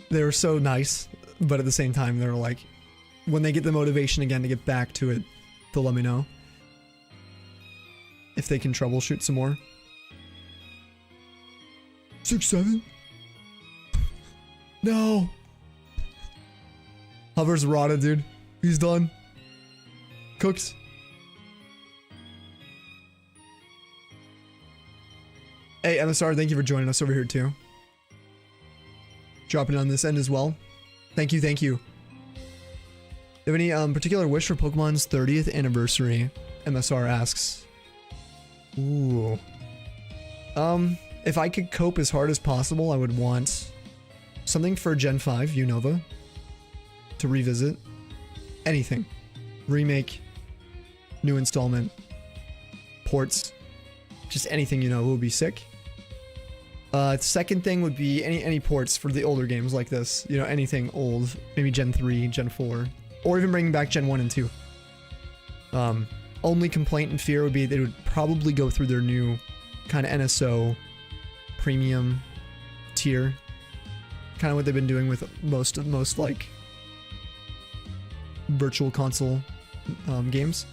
they were so nice, but at the same time, they were like, when they get the motivation again to get back to it, they'll let me know if they can troubleshoot some more. 6-7? No. Hover's rotted, dude. He's done. Cooked. Hey, MSR, thank you for joining us over here, too. Dropping on this end as well. Thank you, thank you. Do you have any particular wish for Pokemon's 30th anniversary? MSR asks. Ooh. If I could cope as hard as possible, I would want something for Gen 5 Unova to revisit. Anything. Remake, new installment, ports, just anything, you know, would be sick. Second thing would be any ports for the older games like this, you know, anything old, maybe Gen 3, Gen 4, or even bringing back Gen 1 and 2. Only complaint and fear would be they would probably go through their new kind of NSO premium tier, kind of what they've been doing with most like virtual console games.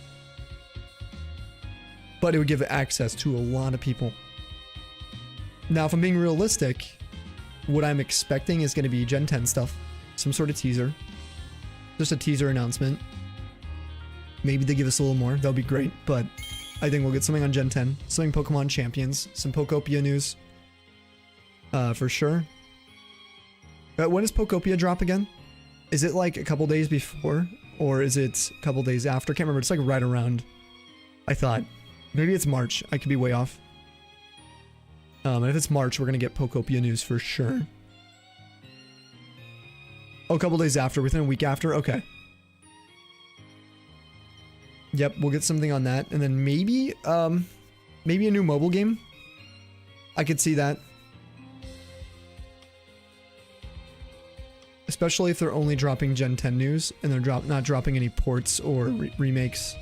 But it would give access to a lot of people. Now, if I'm being realistic, what I'm expecting is going to be Gen 10 stuff. Some sort of teaser. Just a teaser announcement. Maybe they give us a little more. That would be great. But I think we'll get something on Gen 10. Something Pokemon Champions. Some Pokopia news. For sure. When does Pokopia drop again? Is it like a couple days before? Or is it a couple days after? Can't remember. It's like right around. I thought. Maybe it's March. I could be way off. And if it's March, we're going to get Pokopia news for sure. Oh, a couple days after, within a week after? Okay. Yep, we'll get something on that. And then maybe, maybe a new mobile game. I could see that. Especially if they're only dropping Gen 10 news and they're not dropping any ports or remakes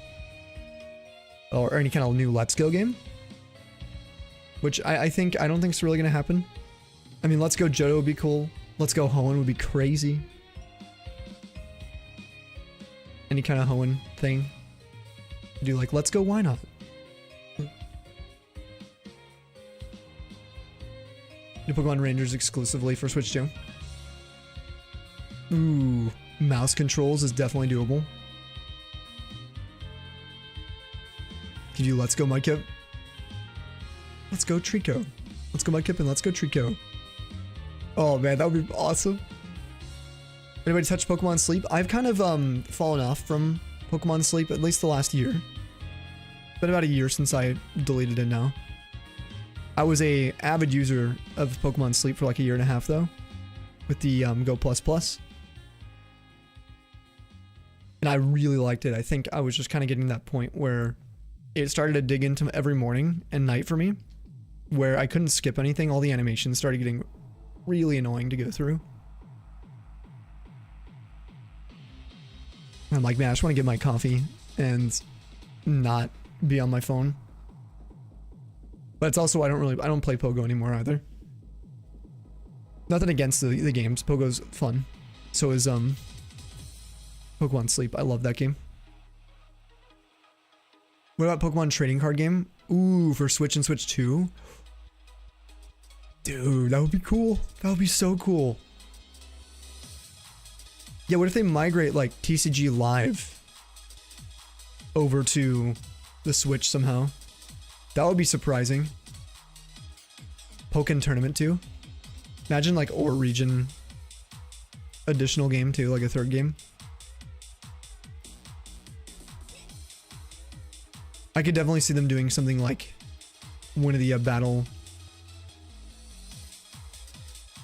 or any kind of new Let's Go game. Which I don't think it's really going to happen. I mean, Let's Go Johto would be cool. Let's Go Hoenn would be crazy. Any kind of Hoenn thing. Do like, let's go, why not? New Pokemon Rangers exclusively for Switch 2. Ooh, mouse controls is definitely doable. Could you let's go Mudkip? Let's go Trico. Let's go Mudkip and let's go Trico. Oh man, that would be awesome. Anybody touch Pokemon Sleep? I've kind of fallen off from Pokemon Sleep, at least the last year. It's been about a year since I deleted it now. I was a avid user of Pokemon Sleep for like a year and a half though, with the Go Plus Plus. And I really liked it. I think I was just kind of getting that point where it started to dig into every morning and night for me, where I couldn't skip anything. All the animations started getting really annoying to go through. I'm like, man, I just want to get my coffee and not be on my phone. But it's also, I don't play Pogo anymore either. Nothing against the games. Pogo's fun. So is Pokemon Sleep. I love that game. What about Pokemon trading card game? Ooh, for Switch and Switch 2? Dude, that would be cool. That would be so cool. Yeah, what if they migrate like TCG Live over to the Switch somehow? That would be surprising. Pokken Tournament too. Imagine like Or Region additional game too, like a third game. I could definitely see them doing something like one of the battle,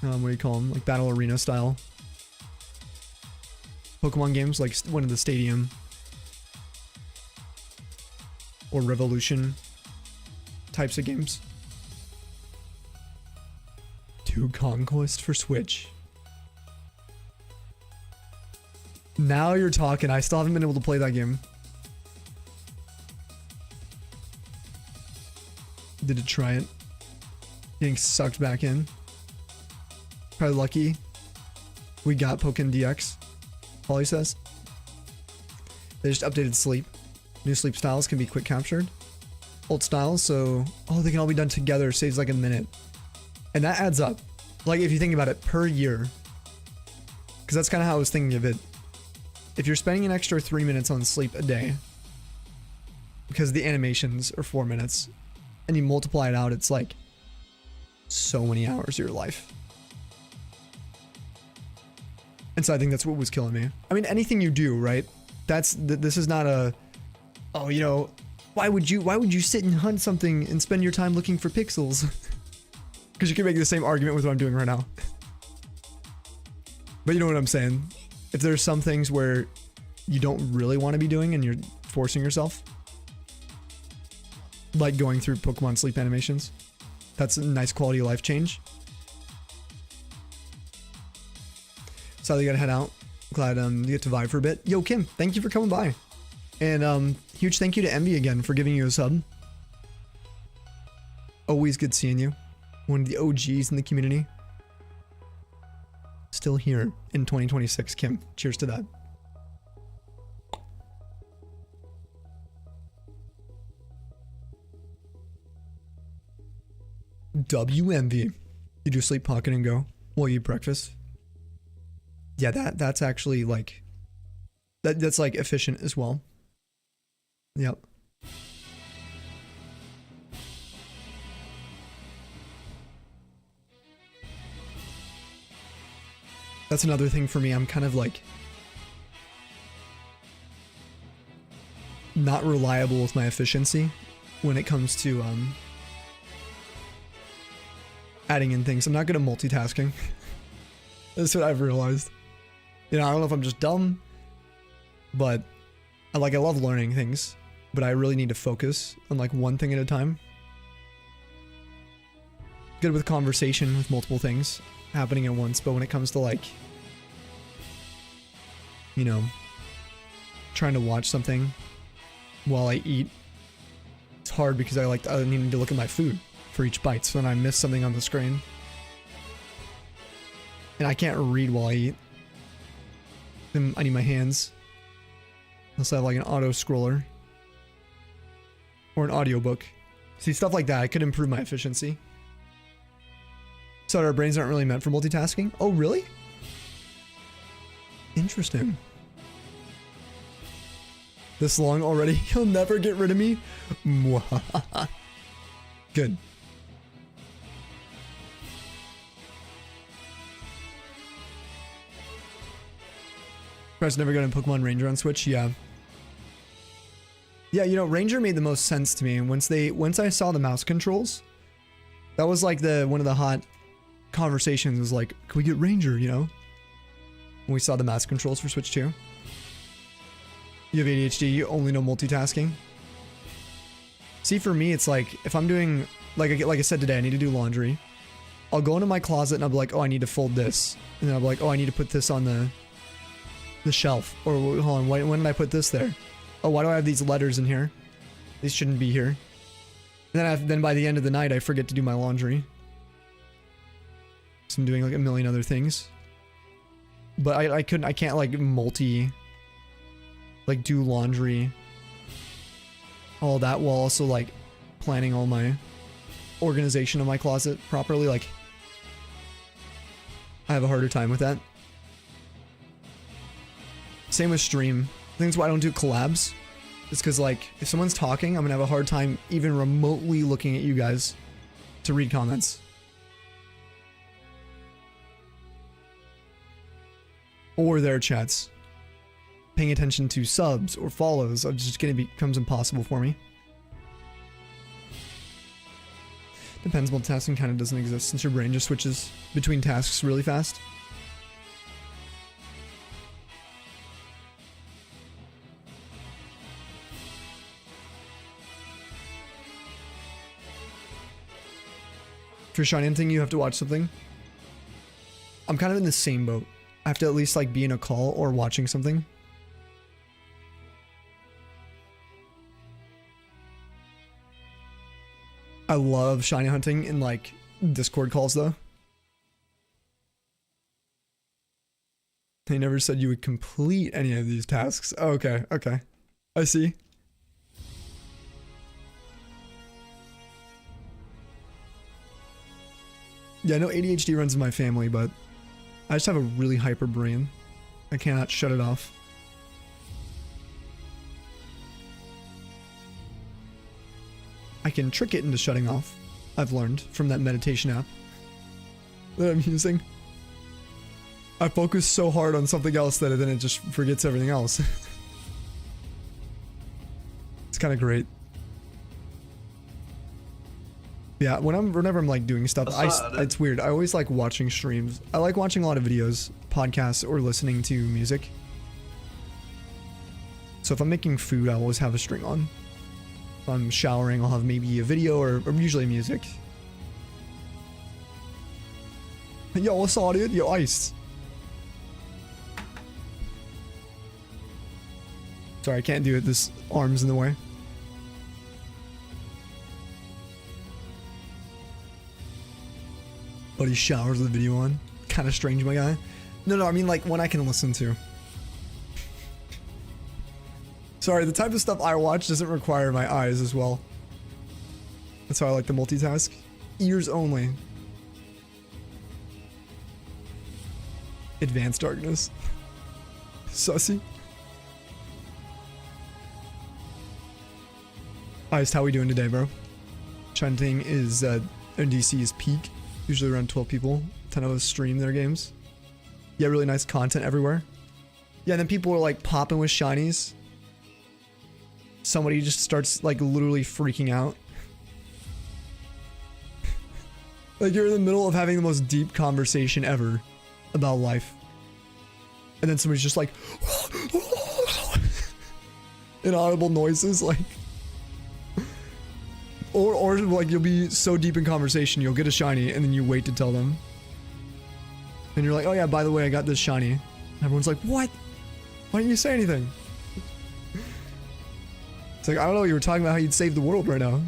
what do you call them? Like battle arena style Pokemon games, like one of the Stadium or Revolution types of games. 2 Conquest for Switch. Now you're talking. I still haven't been able to play that game. Did it try it? Getting sucked back in. Probably lucky we got Pokken DX. Polly says. They just updated Sleep. New Sleep styles can be quick captured. Old styles, so they can all be done together. Saves like a minute. And that adds up. Like if you think about it, per year. Because that's kind of how I was thinking of it. If you're spending an extra 3 minutes on Sleep a day, because the animations are 4 minutes, and you multiply it out, it's like so many hours of your life. And so I think that's what was killing me. I mean, anything you do, right? This is not a, oh, you know, why would you sit and hunt something and spend your time looking for pixels? Because you can make the same argument with what I'm doing right now. But you know what I'm saying? If there's some things where you don't really want to be doing and you're forcing yourself, like going through Pokemon Sleep animations, that's a nice quality of life change. So you gotta head out. Glad you get to vibe for a bit. Yo, Kim, thank you for coming by. And huge thank you to Envy again for giving you a sub. Always good seeing you. One of the OGs in the community. Still here in 2026, Kim. Cheers to that. WMV. You do Sleep, Pocket, and Go while you eat breakfast. Yeah, that's actually like that's like efficient as well. Yep. That's another thing for me. I'm kind of like not reliable with my efficiency when it comes to adding in things. I'm not good at multitasking. That's what I've realized. You know, I don't know if I'm just dumb, but I love learning things, but I really need to focus on like one thing at a time. Good with conversation with multiple things happening at once, but when it comes to like, you know, trying to watch something while I eat, it's hard because I need to look at my food for each bite, so then I miss something on the screen. And I can't read while I eat. I need my hands. Unless I have like an auto scroller. Or an audiobook. See, stuff like that, I could improve my efficiency. So our brains aren't really meant for multitasking? Oh, really? Interesting. This long already? You'll never get rid of me? Good. Press never got a Pokemon Ranger on Switch? Yeah. Yeah, you know, Ranger made the most sense to me. Once I saw the mouse controls, that was like one of the hot conversations was like, can we get Ranger, you know? When we saw the mouse controls for Switch 2. You have ADHD, you only know multitasking. See, for me, it's like, if I'm doing, like I said today, I need to do laundry. I'll go into my closet and I'll be like, oh, I need to fold this. And then I'll be like, oh, I need to put this on the shelf. Or, hold on, when did I put this there? Oh, why do I have these letters in here? These shouldn't be here. And then by the end of the night, I forget to do my laundry. So I'm doing like a million other things. But I can't like like do laundry, all that, while also like planning all my organization of my closet properly. Like, I have a harder time with that. Same with stream. I think that's why I don't do collabs. It's because like, if someone's talking, I'm gonna have a hard time even remotely looking at you guys to read comments. Or their chats. Paying attention to subs or follows becomes impossible for me. Depends, multitasking kind of doesn't exist since your brain just switches between tasks really fast. For shinyhunting, you have to watch something. I'm kind of in the same boat. I have to at least like be in a call or watching something. I love shinyhunting in like Discord calls though. They never said you would complete any of these tasks. Oh, okay, okay. I see. Yeah, I know ADHD runs in my family, but I just have a really hyper brain. I cannot shut it off. I can trick it into shutting off. I've learned from that meditation app that I'm using. I focus so hard on something else that then it just forgets everything else. It's kind of great. Yeah, whenever I'm like doing stuff, it's weird. I always like watching streams. I like watching a lot of videos, podcasts, or listening to music. So if I'm making food, I always have a string on. If I'm showering, I'll have maybe a video or usually music. Yo, what's up, dude? Yo, iced. Sorry, I can't do it. This arm's in the way. But he showers with the video on. Kind of strange, my guy. No, I mean like one I can listen to. Sorry, the type of stuff I watch doesn't require my eyes as well. That's how I like to multitask. Ears only. Advanced darkness. Sussy. Iced, how we doing today, bro? Chanting is, NDC is peak. Usually around 12 people. 10 of us stream their games. Yeah, really nice content everywhere. Yeah, and then people are like popping with shinies. Somebody just starts like literally freaking out. Like you're in the middle of having the most deep conversation ever about life. and then somebody's just like inaudible noises, like, or like you'll be so deep in conversation, you'll get a shiny, and then you wait to tell them, and you're like, oh yeah, by the way, I got this shiny. And everyone's like, what? Why didn't you say anything? It's like, I don't know, you were talking about how you'd save the world right now.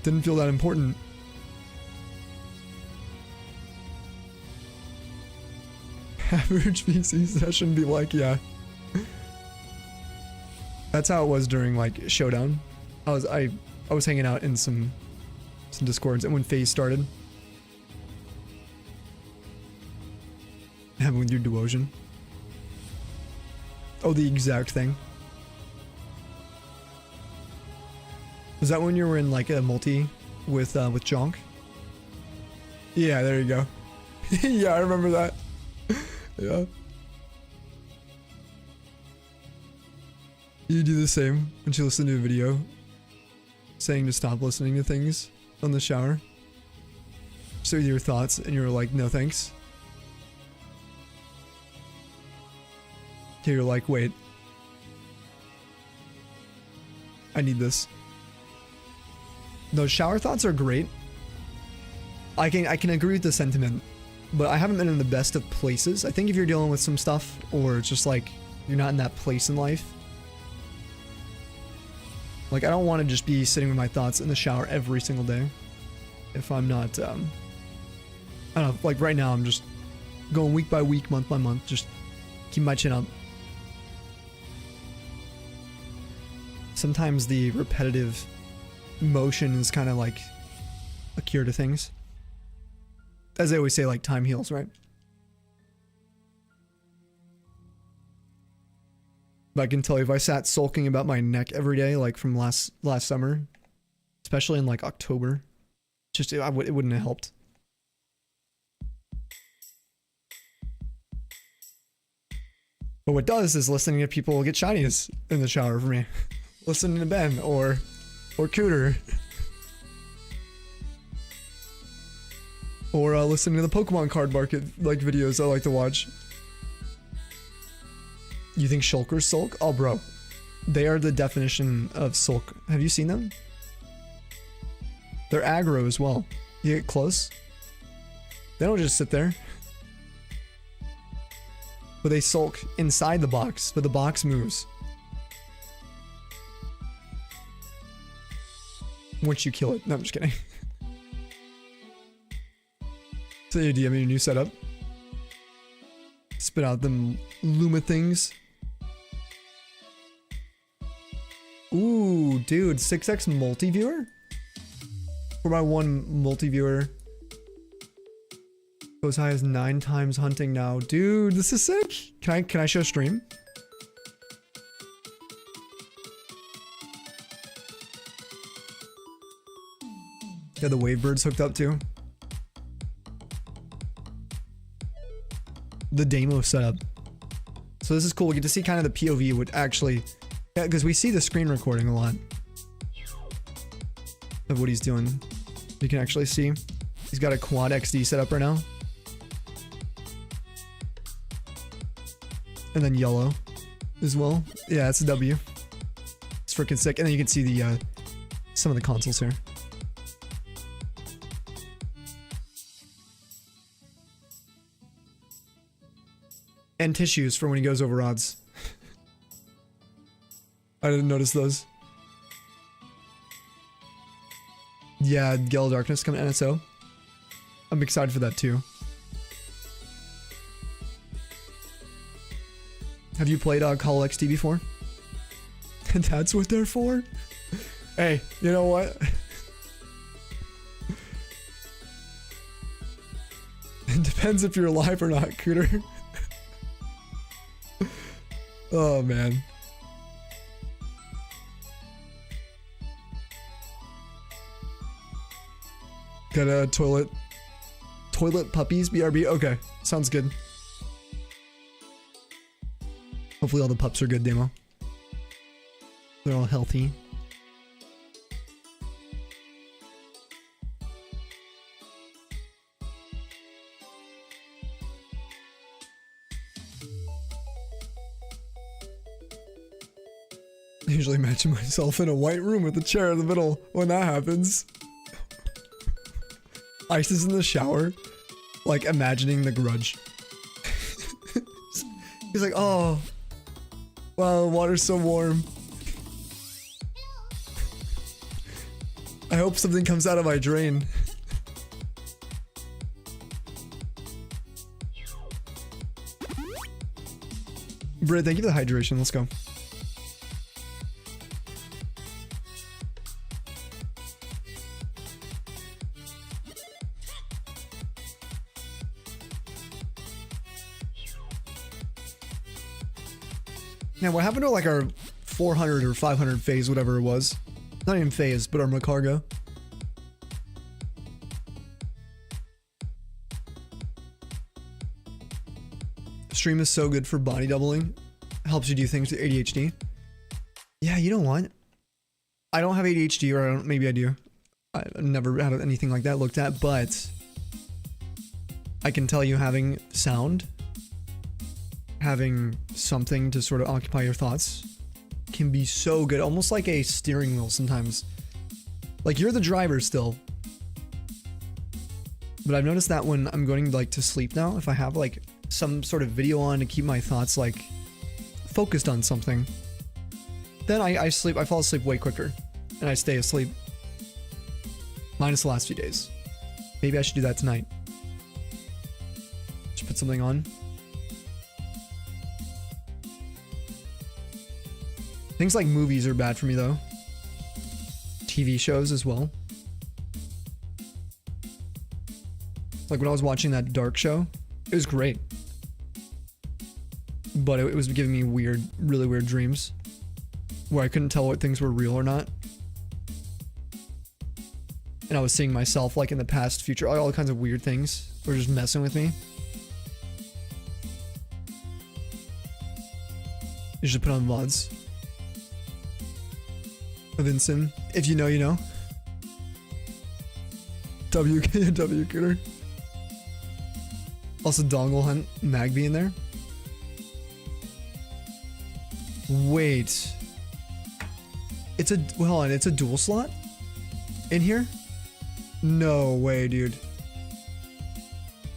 Didn't feel that important. Average PC session be like, yeah. That's how it was during like Showdown. I was hanging out in some Discords, and when FaZe started, having with your Duosion. Oh, the exact thing. Was that when you were in like a multi with Jonk? Yeah, there you go. Yeah, I remember that. Yeah. You do the same when you listen to a video saying to stop listening to things on the shower. So your thoughts, and you're like, no thanks. You're like, wait. I need this. Those shower thoughts are great. I can agree with the sentiment, but I haven't been in the best of places. I think if you're dealing with some stuff, or just like you're not in that place in life, like I don't want to just be sitting with my thoughts in the shower every single day. If I'm not, I don't know, like right now I'm just going week by week, month by month, just keep my chin up. Sometimes the repetitive motion is kind of like a cure to things. As they always say, like, time heals, right? But I can tell you, if I sat sulking about my neck every day, like from last summer, especially in like October, just it wouldn't have helped. But what does is listening to people get shinies in the shower for me. Listening to Ben or Cooter. Or listening to the Pokemon card market like videos I like to watch. You think shulkers sulk? Oh bro, they are the definition of sulk. Have you seen them? They're aggro as well. You get close, they don't just sit there. But they sulk inside the box, but the box moves. Once you kill it. No, I'm just kidding. So you DM your new setup. Spit out them Luma things. Ooh, dude, 6x multi-viewer? 4x1 multi-viewer. Goes high as 9 times hunting now. Dude, this is sick. Can I show stream? Yeah, the Wavebirds hooked up too. The Damo setup. So this is cool. We get to see kind of the POV would actually, yeah, because we see the screen recording a lot of what he's doing. You can actually see he's got a quad XD set up right now. And then yellow as well. Yeah, it's a W. It's freaking sick. And then you can see the some of the consoles here. And tissues for when he goes over odds. I didn't notice those. Yeah, Gale of Darkness coming to NSO. I'm excited for that too. Have you played Call XD before? And that's what they're for? Hey, you know what? It depends if you're alive or not, Cooter. Oh man. Got a toilet puppies, BRB. Okay, sounds good. Hopefully all the pups are good, Demo. They're all healthy. usually imagine myself in a white room with a chair in the middle when that happens. Ice is in the shower, like imagining The Grudge. He's like, oh, wow, the water's so warm. I hope something comes out of my drain. Britt, thank you for the hydration. Let's go. Now, what happened to like our 400 or 500 phase, whatever it was? Not even phase, but our Magcargo. Stream is so good for body doubling. Helps you do things with ADHD. Yeah, you know what? I don't have ADHD, or I don't, maybe I do. I've never had anything like that looked at, but I can tell you having sound, having something to sort of occupy your thoughts can be so good. Almost like a steering wheel sometimes. Like you're the driver still. But I've noticed that when I'm going like to sleep now, if I have like some sort of video on to keep my thoughts like focused on something, then I fall asleep way quicker and I stay asleep. Minus the last few days. Maybe I should do that tonight. Just put something on. Things like movies are bad for me though. TV shows as well. Like when I was watching that Dark show, it was great. But it was giving me weird, really weird dreams where I couldn't tell what things were real or not. And I was seeing myself like in the past, future, all kinds of weird things were just messing with me. You should put on VODs. Vincent, if you know, you know. WK Cooter. Also Dongle Hunt Magby in there. Wait. It's a, well, hold on, it's a dual slot in here? No way, dude.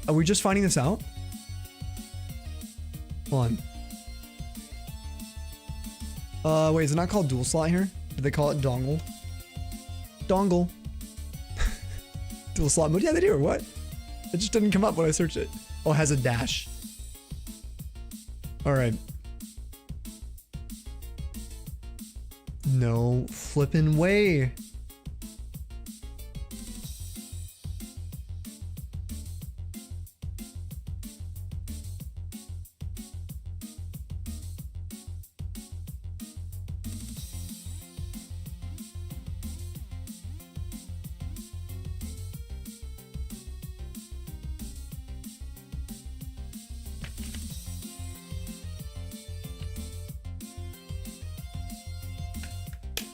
Are we just finding this out? Hold on. Wait, is it not called dual slot here? Did they call it dongle? Dongle. Dual slot mode? Yeah, they do, or what? It just didn't come up when I searched it. Oh, it has a dash. Alright. No flippin' way.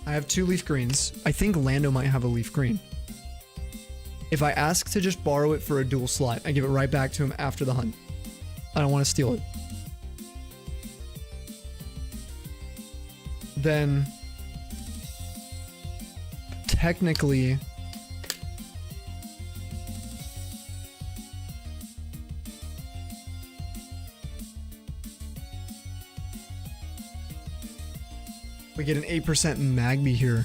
I have 2 leaf greens. I think Lando might have a leaf green. If I ask to just borrow it for a dual slot, I give it right back to him after the hunt. I don't want to steal it. Then technically we get an 8% Magby here.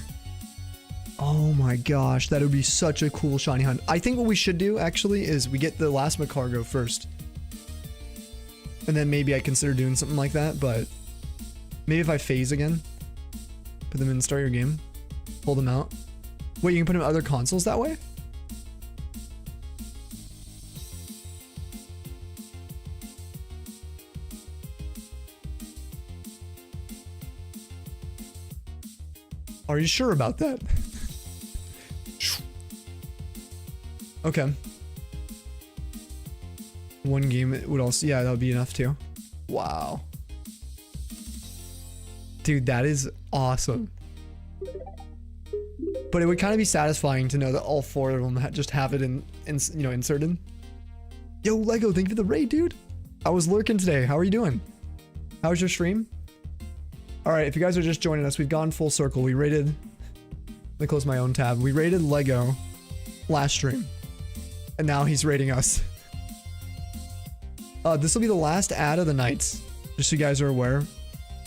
Oh my gosh, that would be such a cool shiny hunt. I think what we should do actually is we get the last Magcargo first. And then maybe I consider doing something like that, but maybe if I phase again, put them in, start your game, pull them out. Wait, you can put them in other consoles that way? Are you sure about that? Okay. One game would also, yeah, that would be enough too. Wow. Dude, that is awesome. But it would kind of be satisfying to know that all 4 of them just have it in you know, inserted. Yo, Lego, thank you for the raid, dude. I was lurking today. How are you doing? How was your stream? All right, if you guys are just joining us, we've gone full circle. We rated, let me close my own tab. We rated Lego last stream, and now he's rating us. This will be the last ad of the night, just so you guys are aware.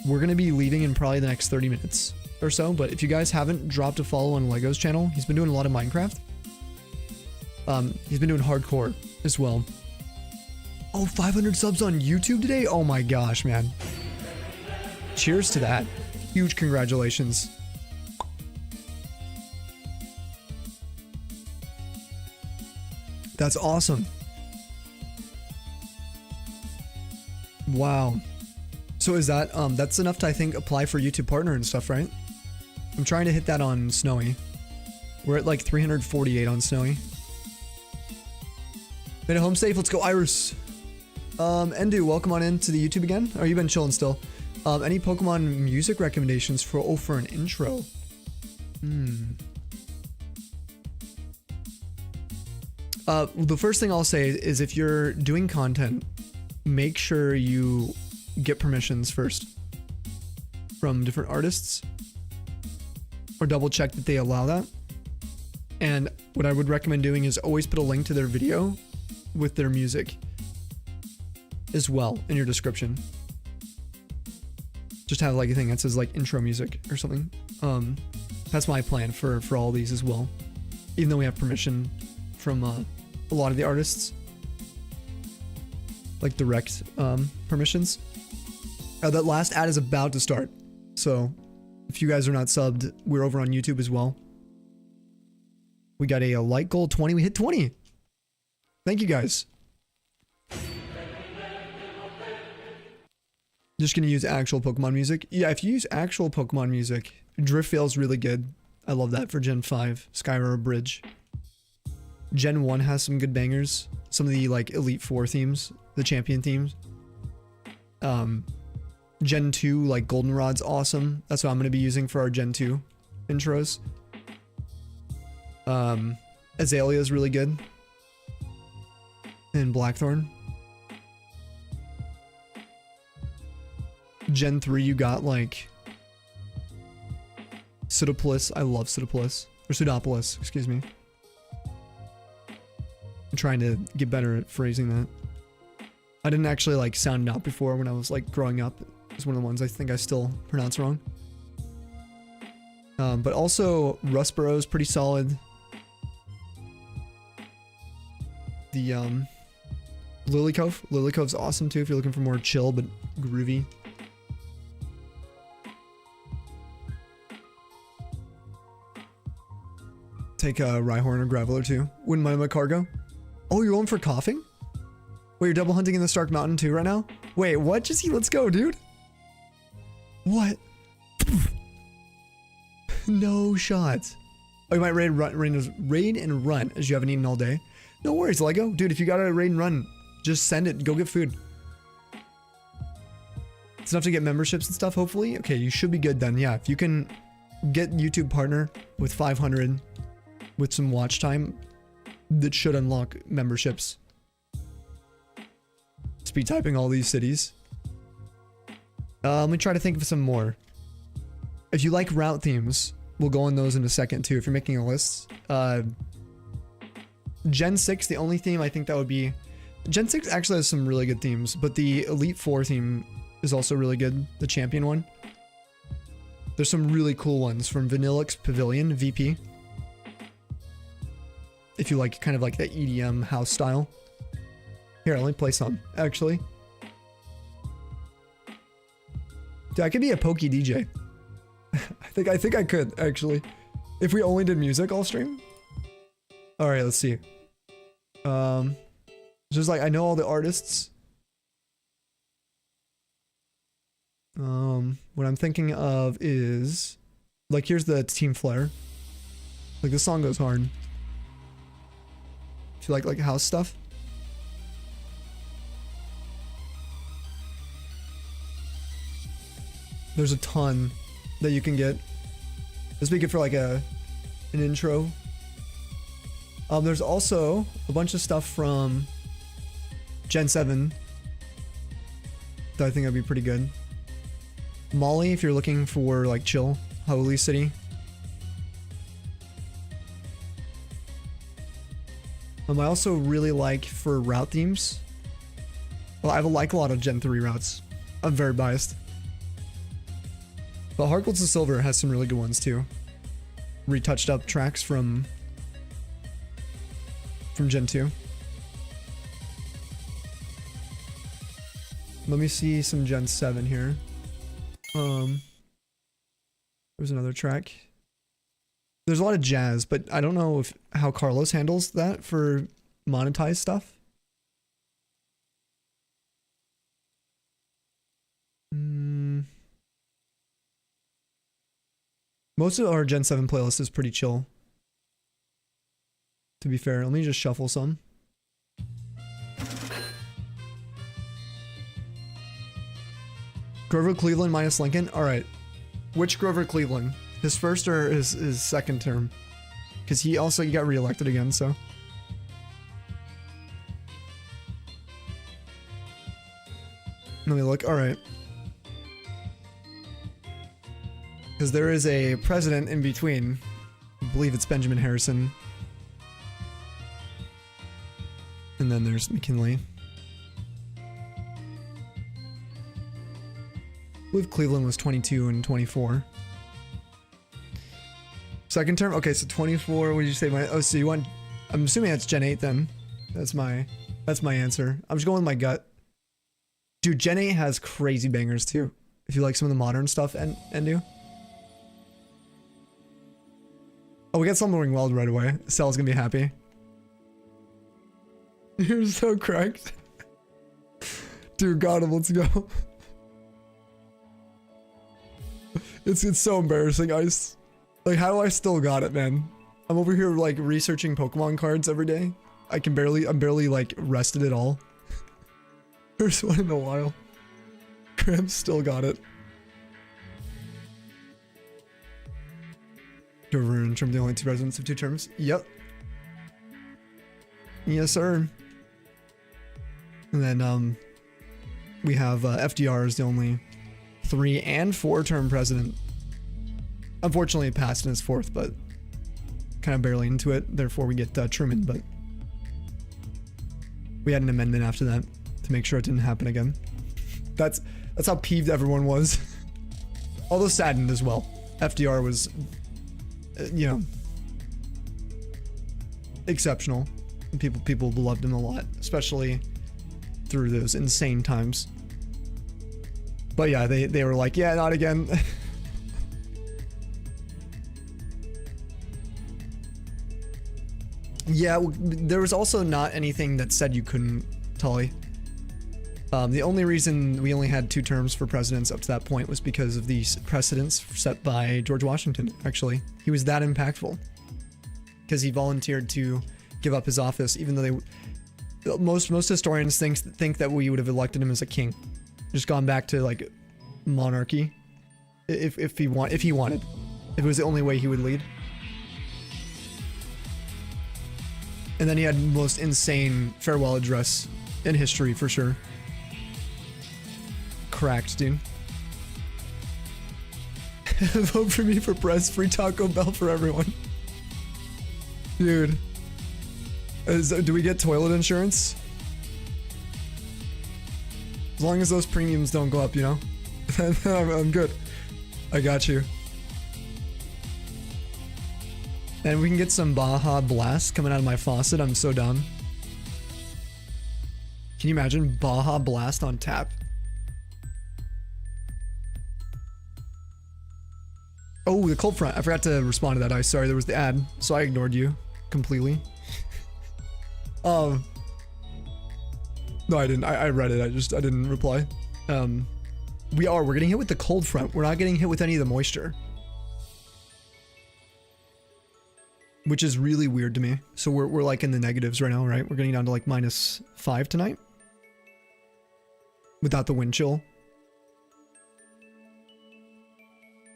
We're going to be leaving in probably the next 30 minutes or so, but if you guys haven't dropped a follow on Lego's channel, he's been doing a lot of Minecraft. He's been doing hardcore as well. Oh, 500 subs on YouTube today? Oh my gosh, man. Cheers to that. Huge congratulations. That's awesome. Wow. So is that, that's enough to, I think, apply for YouTube partner and stuff, right? I'm trying to hit that on Snowy. We're at like 348 on Snowy. Made it home safe. Let's go, Iris. Endu, welcome on in to the YouTube again. Or you been chilling still? Any Pokemon music recommendations for an intro? The first thing I'll say is if you're doing content, make sure you get permissions first from different artists, or double check that they allow that. And what I would recommend doing is always put a link to their video with their music as well in your description. Just have like a thing that says like intro music or something. That's my plan for all these as well, even though we have permission from a lot of the artists, like direct permissions. That last ad is about to start, so if you guys are not subbed, we're over on YouTube as well. We got a like goal 20. We hit 20. Thank you guys. Just gonna use actual Pokemon music. Yeah, if you use actual Pokemon music, Driftveil's really good. I love that for Gen 5, Skyra Bridge. Gen 1 has some good bangers. Some of the like Elite Four themes, the champion themes. Gen 2, like Goldenrod's awesome. That's what I'm gonna be using for our Gen 2 intros. Azalea's really good. And Blackthorn. Gen 3, you got like Pseudopolis. I love Pseudopolis. Or Pseudopolis, excuse me. I'm trying to get better at phrasing that. I didn't actually like sound it out before when I was like growing up. It's one of the ones I think I still pronounce wrong. But also Rustboro is pretty solid. The Lilycove. Lilycove's awesome too if you're looking for more chill but groovy. Take a Rhyhorn or Graveler too. Wouldn't mind Magcargo. Oh, you're going for coughing? Wait, you're double hunting in the Stark Mountain too right now? Wait, what? Just let's go, dude. What? No shot. Oh, you might raid and run as you haven't eaten all day. No worries, Lego. Dude, if you got a raid and run, just send it. Go get food. It's enough to get memberships and stuff, hopefully. Okay, you should be good then. Yeah, if you can get YouTube partner with 500 with some watch time, that should unlock memberships. Speed typing all these cities. Let me try to think of some more. If you like route themes, we'll go on those in a second too, if you're making a list. Gen 6, the only theme I think that would be... Gen 6 actually has some really good themes, but the Elite Four theme is also really good, the champion one. There's some really cool ones from Vanillix Pavilion, VP. If you like kind of like that EDM house style. Here, let me play some, actually. Dude, I could be a Poke DJ. I think I could, actually. If we only did music all stream. Alright, let's see. Just like, I know all the artists. What I'm thinking of is... Like, here's the Team Flare. Like, this song goes hard. If you like house stuff. There's a ton that you can get. This would be good for like an intro. There's also a bunch of stuff from Gen 7 that I think would be pretty good. Mali, if you're looking for like chill, Holy City. I also really like for route themes. Well, I like a lot of Gen 3 routes. I'm very biased. But Heart Gold to Silver has some really good ones too. Retouched up tracks from Gen 2. Let me see some Gen 7 here. There's another track. There's a lot of jazz, but I don't know if how Carlos handles that for monetized stuff. Most of our Gen 7 playlist is pretty chill. To be fair, let me just shuffle some. Grover Cleveland minus Lincoln? Alright. Which Grover Cleveland? His first or his second term? Because he got reelected again, so. Let me look. Alright. Because there is a president in between. I believe it's Benjamin Harrison. And then there's McKinley. I believe Cleveland was 22 and 24. Second term? Okay, so 24, what did you say? Oh, so you want... I'm assuming that's Gen 8 then. That's my answer. I'm just going with my gut. Dude, Gen 8 has crazy bangers too. If you like some of the modern stuff and do. Oh, we got Slumbering Weld right away. Cell's gonna be happy. You're so cracked. Dude, got him, let's go. It's so embarrassing, Ice. Like, how do I still got it, man? I'm over here, like, researching Pokemon cards every day. I'm barely, like, rested at all. First one in a while. Graham still got it. Grover and Trump, the only two presidents of 2 terms. Yep. Yes, sir. And then, we have, FDR is the only 3 and 4 term president. Unfortunately, it passed in his 4th, but kind of barely into it. Therefore, we get Truman, but we had an amendment after that to make sure it didn't happen again. That's how peeved everyone was. Although saddened as well. FDR was, you know, exceptional. And people loved him a lot, especially through those insane times. But yeah, they were like, yeah, not again. Yeah, there was also not anything that said you couldn't, Tully. The only reason we only had 2 terms for presidents up to that point was because of these precedents set by George Washington, actually. He was that impactful. Because he volunteered to give up his office, even though most historians think that we would have elected him as a king. Just gone back to, like, monarchy. If he wanted. If it was the only way he would lead. And then he had the most insane farewell address in history, for sure. Cracked, dude. Vote for me for press. Free Taco Bell for everyone. Dude. Do we get toilet insurance? As long as those premiums don't go up, you know? I'm good. I got you. And we can get some Baja Blast coming out of my faucet. I'm so down. Can you imagine Baja Blast on tap? Oh, the cold front. I forgot to respond to that. Sorry, there was the ad, so I ignored you completely. No, I didn't. I read it. I didn't reply. We're getting hit with the cold front. We're not getting hit with any of the moisture. Which is really weird to me. So we're like in the negatives right now, right? We're getting down to like -5 tonight. Without the wind chill.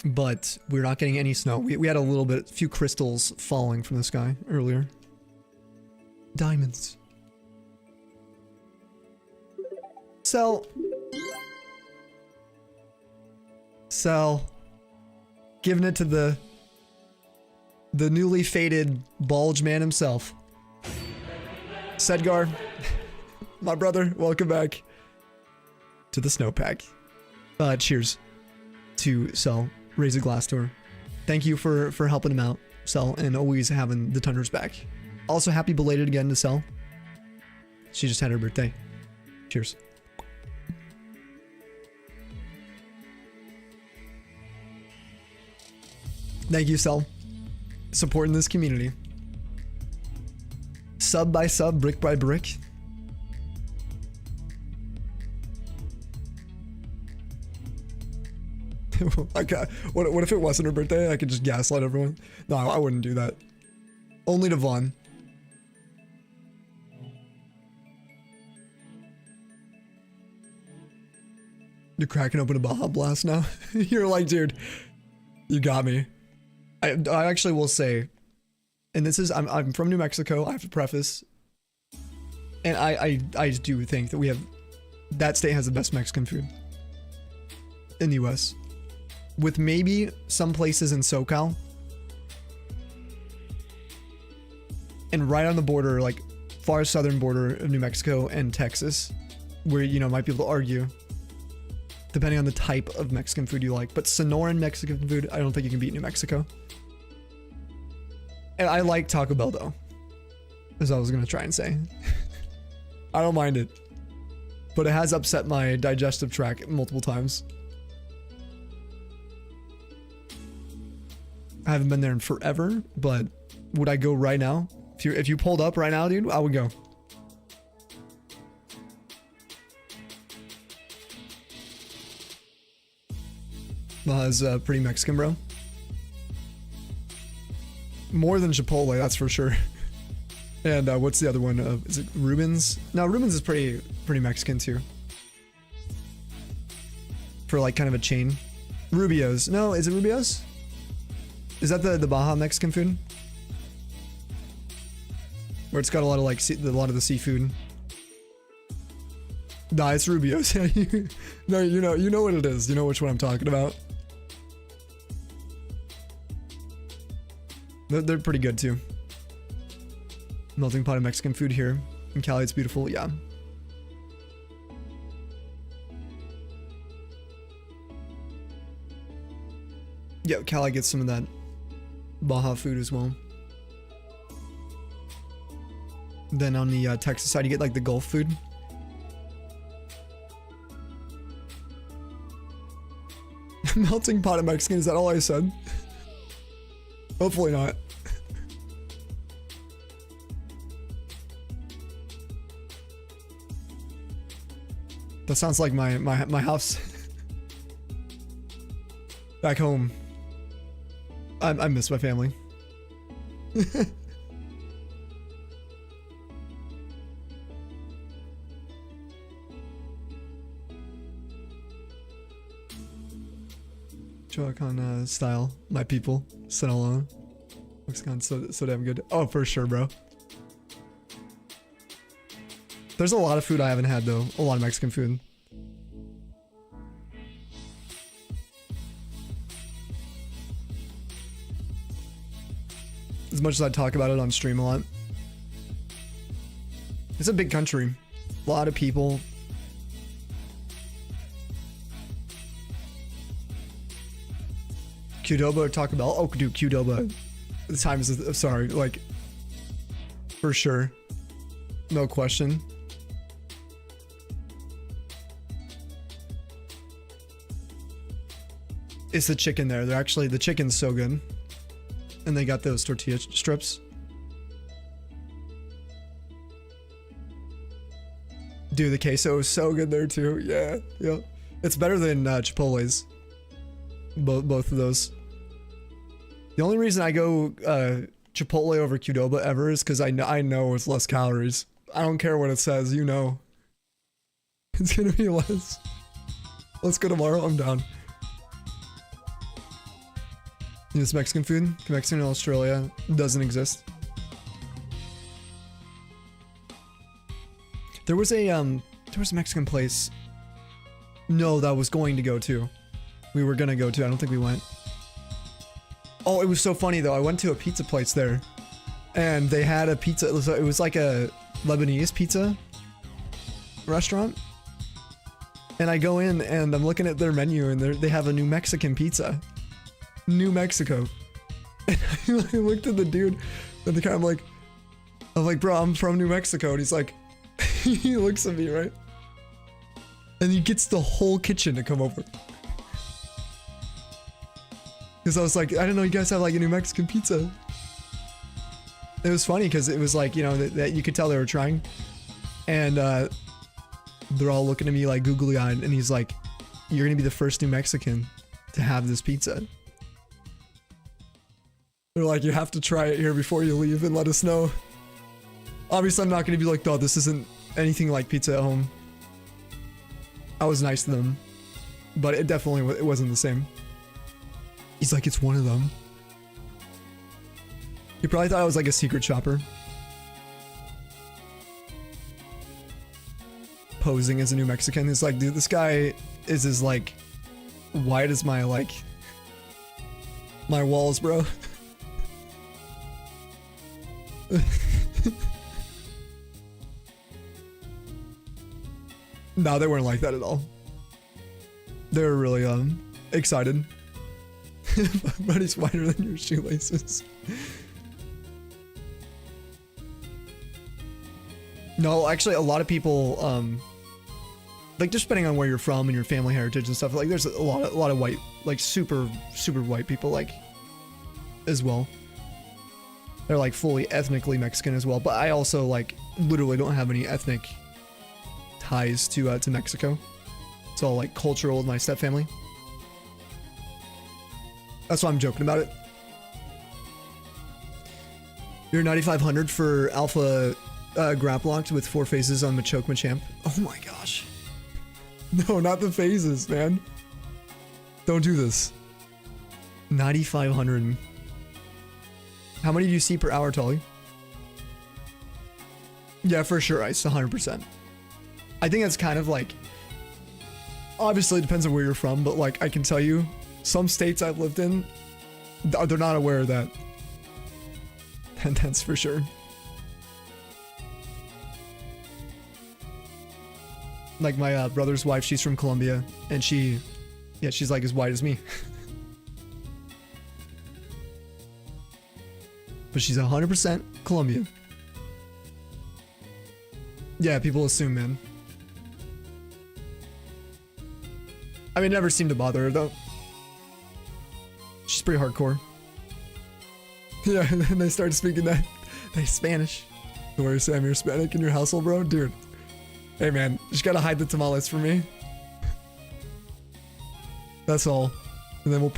But we're not getting any snow. We had a few crystals falling from the sky earlier. Diamonds. Sell Sell. Giving it to the newly fated Bulge Man himself. Sedgar, my brother, welcome back to the snowpack. Cheers to Cell. Raise a glass to her. Thank you for helping him out, Cell, and always having the Tundras back. Also, happy belated again to Cell. She just had her birthday. Cheers. Thank you, Cell. Supporting this community. Sub by sub, brick by brick. What if it wasn't her birthday? I could just gaslight everyone. No, I wouldn't do that. Only to Vaughn. You're cracking open a Baja Blast now? You're like, dude, you got me. I actually will say, and this is, I'm from New Mexico, I have to preface, and I do think that that state has the best Mexican food in the US. With maybe some places in SoCal, and right on the border, like far southern border of New Mexico and Texas, where, you know, might be able to argue, depending on the type of Mexican food you like. But Sonoran Mexican food, I don't think you can beat New Mexico. And I like Taco Bell though, as I was gonna try and say. I don't mind it, but it has upset my digestive tract multiple times. I haven't been there in forever, but would I go right now? If you pulled up right now, dude, I would go. It's pretty Mexican, bro. More than Chipotle, that's for sure. And what's the other one? Is it Rubens? No, Rubens is pretty Mexican too. For like kind of a chain. Rubio's. No, is it Rubio's? Is that the Baja Mexican food? Where it's got a lot of like a lot of the seafood. Nah, it's Rubio's. No, you know what it is. You know which one I'm talking about. They're pretty good too. Melting pot of Mexican food here in Cali. It's beautiful. Yeah. Yeah, Cali gets some of that Baja food as well. Then on the Texas side, you get like the Gulf food. Melting pot of Mexican, is that all I said? Hopefully not. That sounds like my house. Back home. I miss my family. Choacan style, my people, Sinaloa. Mexican, so damn good. Oh, for sure, bro. There's a lot of food I haven't had though. A lot of Mexican food. As much as I talk about it on stream a lot. It's a big country. A lot of people. Qdoba or Taco Bell? Oh, dude, Qdoba. The time is, sorry, like, for sure. No question. It's the chicken there. They're actually, the chicken's so good. And they got those tortilla strips. Dude, the queso is so good there too. Yeah, yeah. It's better than Chipotle's. Both of those. The only reason I go Chipotle over Qdoba ever is because I know it's less calories. I don't care what it says, you know. It's gonna be less. Let's go tomorrow, I'm down. This Mexican food? Mexican in Australia doesn't exist. There was a Mexican place. No, that I was going to go to. We were gonna go to. I don't think we went. Oh, it was so funny though. I went to a pizza place there, and they had a pizza. It was like a Lebanese pizza restaurant. And I go in and I'm looking at their menu, and they have a New Mexican pizza. New Mexico. And I looked at the dude at the car. I'm like, bro, I'm from New Mexico. And he's like, he looks at me, right? And he gets the whole kitchen to come over. Because I was like, I didn't know you guys have like a New Mexican pizza. It was funny because it was like, you know, that you could tell they were trying. And they're all looking at me like googly eyed. And he's like, you're going to be the first New Mexican to have this pizza. They're like, you have to try it here before you leave and let us know. Obviously, I'm not going to be like, oh, this isn't anything like pizza at home. I was nice to them, but it definitely it wasn't the same. He's like, it's one of them. He probably thought I was like a secret shopper. Posing as a New Mexican. It's like, dude, this guy is as like white as my walls, bro. No, they weren't like that at all. They were really excited. But he's whiter than your shoelaces. No, actually, a lot of people, like, just depending on where you're from and your family heritage and stuff, like, there's a lot of white, like, super white people, like, as well. They're, like, fully ethnically Mexican as well. But I also, like, literally don't have any ethnic ties to Mexico. It's all, like, cultural with my stepfamily. That's why I'm joking about it. You're 9500 for Alpha Grapplocked with 4 phases on Machoke Machamp. Oh my gosh. No, not the phases, man. Don't do this. 9500. How many do you see per hour, Tully? Yeah, for sure, Ice. 100%. I think that's kind of like... Obviously, it depends on where you're from, but like, I can tell you, some states I've lived in, they're not aware of that. And that's for sure. Like my brother's wife, she's from Colombia, and she's like as white as me. But she's 100% Colombian. Yeah, people assume, man. I mean, it never seemed to bother her, though. She's pretty hardcore. Yeah, and then they started speaking that Spanish. Where Sam, you're Hispanic in your household, bro? Dude. Hey, man, you just gotta hide the tamales for me. That's all. And then we'll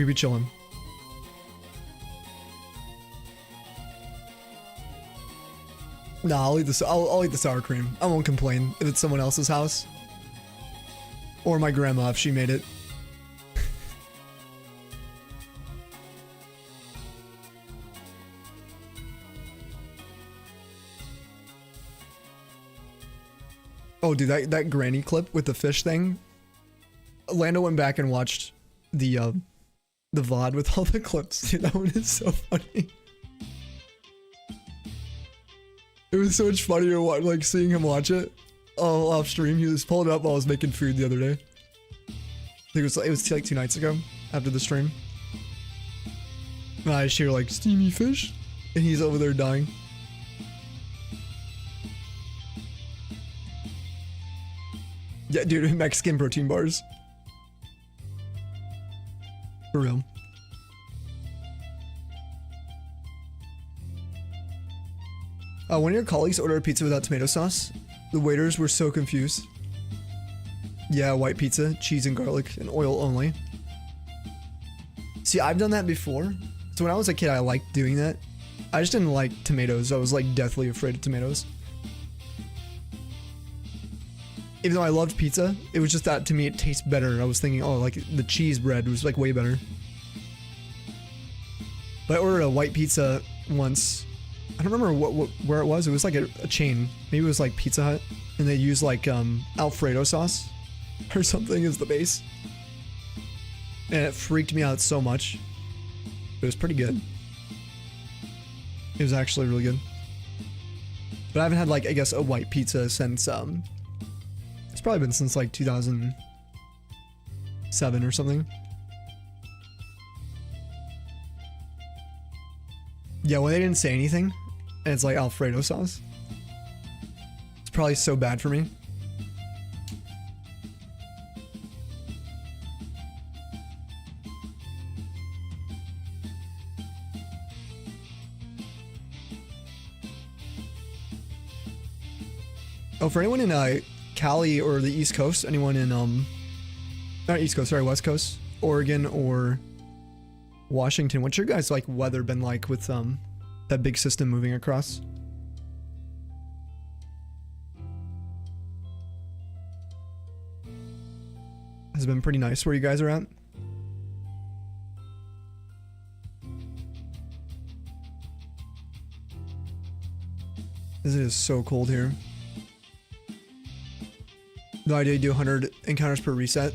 be chilling. Nah, I'll eat the sour cream. I won't complain if it's someone else's house. Or my grandma if she made it. Oh, dude, that granny clip with the fish thing. Lando went back and watched the VOD with all the clips. Dude, that one is so funny. It was so much funnier like seeing him watch it all off stream. He was pulling it up while I was making food the other day. I think it was like 2 nights ago after the stream. And I share like steamy fish, and he's over there dying. Yeah, dude, Mexican protein bars. For real. One of your colleagues ordered a pizza without tomato sauce. The waiters were so confused. Yeah, white pizza, cheese and garlic, and oil only. See, I've done that before. So when I was a kid, I liked doing that. I just didn't like tomatoes. I was like deathly afraid of tomatoes. Even though I loved pizza, it was just that to me it tastes better. I was thinking, oh, like the cheese bread was like way better. But I ordered a white pizza once. I don't remember where it was. It was like a chain. Maybe it was like Pizza Hut. And they use like Alfredo sauce or something as the base. And it freaked me out so much. It was pretty good. It was actually really good. But I haven't had like, I guess, a white pizza since, it's probably been since like 2007 or something. Yeah, when they didn't say anything, and it's like Alfredo sauce. It's probably so bad for me. Oh, for anyone in Cali or the East Coast, anyone in not East Coast, sorry, West Coast, Oregon or Washington, what's your guys' like weather been like with that big system moving across? Has been pretty nice where you guys are at. This is so cold here. No idea you do 100 encounters per reset.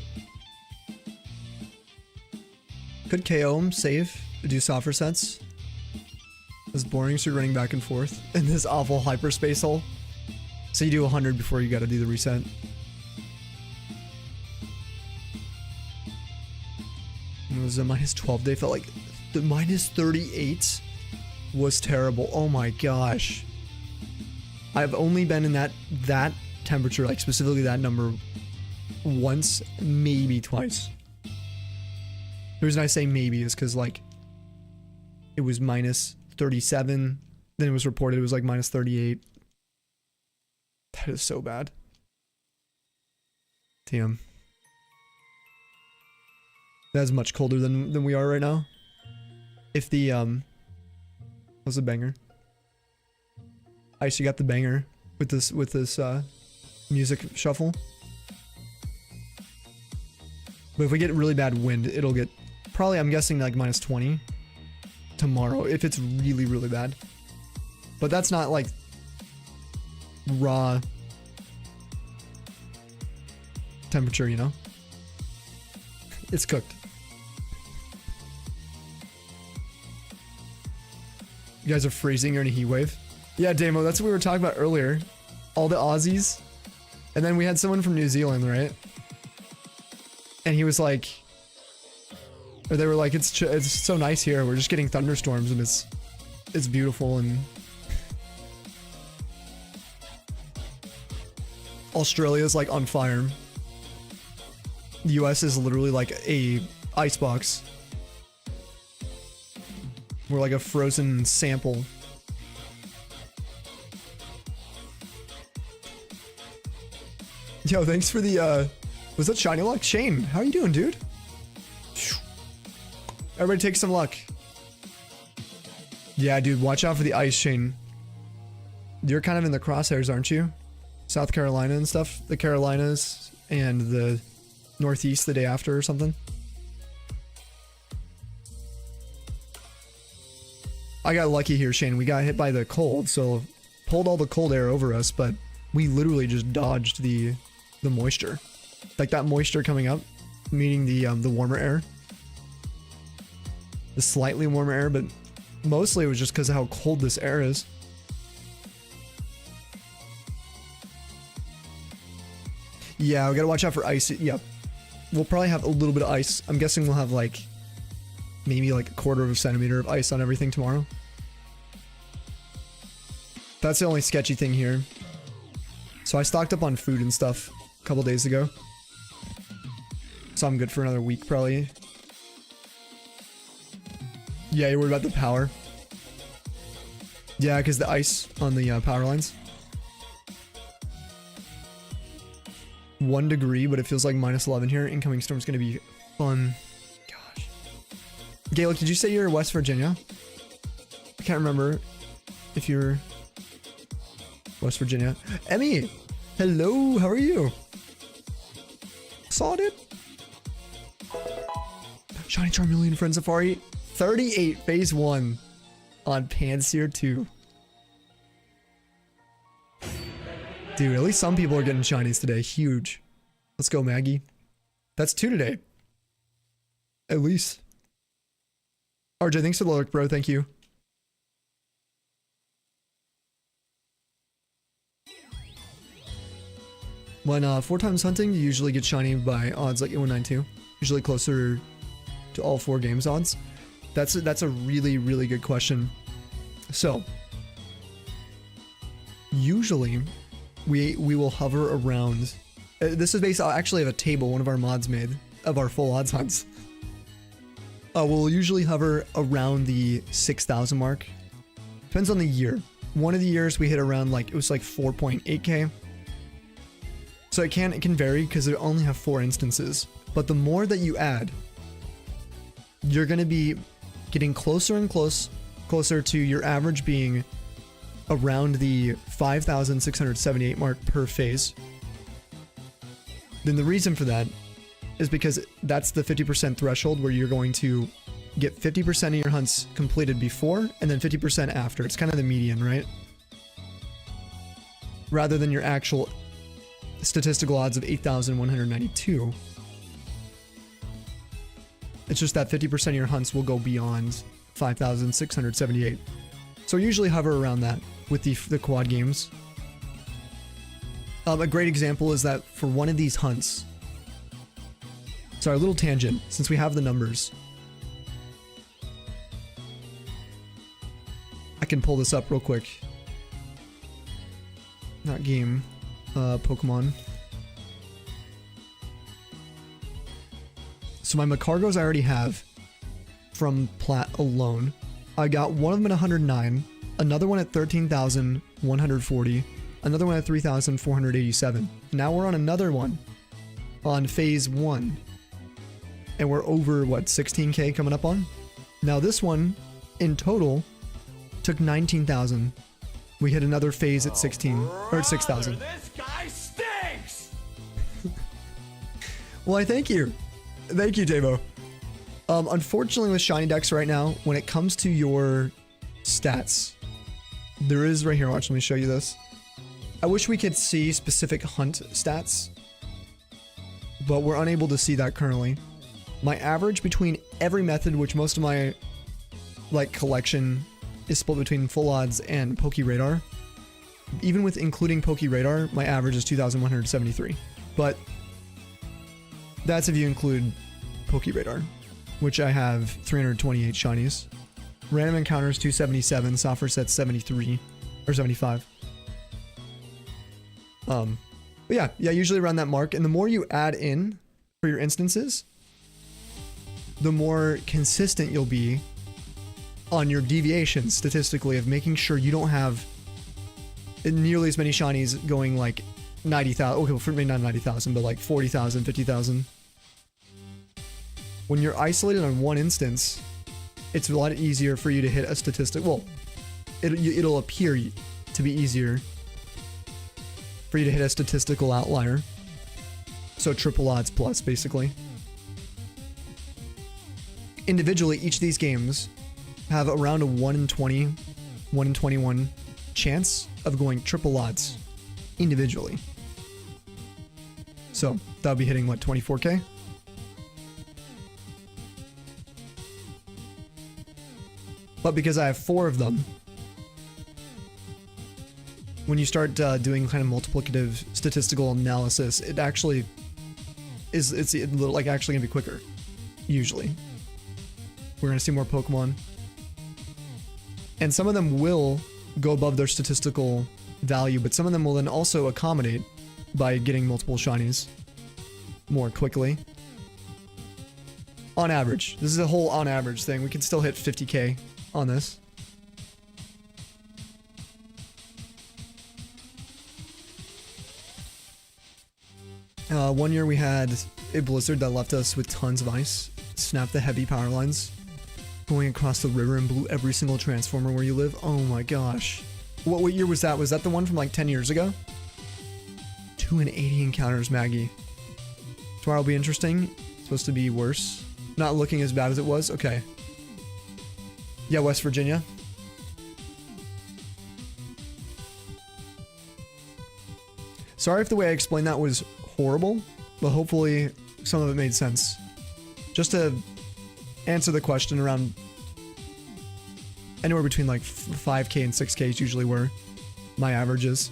Could KO him, save, do soft resets. It's boring, so you're running back and forth in this awful hyperspace hole. So you do 100 before you gotta do the reset. It was a minus 12 day, felt like the minus 38 was terrible. Oh my gosh. I've only been in that temperature, like specifically that number, once, maybe twice. The reason I say maybe is because like it was minus 37, then it was reported it was like minus 38. That is so bad. Damn. That's much colder than we are right now. If the what's the banger? I actually got the banger with this music shuffle. But if we get really bad wind, it'll get probably, I'm guessing, like minus 20 tomorrow if it's really, really bad. But that's not like raw temperature, you know? It's cooked. You guys are freezing, you're in a heat wave. Yeah, Damo, that's what we were talking about earlier. All the Aussies. And then we had someone from New Zealand, right? And he was like, or they were like, it's so nice here. We're just getting thunderstorms and it's beautiful. And Australia's like on fire. The US is literally like a icebox. We're like a frozen sample. Yo, thanks for the, was that shiny luck? Shane, how are you doing, dude? Everybody take some luck. Yeah, dude, watch out for the ice, Shane. You're kind of in the crosshairs, aren't you? South Carolina and stuff. The Carolinas and the Northeast the day after or something. I got lucky here, Shane. We got hit by the cold, so pulled all the cold air over us, but we literally just dodged the moisture. Like that moisture coming up, meaning the warmer air. The slightly warmer air, but mostly it was just because of how cold this air is. Yeah, we gotta watch out for ice. Yep. We'll probably have a little bit of ice. I'm guessing we'll have like maybe like a quarter of a centimeter of ice on everything tomorrow. That's the only sketchy thing here. So I stocked up on food and stuff a couple days ago. So I'm good for another week probably. Yeah, you're worried about the power. Yeah, because the ice on the power lines. 1 degree, but it feels like minus 11 here. Incoming storm's gonna be fun. Gosh. Gaelic, did you say you're in West Virginia? I can't remember if you're West Virginia. Emmy, hello, how are you? Saw it. Shiny Charmeleon Friend Safari. 38 phase 1 on Panseer 2. Dude, at least some people are getting shinies today. Huge. Let's go, Maggie. That's 2 today. At least. RJ, thanks for the lurk, bro. Thank you. When 4 times hunting, you usually get shiny by odds like 192. Usually closer to all 4 games odds. That's a really, really good question. So, usually, we will hover around. This is based. I actually have a table one of our mods made of our full odds hunts. We'll usually hover around the 6,000 mark. Depends on the year. One of the years we hit around like, it was like 4.8k. So it can vary because they only have 4 instances. But the more that you add, you're going to be getting closer and closer to your average being around the 5,678 mark per phase. Then the reason for that is because that's the 50% threshold where you're going to get 50% of your hunts completed before and then 50% after. It's kind of the median, right? Rather than your actual statistical odds of 8,192. It's just that 50% of your hunts will go beyond 5,678. So usually hover around that with the quad games. A great example is that for one of these hunts, sorry, a little tangent, since we have the numbers. I can pull this up real quick. Not game, Pokemon. So my Magcargos I already have from Plat alone. I got one of them at 109, another one at 13,140, another one at 3,487. Now we're on another one on phase 1. And we're over, what, 16k coming up on? Now this one, in total, took 19,000. We hit another phase at 16, or at 6,000. This guy stinks! Why, thank you. Thank you, Davo. Unfortunately with shiny decks right now, when it comes to your stats, there is right here, watch, let me show you this. I wish we could see specific hunt stats, but we're unable to see that currently. My average between every method, which most of my collection is split between full odds and Poke Radar. Even with including Poke Radar, my average is 2,173. But that's if you include Poke Radar, which I have 328 shinies. Random encounters 277, software sets 73 or 75. But yeah, usually around that mark. And the more you add in for your instances, the more consistent you'll be on your deviations statistically of making sure you don't have nearly as many shinies going like 90,000. Okay, well, for me, not 90,000, but like 40,000, 50,000. When you're isolated on one instance, it's a lot easier for you to hit a statistic. Well, it'll appear to be easier for you to hit a statistical outlier. So triple odds plus, basically. Individually, each of these games have around a 1 in 20, 1 in 21 chance of going triple odds individually. So that'll be hitting, what, 24k? But because I have 4 of them, when you start doing kind of multiplicative statistical analysis, it actually is, it's like actually gonna be quicker, usually. We're gonna see more Pokemon. And some of them will go above their statistical value, but some of them will then also accommodate by getting multiple shinies more quickly. On average. This is a whole on average thing. We can still hit 50k on this. One year we had a blizzard that left us with tons of ice, snapped the heavy power lines, going across the river and blew every single transformer where you live. Oh my gosh. What year was that? Was that the one from like 10 years ago? 280 encounters, Maggie. Tomorrow will be interesting. It's supposed to be worse. Not looking as bad as it was? Okay. Yeah, West Virginia. Sorry if the way I explained that was horrible, but hopefully some of it made sense. Just to answer the question, around anywhere between like 5k and 6k is usually where my average is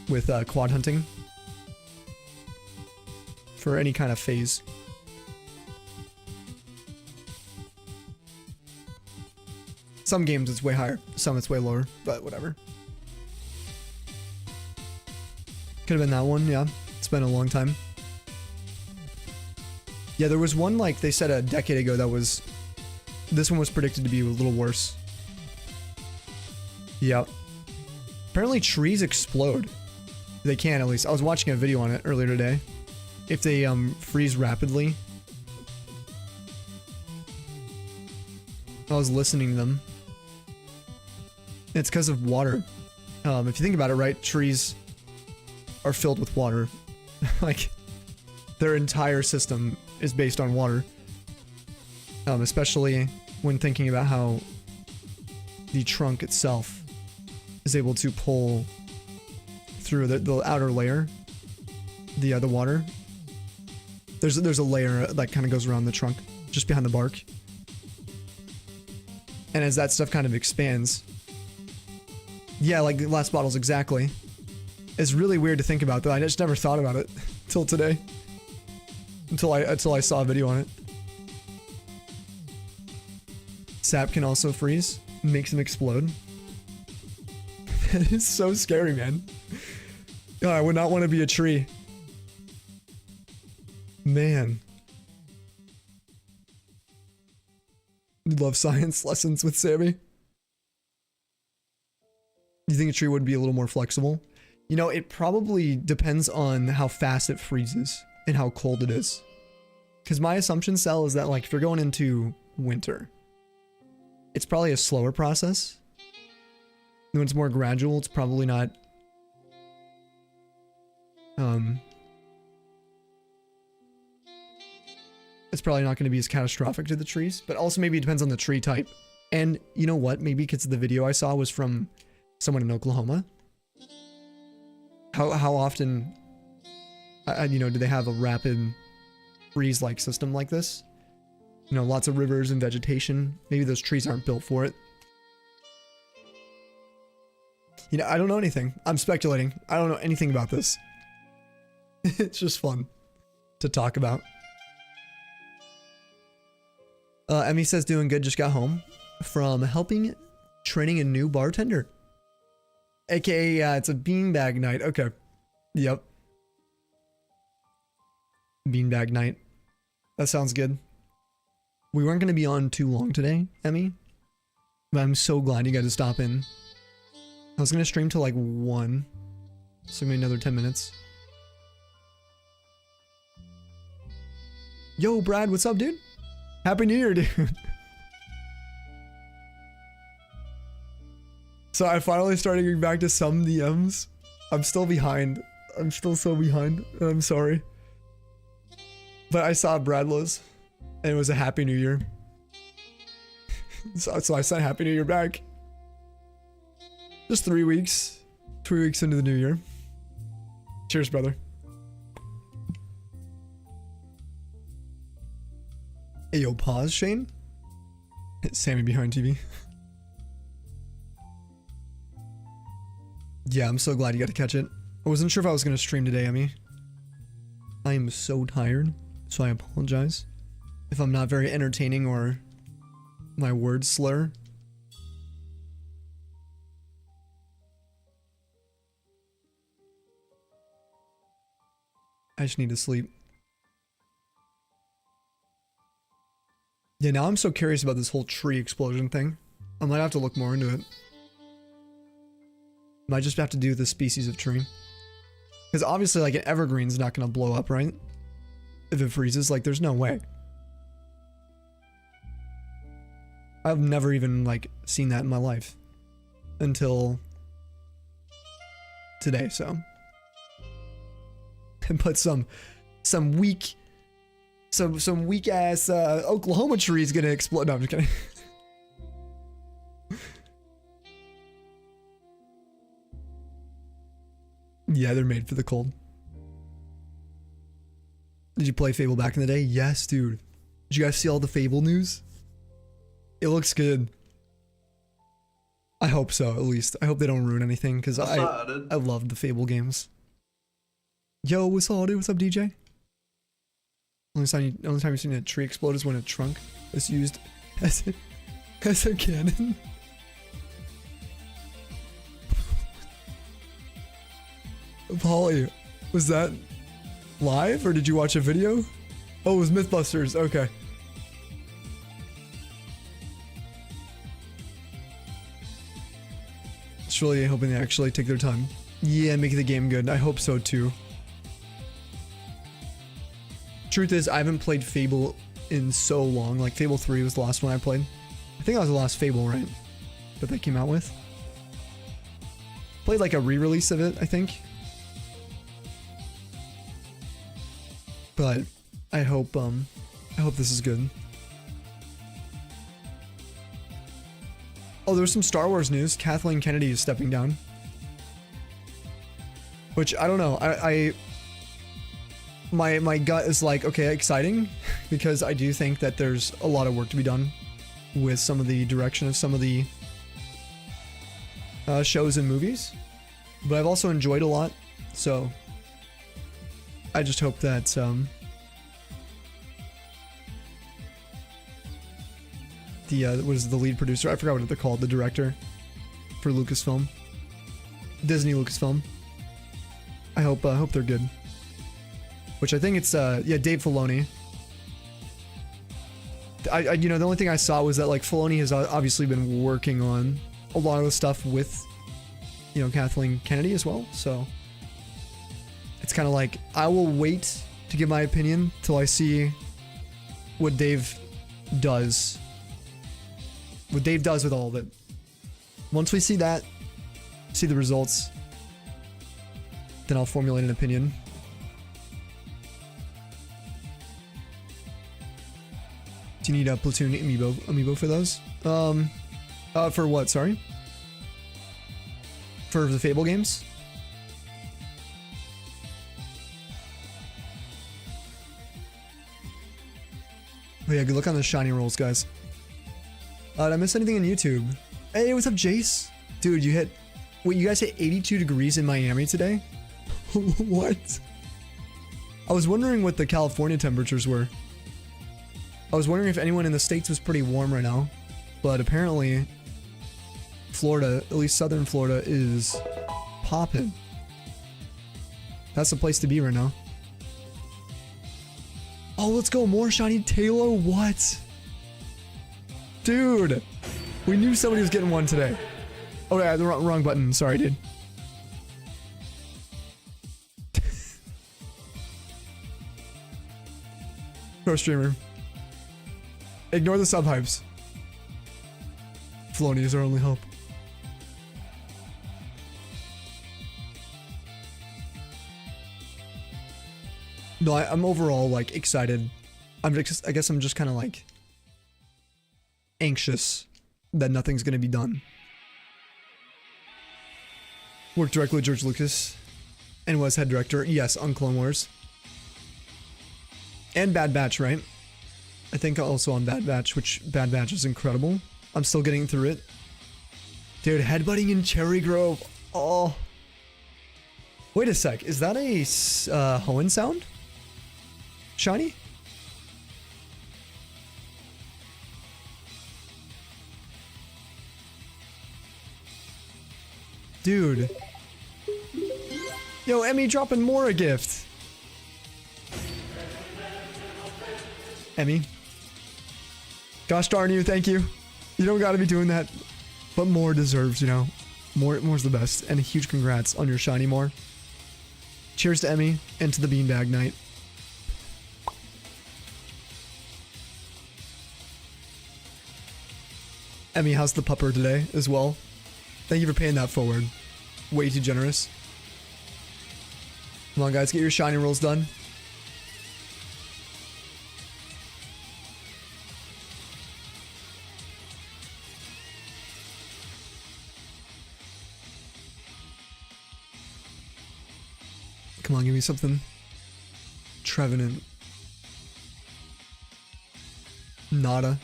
with quad hunting for any kind of phase. Some games it's way higher, some it's way lower, but whatever. Could have been that one, yeah. It's been a long time. Yeah, there was one, like they said a decade ago, that was... This one was predicted to be a little worse. Yep. Apparently trees explode. They can, at least. I was watching a video on it earlier today. If they freeze rapidly. I was listening to them. It's because of water. If you think about it, right, trees are filled with water. Like, their entire system is based on water. Especially when thinking about how the trunk itself is able to pull through the outer layer, the water. There's a layer that kind of goes around the trunk, just behind the bark. And as that stuff kind of expands, yeah, like glass bottles, exactly. It's really weird to think about, though. I just never thought about it till today. Until I saw a video on it. Sap can also freeze, makes them explode. That is so scary, man. God, I would not want to be a tree. Man. Love science lessons with Sammy. You think a tree would be a little more flexible? You know, it probably depends on how fast it freezes and how cold it is. Because my assumption, Sal, is that like if you're going into winter, it's probably a slower process. And when it's more gradual, it's probably not it's probably not going to be as catastrophic to the trees, but also maybe it depends on the tree type. And you know what? Maybe because the video I saw was from someone in Oklahoma. How often, you know, do they have a rapid freeze-like system like this? You know, lots of rivers and vegetation. Maybe those trees aren't built for it. You know, I don't know anything. I'm speculating. I don't know anything about this. It's just fun to talk about. Emmy says doing good, just got home from helping training a new bartender. AKA, it's a beanbag night. Okay. Yep. Beanbag night. That sounds good. We weren't going to be on too long today, Emmy. But I'm so glad you got to stop in. I was going to stream till like 1. So maybe another 10 minutes. Yo, Brad, what's up, dude? Happy New Year, dude. So I finally started getting back to some DMs. I'm still behind. I'm still so behind. I'm sorry. But I saw Bradlow's. And it was a Happy New Year. So I sent Happy New Year back. Just 3 weeks. 3 weeks into the new year. Cheers, brother. Hey, yo, pause, Shane. Sammy behind TV. Yeah, I'm so glad you got to catch it. I wasn't sure if I was going to stream today, Emmy. I am so tired, so I apologize if I'm not very entertaining or my words slur. I just need to sleep. Yeah, now I'm so curious about this whole tree explosion thing. I might have to look more into it. Might just have to do the species of tree. Because obviously, like, an evergreen's not going to blow up, right? If it freezes, like, there's no way. I've never even, like, seen that in my life. Until today, so. But some weak ass Oklahoma tree is gonna explode. No, I'm just kidding. Yeah, they're made for the cold. Did you play Fable back in the day? Yes, dude. Did you guys see all the Fable news? It looks good. I hope so, at least. I hope they don't ruin anything, because I love the Fable games. Yo, what's up, dude? What's up, DJ? Only time you've seen a tree explode is when a trunk is used as a cannon. Polly, was that live or did you watch a video? Oh, it was Mythbusters. Okay. Just really hoping they actually take their time. Yeah, make the game good. I hope so too. Truth is, I haven't played Fable in so long. Like, Fable 3 was the last one I played. I think that was the last Fable, right? That they came out with. Played like a re-release of it, I think. But I hope this is good. Oh, there's some Star Wars news. Kathleen Kennedy is stepping down. Which, I don't know. My gut is like, okay, exciting. Because I do think that there's a lot of work to be done with some of the direction of some of the shows and movies. But I've also enjoyed a lot. So I just hope that what is the lead producer? I forgot what they're called. The director for Lucasfilm, Disney Lucasfilm. I hope they're good. Which I think it's yeah, Dave Filoni. You know, the only thing I saw was that like Filoni has obviously been working on a lot of the stuff with, you know, Kathleen Kennedy as well. So it's kind of like, I will wait to give my opinion till I see what Dave does. What Dave does with all of it. Once we see that, see the results, then I'll formulate an opinion. Do you need a Platoon amiibo for those? For what? Sorry? For the Fable games? Oh yeah, good luck on the shiny rolls, guys. Did I miss anything on YouTube? Hey, what's up, Jace? Dude, wait, you guys hit 82 degrees in Miami today? What? I was wondering what the California temperatures were. I was wondering if anyone in the States was pretty warm right now. But apparently, Florida, at least southern Florida, is popping. That's the place to be right now. Oh, let's go. More shiny Taylor. What? Dude. We knew somebody was getting one today. Oh, yeah, the wrong button. Sorry, dude. Pro streamer. Ignore the sub-hypes. Filoni is our only hope. No, I'm overall, like, excited. I guess I'm just kind of, like, anxious that nothing's gonna be done. Worked directly with George Lucas and was head director, yes, on Clone Wars. And Bad Batch, right? I think also on Bad Batch, which Bad Batch is incredible. I'm still getting through it. Dude, headbutting in Cherry Grove. Oh. Wait a sec. Is that a Hoenn sound? Shiny? Dude. Yo, Emmy dropping more a gift. Emmy. Gosh darn you, thank you. You don't gotta be doing that. But more deserves, you know. More's the best. And a huge congrats on your shiny more. Cheers to Emmy and to the Beanbag Night. Emmy, how's the pupper today as well? Thank you for paying that forward. Way too generous. Come on, guys, get your shiny rolls done. Come on, give me something. Trevenant. Nada.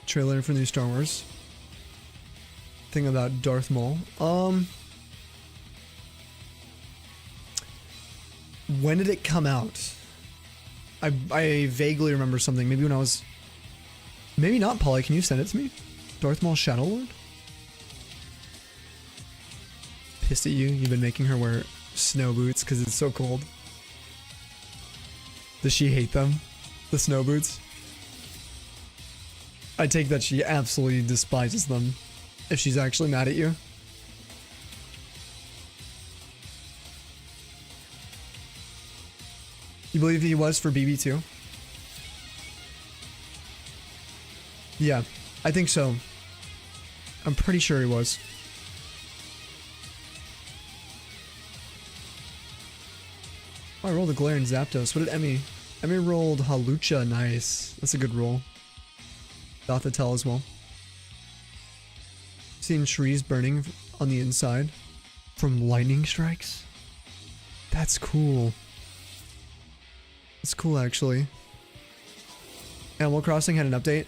Trailer for new Star Wars. Thing about Darth Maul. When did it come out? I vaguely remember something. Maybe when I was... Maybe not, Polly. Can you send it to me? Darth Maul Shadow Lord? Pissed at you. You've been making her wear snow boots because it's so cold. Does she hate them? The snow boots? I take that she absolutely despises them. If she's actually mad at you. You believe he was for BB2? Yeah, I think so. I'm pretty sure he was. Oh, I rolled a Glare and Zapdos. What did Emmy? Emmy rolled Halucha. Nice. That's a good roll. Gothitelle as well. Seen trees burning on the inside from lightning strikes. That's cool. That's cool, actually. Animal Crossing had an update.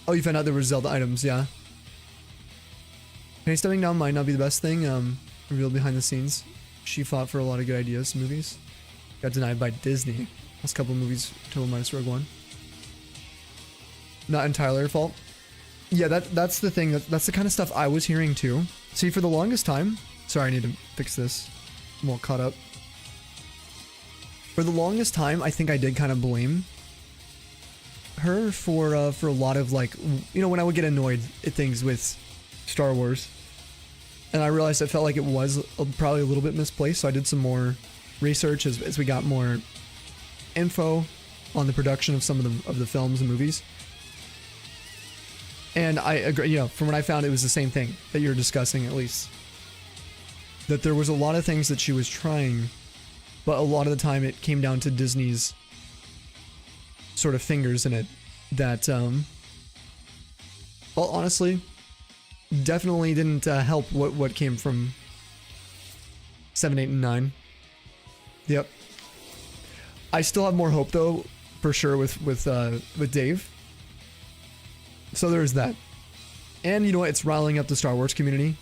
Oh, you found out there were Zelda items, yeah. Penny stepping down might not be the best thing. Revealed behind the scenes. She fought for a lot of good ideas, movies. Got denied by Disney. Last couple of movies, total minus Rogue One. Not entirely her fault. Yeah, that's the thing. That's the kind of stuff I was hearing too. See, for the longest time... Sorry, I need to fix this. I'm all caught up. For the longest time, I think I did kind of blame her for a lot of, like, you know, when I would get annoyed at things with Star Wars. And I realized I felt like it was probably a little bit misplaced, so I did some more research as we got more info on the production of some of the films and movies. And I agree, you know, from what I found, it was the same thing that you're discussing, at least. That there was a lot of things that she was trying, but a lot of the time it came down to Disney's sort of fingers in it that, well, honestly, definitely didn't help what came from 7, 8, and 9. Yep. I still have more hope, though, for sure, with Dave. So there's that. And you know what? It's riling up the Star Wars community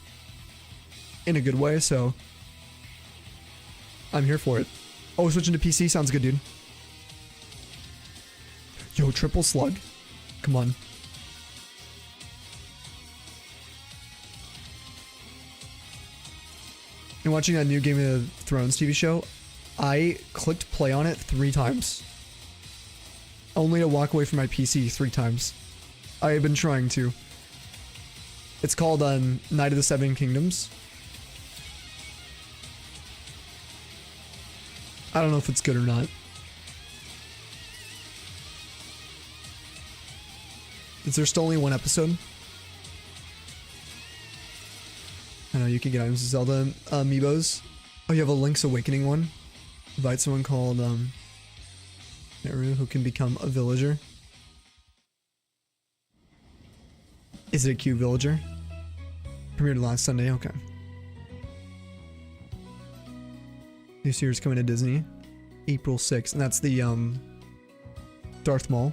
in a good way, so I'm here for it. Oh, switching to PC sounds good, dude. Yo, triple slug. Come on. And watching that new Game of Thrones TV show, I clicked play on it 3 times. Only to walk away from my PC 3 times. I have been trying to. It's called Night of the Seven Kingdoms. I don't know if it's good or not. Is there still only 1 episode? I know you can get items to Zelda amiibos. Oh, you have a Link's Awakening one? Invite someone called Naru who can become a villager. Is it a cute villager? Premiered last Sunday, okay. New series coming to Disney. April 6th, and that's the Darth Maul.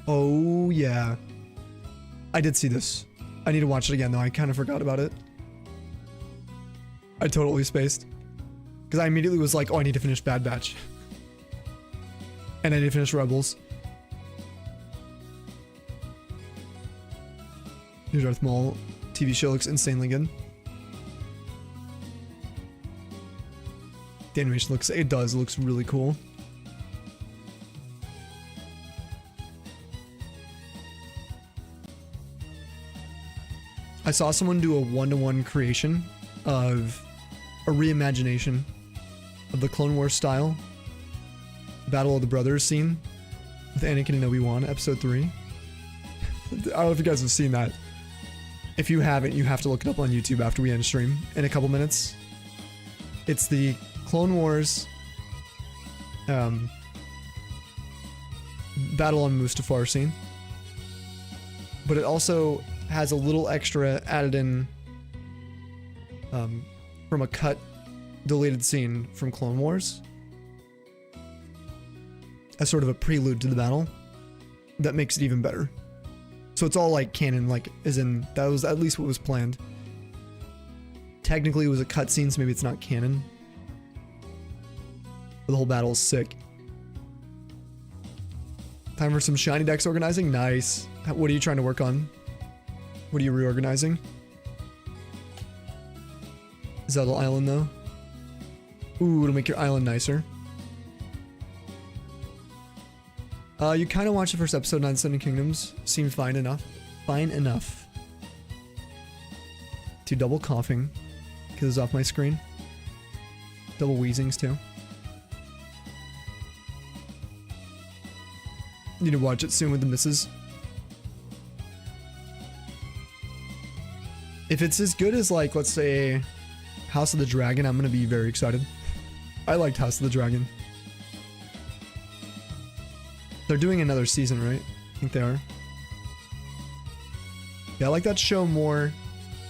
Oh yeah. I did see this. I need to watch it again though, I kind of forgot about it. I totally spaced. Because I immediately was like, oh, I need to finish Bad Batch. And I need to finish Rebels. New Darth Maul TV show looks insanely good. The animation looks, it looks really cool. I saw someone do a 1-to-1 creation of a reimagination of the Clone Wars style Battle of the Brothers scene with Anakin and Obi-Wan, episode 3. I don't know if you guys have seen that. If you haven't, you have to look it up on YouTube after we end stream in a couple minutes. It's the Clone Wars Battle on Mustafar scene. but it also has a little extra added in from a cut deleted scene from Clone Wars as sort of a prelude to the battle that makes it even better. So it's all like canon, like as in that was at least what was planned. Technically it was a cutscene, so maybe it's not canon. But the whole battle is sick. Time for some shiny decks organizing. Nice. What are you trying to work on? What are you reorganizing? Zelda Island though. Ooh, it'll make your island nicer. You kind of watched the first episode, 9 Seven Kingdoms. Seemed fine enough. Fine enough. To double coughing. Because it's off my screen. Double wheezings too. Need to watch it soon with the missus. If it's as good as, like, let's say House of the Dragon, I'm gonna be very excited. I liked House of the Dragon. They're doing another season, right? I think they are. Yeah, I like that show more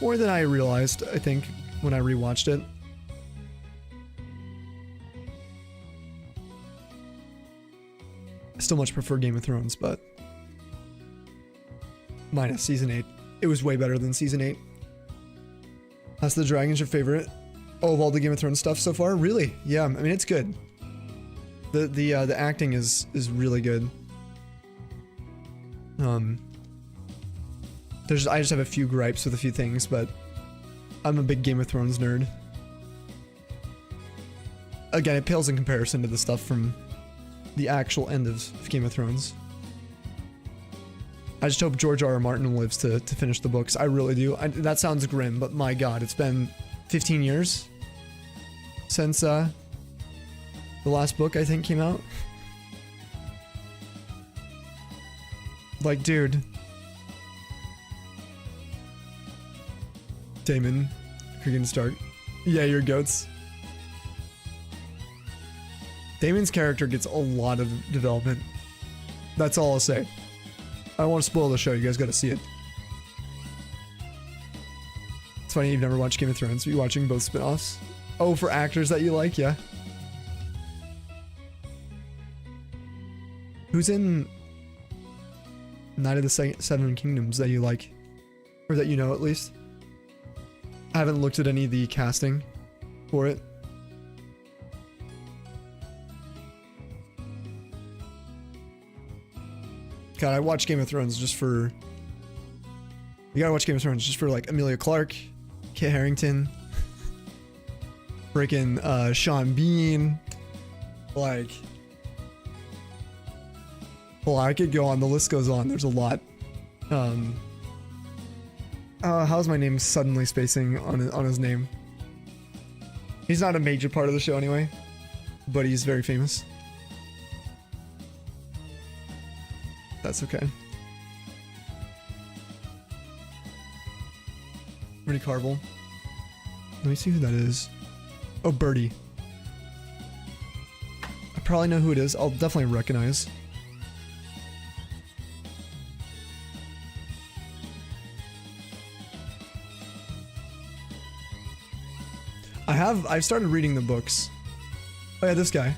than I realized, I think, when I rewatched it. I still much prefer Game of Thrones, but minus season 8. It was way better than season 8. House of the Dragon's your favorite? Oh, of all the Game of Thrones stuff so far? Really? Yeah, I mean, it's good. The acting is really good. I just have a few gripes with a few things, but I'm a big Game of Thrones nerd. Again, it pales in comparison to the stuff from the actual end of Game of Thrones. I just hope George R.R. Martin lives to finish the books. I really do. That sounds grim, but my god, it's been 15 years since the last book, I think, came out. Like, dude. Damon, Cregan Stark. Yeah, your goats. Damon's character gets a lot of development. That's all I'll say. I don't want to spoil the show. You guys got to see it. It's funny you've never watched Game of Thrones. Are you watching both spin-offs? Oh, for actors that you like? Yeah. Who's in Night of the Seven Kingdoms that you like? Or that you know, at least? I haven't looked at any of the casting for it. God, I watch Game of Thrones just for... You gotta watch Game of Thrones just for, like, Emilia Clarke, Kit Harington, freaking Sean Bean, like... Well, I could go on, the list goes on, there's a lot. How's my name suddenly spacing on his name? He's not a major part of the show anyway, but he's very famous. That's okay. Rudy Carvel. Let me see who that is. Oh, Birdie. I probably know who it is. I'll definitely recognize. I've started reading the books. Oh yeah, this guy.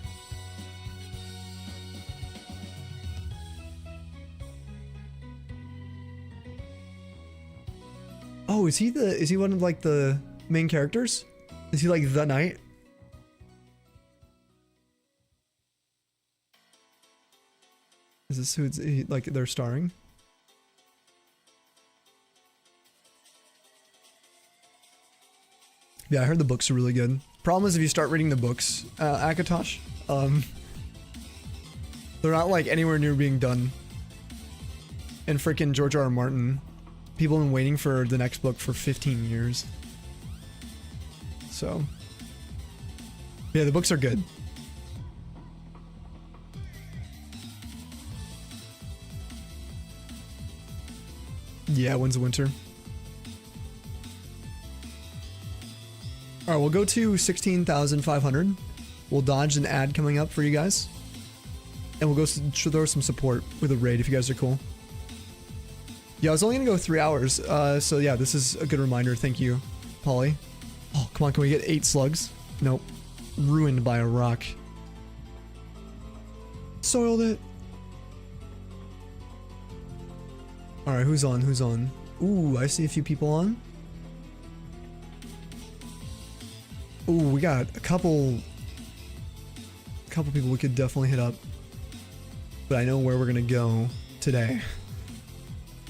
Oh, is he one of, like, the main characters? Is he, like, the knight? Is this who like they're starring? Yeah, I heard the books are really good. Problem is, if you start reading the books, Akatosh, they're not, like, anywhere near being done. And freaking George R.R. Martin, people have been waiting for the next book for 15 years. So, yeah, the books are good. Yeah, Winds of Winter. Alright, we'll go to 16,500. We'll dodge an ad coming up for you guys. And we'll go throw some support with a raid if you guys are cool. Yeah, I was only gonna go 3 hours. So yeah, this is a good reminder. Thank you, Polly. Oh, come on, can we get 8 slugs? Nope. Ruined by a rock. Soiled it. Alright, who's on? Who's on? Ooh, I see a few people on. Ooh, we got a couple people we could definitely hit up. But I know where we're gonna go today.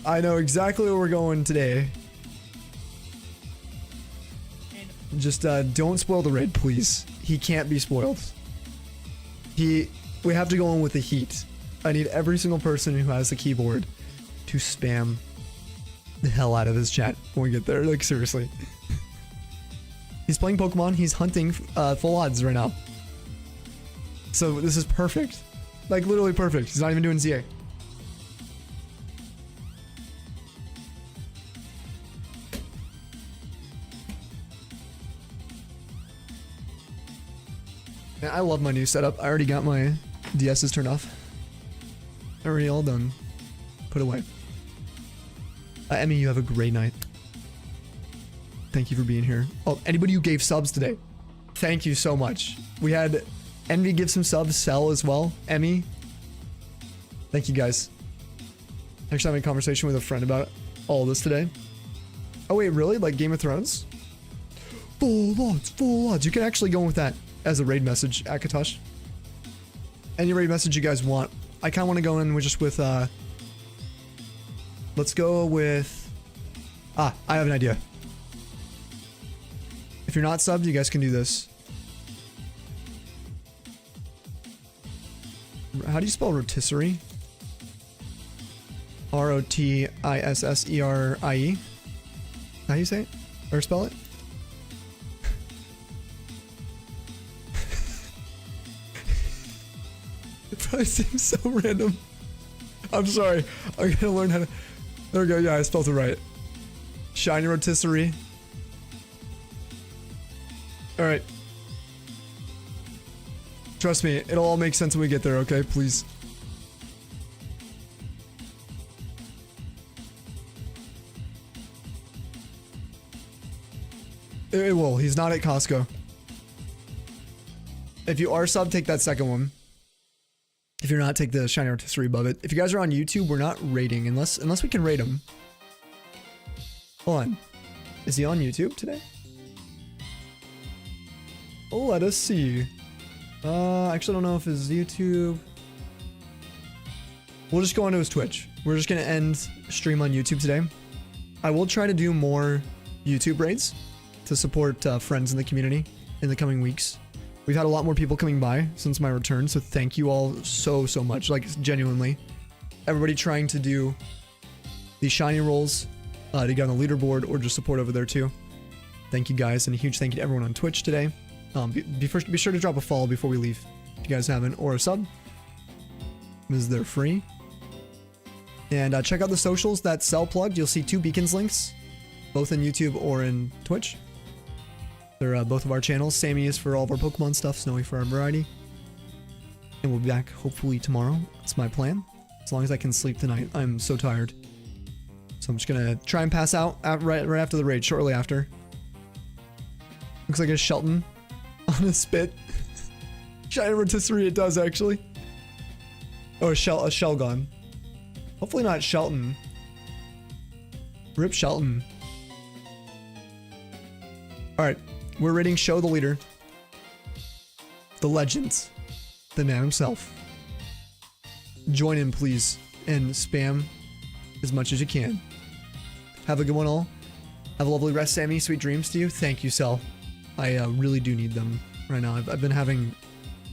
I know exactly where we're going today. Just don't spoil the raid, please. He can't be spoiled. We have to go in with the heat. I need every single person who has the keyboard to spam the hell out of his chat when we get there. Like, seriously. He's playing Pokemon. He's hunting full odds right now. So this is perfect. Like, literally perfect. He's not even doing ZA. Man, I love my new setup. I already got my DS's turned off. Already all done. Put away. Emmy, you have a great night. Thank you for being here. Oh, anybody who gave subs today, thank you so much. We had Envy give some subs, Cell as well. Emmy, thank you guys. Actually having a conversation with a friend about all this today. Oh wait, really? Like Game of Thrones? Full odds, full odds. You can actually go in with that as a raid message, Akatosh. Any raid message you guys want. I kind of want to go in with just with, let's go with, I have an idea. If you're not subbed, you guys can do this. How do you spell rotisserie? R-O-T-I-S-S-E-R-I-E? How do you say it? Or spell it? It probably seems so random. I'm sorry. I'm gonna learn how to... There we go. Yeah, I spelled it right. Shiny rotisserie. Alright. Trust me, it'll all make sense when we get there, okay? Please. It will. He's not at Costco. If you are sub, take that second one. If you're not, take the shiny rotisserie above it. If you guys are on YouTube, we're not rating unless we can rate him. Hold on. Is he on YouTube today? Oh, let us see. Actually, I don't know if his YouTube. We'll just go onto his Twitch. We're just gonna end stream on YouTube today. I will try to do more YouTube raids to support friends in the community in the coming weeks. We've had a lot more people coming by since my return, so thank you all so much. Like, genuinely, everybody trying to do these shiny rolls to get on the leaderboard or just support over there too. Thank you guys, and a huge thank you to everyone on Twitch today. Be sure to drop a follow before we leave if you guys haven't, or a sub, because they're free. And check out the socials that Cell plugged. You'll see 2 beacons links, both in YouTube or in Twitch. They're both of our channels. Sammy is for all of our Pokemon stuff, Snowy for our variety. And we'll be back hopefully tomorrow. That's my plan. As long as I can sleep tonight. I'm so tired. So I'm just gonna try and pass out right after the raid, shortly after. Looks like a Shelton on a spit. Shiny rotisserie, it does actually. Oh, a Shelgon. Hopefully not Shelton. Rip Shelton. Alright, we're rating Show the leader. The legend. The man himself. Join in, please, and spam as much as you can. Have a good one, all. Have a lovely rest, Sammy. Sweet dreams to you. Thank you, Cell. I really do need them right now. I've been having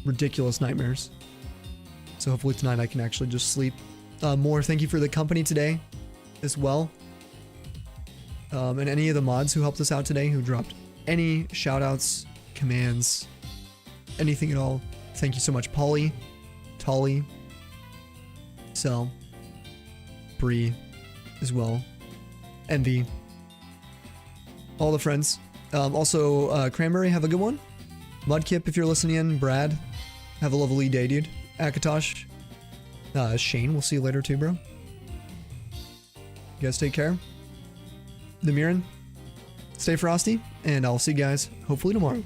ridiculous nightmares. So hopefully tonight I can actually just sleep more. Thank you for the company today as well. And any of the mods who helped us out today, who dropped any shoutouts, commands, anything at all. Thank you so much. Polly, Tolly, Cell, Bree as well. Envy. All the friends. Also, Cranberry, have a good one. Mudkip, if you're listening in. Brad, have a lovely day, dude. Akatosh. Shane, we'll see you later too, bro. guys take care. The Mirren, stay frosty, and I'll see you guys hopefully tomorrow.